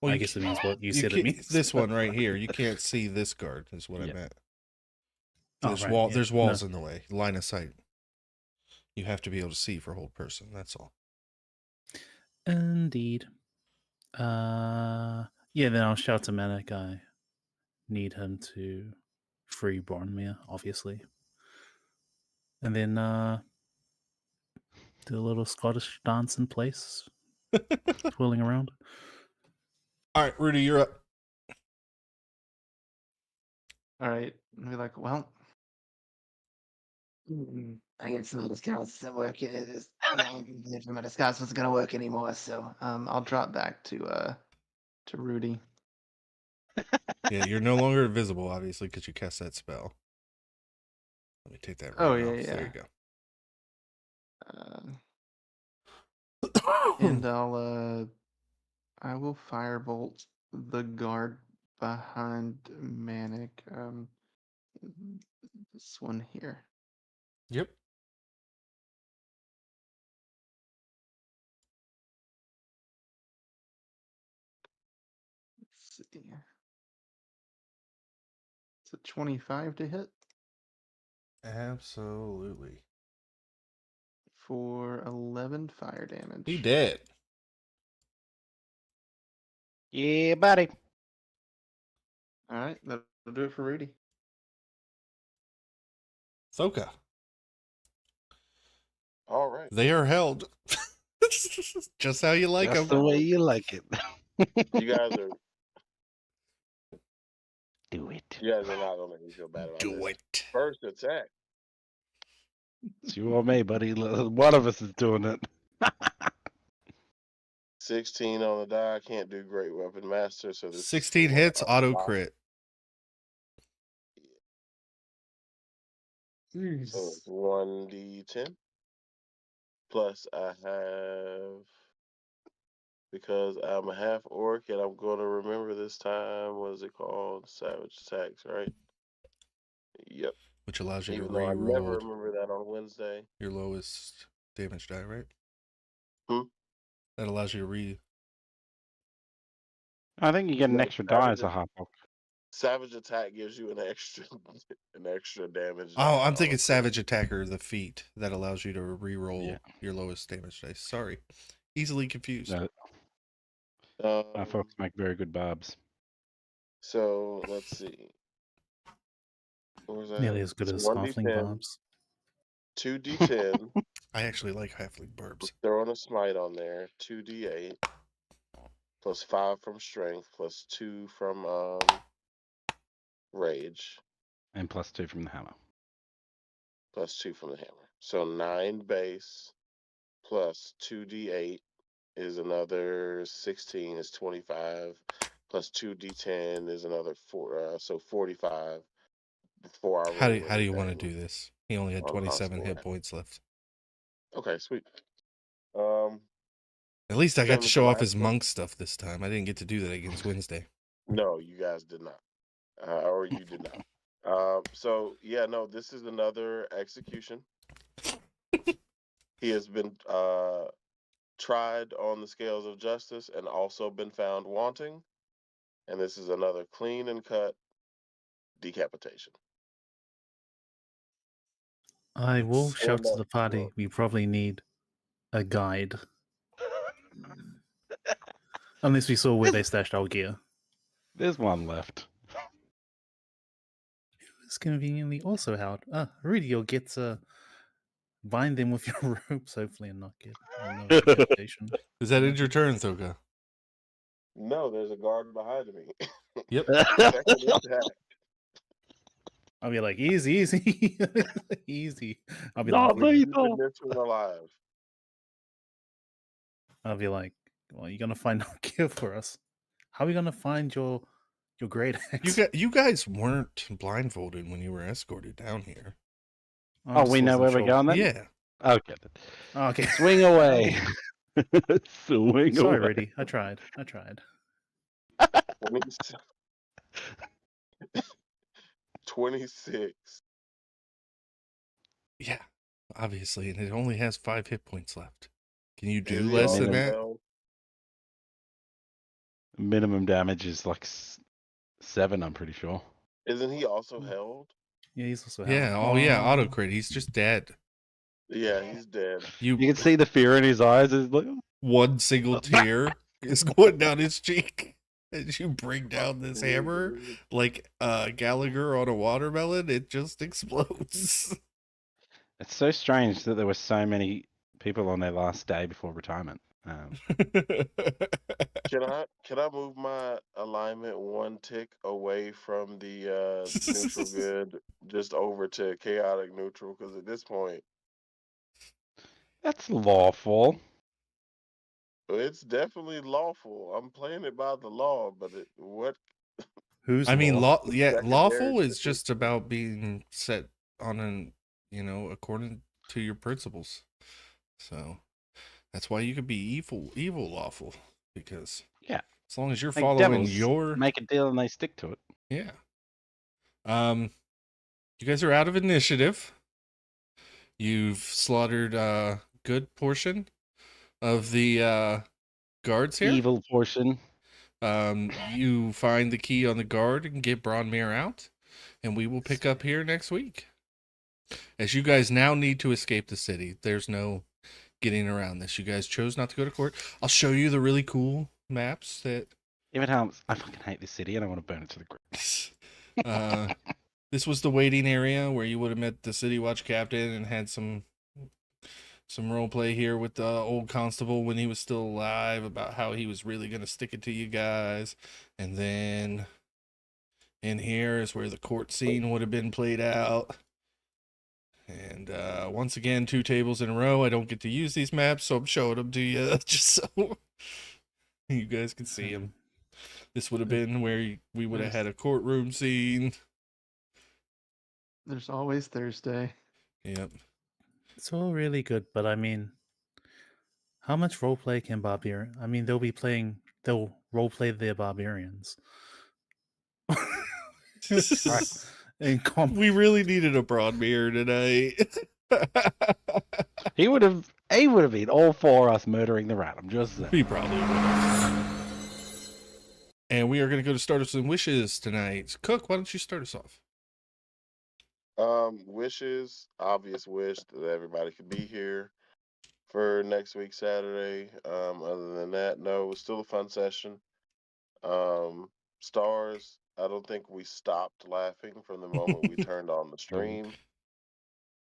Well, I you guess it ca- means what you you said it can't- means. This one right here. You can't see this guard. Is what I Yeah. meant. Oh, There's right, yeah, There's walls no. in the way. Line of sight. You have to be able to see for hold person. That's all. Indeed. Yeah, then I'll shout to Manic. I need him to free Bornmere, obviously. And then do a little Scottish dance in place, twirling around. All right, Rudy, you're up. All right. And be like, well, I guess my disguise isn't working. It is, my disguise wasn't gonna work anymore. So I'll drop back to Rudy. Yeah, you're no longer invisible, obviously, because you cast that spell. Let me take that right Oh, off. yeah, There yeah. you go. And I will firebolt the guard behind Manic. This one here. Yep. Let's see. It's a 25 to hit Absolutely. for 11 fire damage. He dead. Yeah, buddy. All right, that'll do it for Rudy. Thoka. All right. They are held. Just how you like Just them. the way you like it. You guys are Do it. you guys are not gonna make me feel bad about Do this. it. First attack. It's you or me, buddy. One of us is doing it. 16 on the die. I can't do great weapon master, so this 16 is for hits, a auto block. crit. So it's 1d10. Plus I have, because I'm a half orc and I'm going to remember this time, what is it called? Savage attacks, right? Yep. Which allows you Even to though I never re-roll remember that on Wednesday. your lowest damage die, right? Hmm? That allows you to re. I think you get an No, extra die as a half orc. Savage attack gives you an extra damage Oh, die I'm on thinking a Savage Attacker, the feat that allows you to re-roll Yeah. your lowest damage dice. Sorry, easily confused. No, crit. half orcs make very good barbs. So let's see. What was that? Nearly as good It's as halfling 1d10, barbs. 2d10. I actually like halfling barbs. Throwing a smite on there. 2d8 plus 5 from strength plus 2 from rage And +2 from the hammer. plus 2 from the hammer. So 9 base plus 2d8 is another 16 is 25 plus 2d10 is another 4, so 45 before I How roll do you anything want to do this? He only had on 27 constable hit attack. points left. Okay, sweet. At least I got Same to as the show off last his one. monk stuff this time. I didn't get to do that against Wednesday. No, you guys did not. Or you did not. So yeah, no, this is another execution. He has been tried on the scales of justice and also been found wanting. And this is another clean and cut decapitation. I will Or shout to no, the party. no. We probably need a guide. Unless we saw where they stashed our gear. There's one left. It's conveniently also held. Rudy, you'll get to bind them with your ropes, hopefully, and not get another decapitation. Does that end your turn, Thoka? No, there's a guard behind me. Yep. Second attack. I'll be like, easy, easy, easy. I'll be Not laughing. me. Keeping this one alive. I'll be like, well, you're gonna find no gear for us. How are we gonna find your great axe? You guys weren't blindfolded when you were escorted down here. I Oh, just we know wasn't where we're sure. going then? Yeah. Okay. Oh, okay. Swing away. Swing Sorry, away. Rudy. I tried. 26. Yeah. Obviously, and it only has 5 hit points left. Can you do Is he less also than that? held? Minimum damage is like 7, I'm pretty sure. Isn't he also held? Yeah, he's also Yeah. held. Oh, yeah. Auto crit. He's just dead. Yeah, he's dead. You can see the fear in his eyes. It's like, One single tear is going down his cheek as you bring down this hammer like Gallagher on a watermelon. It just explodes. it's so strange that there were so many people on their last day before retirement. Can I move my alignment 1 tick away from the neutral good just over to chaotic neutral? Because at this point, That's lawful. it's definitely lawful. I'm playing it by the law, but what? Who's I mean, law? lawful is just about being set on an, according to your principles. So that's why you could be evil lawful, because Yeah. as long as you're Like following devils your make a deal and they stick to it. yeah. You guys are out of initiative. You've slaughtered a good portion of the guards here. Evil portion. You find the key on the guard and get Bronmere out, and we will pick up here next week. As you guys now need to escape the city. There's no getting around this. You guys chose not to go to court. I'll show you the really cool maps that Even how I fucking hate this city and I want to burn it to the ground. this was the waiting area where you would have met the city watch captain and had some role play here with the old constable when he was still alive about how he was really going to stick it to you guys. And then in here is where the court scene would have been played out. And once again, 2 tables in a row. I don't get to use these maps, so I'm showing them to you just so you guys can see them. This would have been where we would have had a courtroom scene. There's always Thursday. Yep. It's all really good, but I mean, how much roleplay can barbarian? I mean, they'll roleplay their barbarians. We really needed a Broadbeer tonight. He would have been all for us murdering the rat. I'm just saying. He probably would have. And we are going to go to starters and wishes tonight. Cook, why don't you start us off? Wishes, obvious wish that everybody could be here for next week Saturday. Other than that, no, it was still a fun session. Stars, I don't think we stopped laughing from the moment we turned on the stream.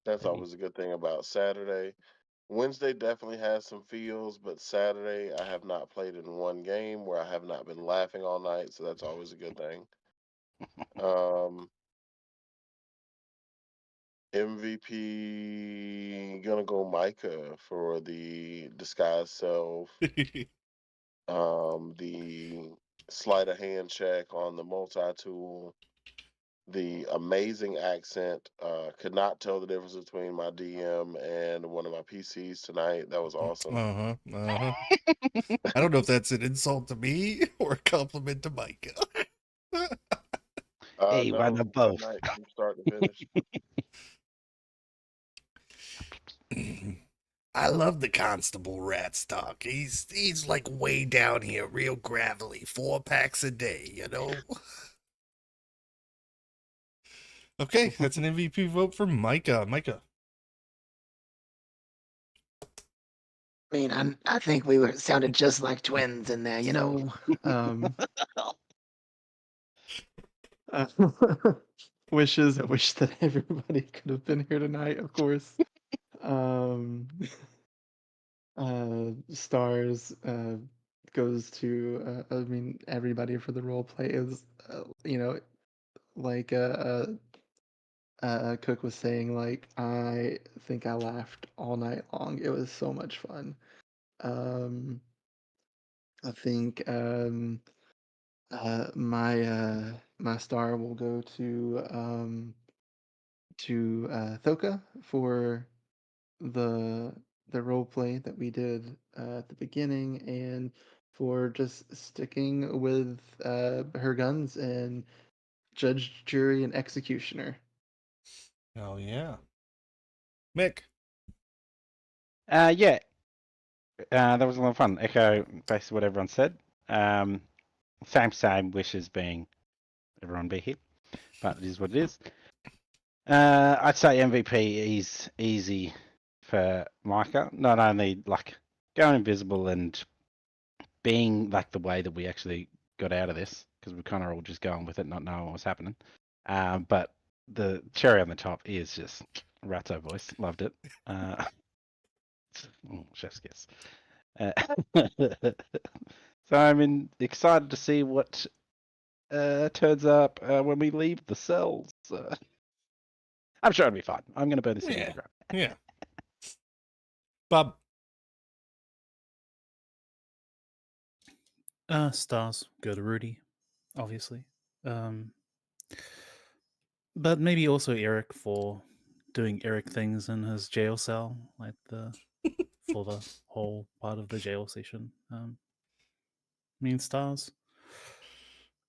That's always a good thing about Saturday. Wednesday definitely has some feels, but Saturday I have not played in one game where I have not been laughing all night, so that's always a good thing. MVP gonna go Micah for the disguise self. The sleight of hand check on the multi-tool. The amazing accent. Could not tell the difference between my DM and one of my PCs tonight. That was awesome. I don't know if that's an insult to me or a compliment to Micah. Hey, why not both? Tonight, from start to finish. I love the constable rat stock. He's like way down here, real gravelly, 4 packs a day, you know. Okay, that's an MVP vote for Micah. Micah. I mean, I think we sounded just like twins in there, you know. Wishes. I wish that everybody could have been here tonight, of course. Stars. goes to I mean everybody for the role play is like Cook was saying, like, I think I laughed all night long. It was so much fun. I think my star will go to Thoka for the role play that we did at the beginning, and for just sticking with her guns and judge, jury, and executioner. Oh yeah. Mick. Yeah, that was a lot of fun. Echo basically what everyone said. Same wishes being everyone be here, but it is what it is. I'd say MVP is easy for Micah. Not only like going invisible and being like the way that we actually got out of this, because we kind of all just going with it, not knowing what was happening. But the cherry on the top is just Ratto voice. Loved it. Chef's kiss. So I'm excited to see what turns up when we leave the cells. I'm sure it'll be fine. I'm going to burn this thing to the ground. Yeah. Bob. Stars go to Rudy, obviously. But maybe also Eric for doing Eric things in his jail cell, like for the whole part of the jail session. Stars.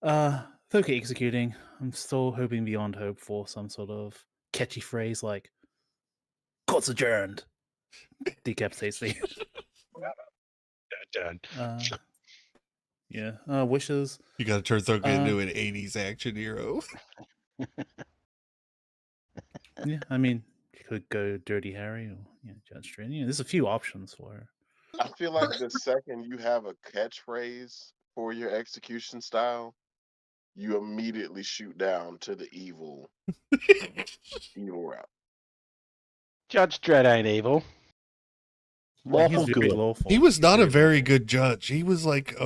Thoka executing. I'm still hoping beyond hope for some sort of catchy phrase like "Court's adjourned." Decapitates me. Done. Yeah. Wishes. You got to turn Thoka into an 80s action hero. Yeah, I mean, you could go Dirty Harry or Judge Dredd. There's a few options for her. I feel like the second you have a catchphrase for your execution style, you immediately shoot down to the evil route. Judge Dredd ain't evil. Well, he's Lawful very good. lawful. He was not a Very very lawful. good judge. He was like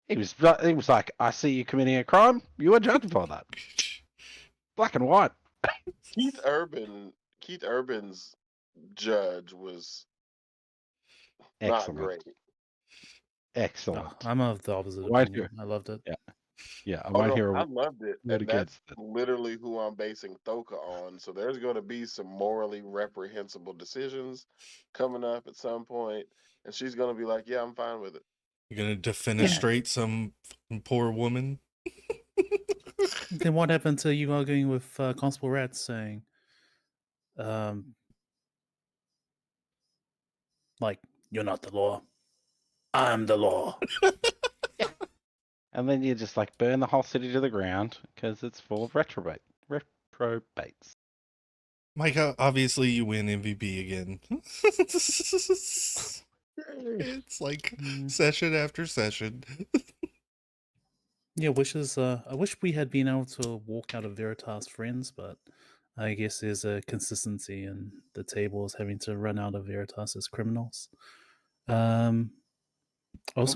He was like, I see you committing a crime. You are judged for that. Black and white. Keith Urban's judge was not Excellent. great. Excellent. No, I'm of the opposite Right opinion. I loved it. Yeah, I Oh, won't no, hear I a loved it, word and that's against it. literally who I'm basing Thoka on. So there's going to be some morally reprehensible decisions coming up at some point, and she's going to be like, "Yeah, I'm fine with it." you're gonna defenestrate some poor woman. Then what happened to you arguing with Constable Rat saying, like, "You're not the law. I'm the law." And then you just like burn the whole city to the ground because it's full of reprobates. Mike, obviously you win MVP again. It's like session after session. Yeah, wishes. I wish we had been able to walk out of Veratys friends, but I guess there's a consistency in the tables having to run out of Veratys as criminals. Also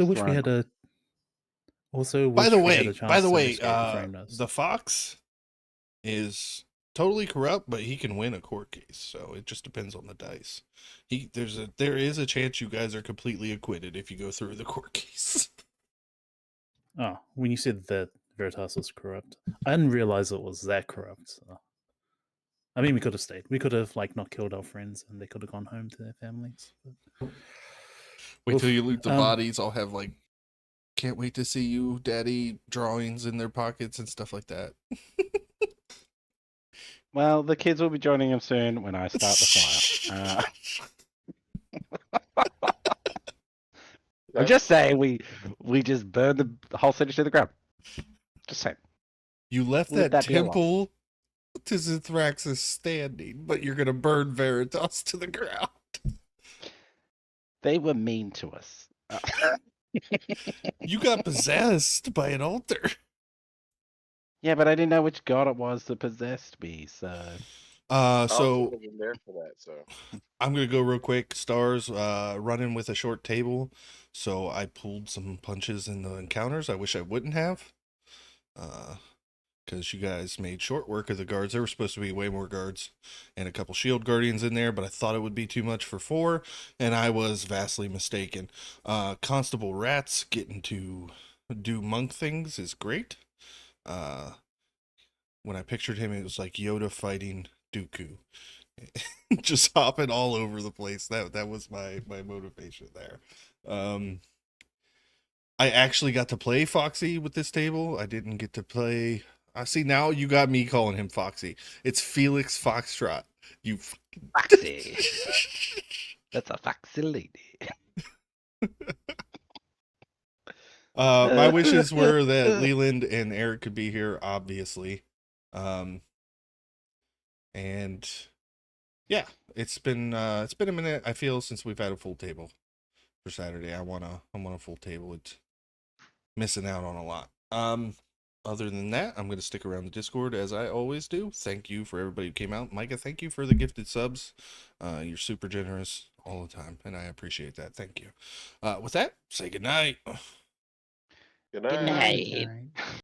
wish we had a. Also wish we had a chance to escape the frame nose. the Fox is totally corrupt, but he can win a court case. So it just depends on the dice. There is a chance you guys are completely acquitted if you go through the court case. Oh, when you said that Veratys was corrupt, I didn't realize it was that corrupt. So. I mean, we could have stayed. We could have not killed our friends, and they could have gone home to their families. But... Wait till you loot the bodies. I'll have can't wait to see you, Daddy, drawings in their pockets and stuff like that. Well, the kids will be joining him soon when I start the fire. I'm just saying we just burned the whole city to the ground. Just saying. You left Would that that be a loss? temple to Zithraxis standing, but you're gonna burn Veratys to the ground. They were mean to us. You got possessed by an altar. Yeah, but I didn't know which god it was that possessed me, so... I So wasn't even there for that. So I'm gonna go real quick. Stars running with a short table, so I pulled some punches in the encounters. I wish I wouldn't have, because you guys made short work of the guards. There were supposed to be way more guards and a couple shield guardians in there, but I thought it would be too much for 4, and I was vastly mistaken. Constable Rats getting to do monk things is great. When I pictured him, it was like Yoda fighting Dooku. Just hopping all over the place. That was my motivation there. I actually got to play Foxy with this table. I didn't get to play. I see now you got me calling him Foxy. It's Felix Foxtrot. You Foxy. That's a foxy lady. my wishes were that Leland and Eric could be here, obviously. And yeah, it's been a minute, I feel, since we've had a full table for Saturday. I want a full table. It's missing out on a lot. Other than that, I'm going to stick around the Discord as I always do. Thank you for everybody who came out. Micah, thank you for the gifted subs. You're super generous all the time, and I appreciate that. Thank you. With that, say goodnight. good Good night. night. Right.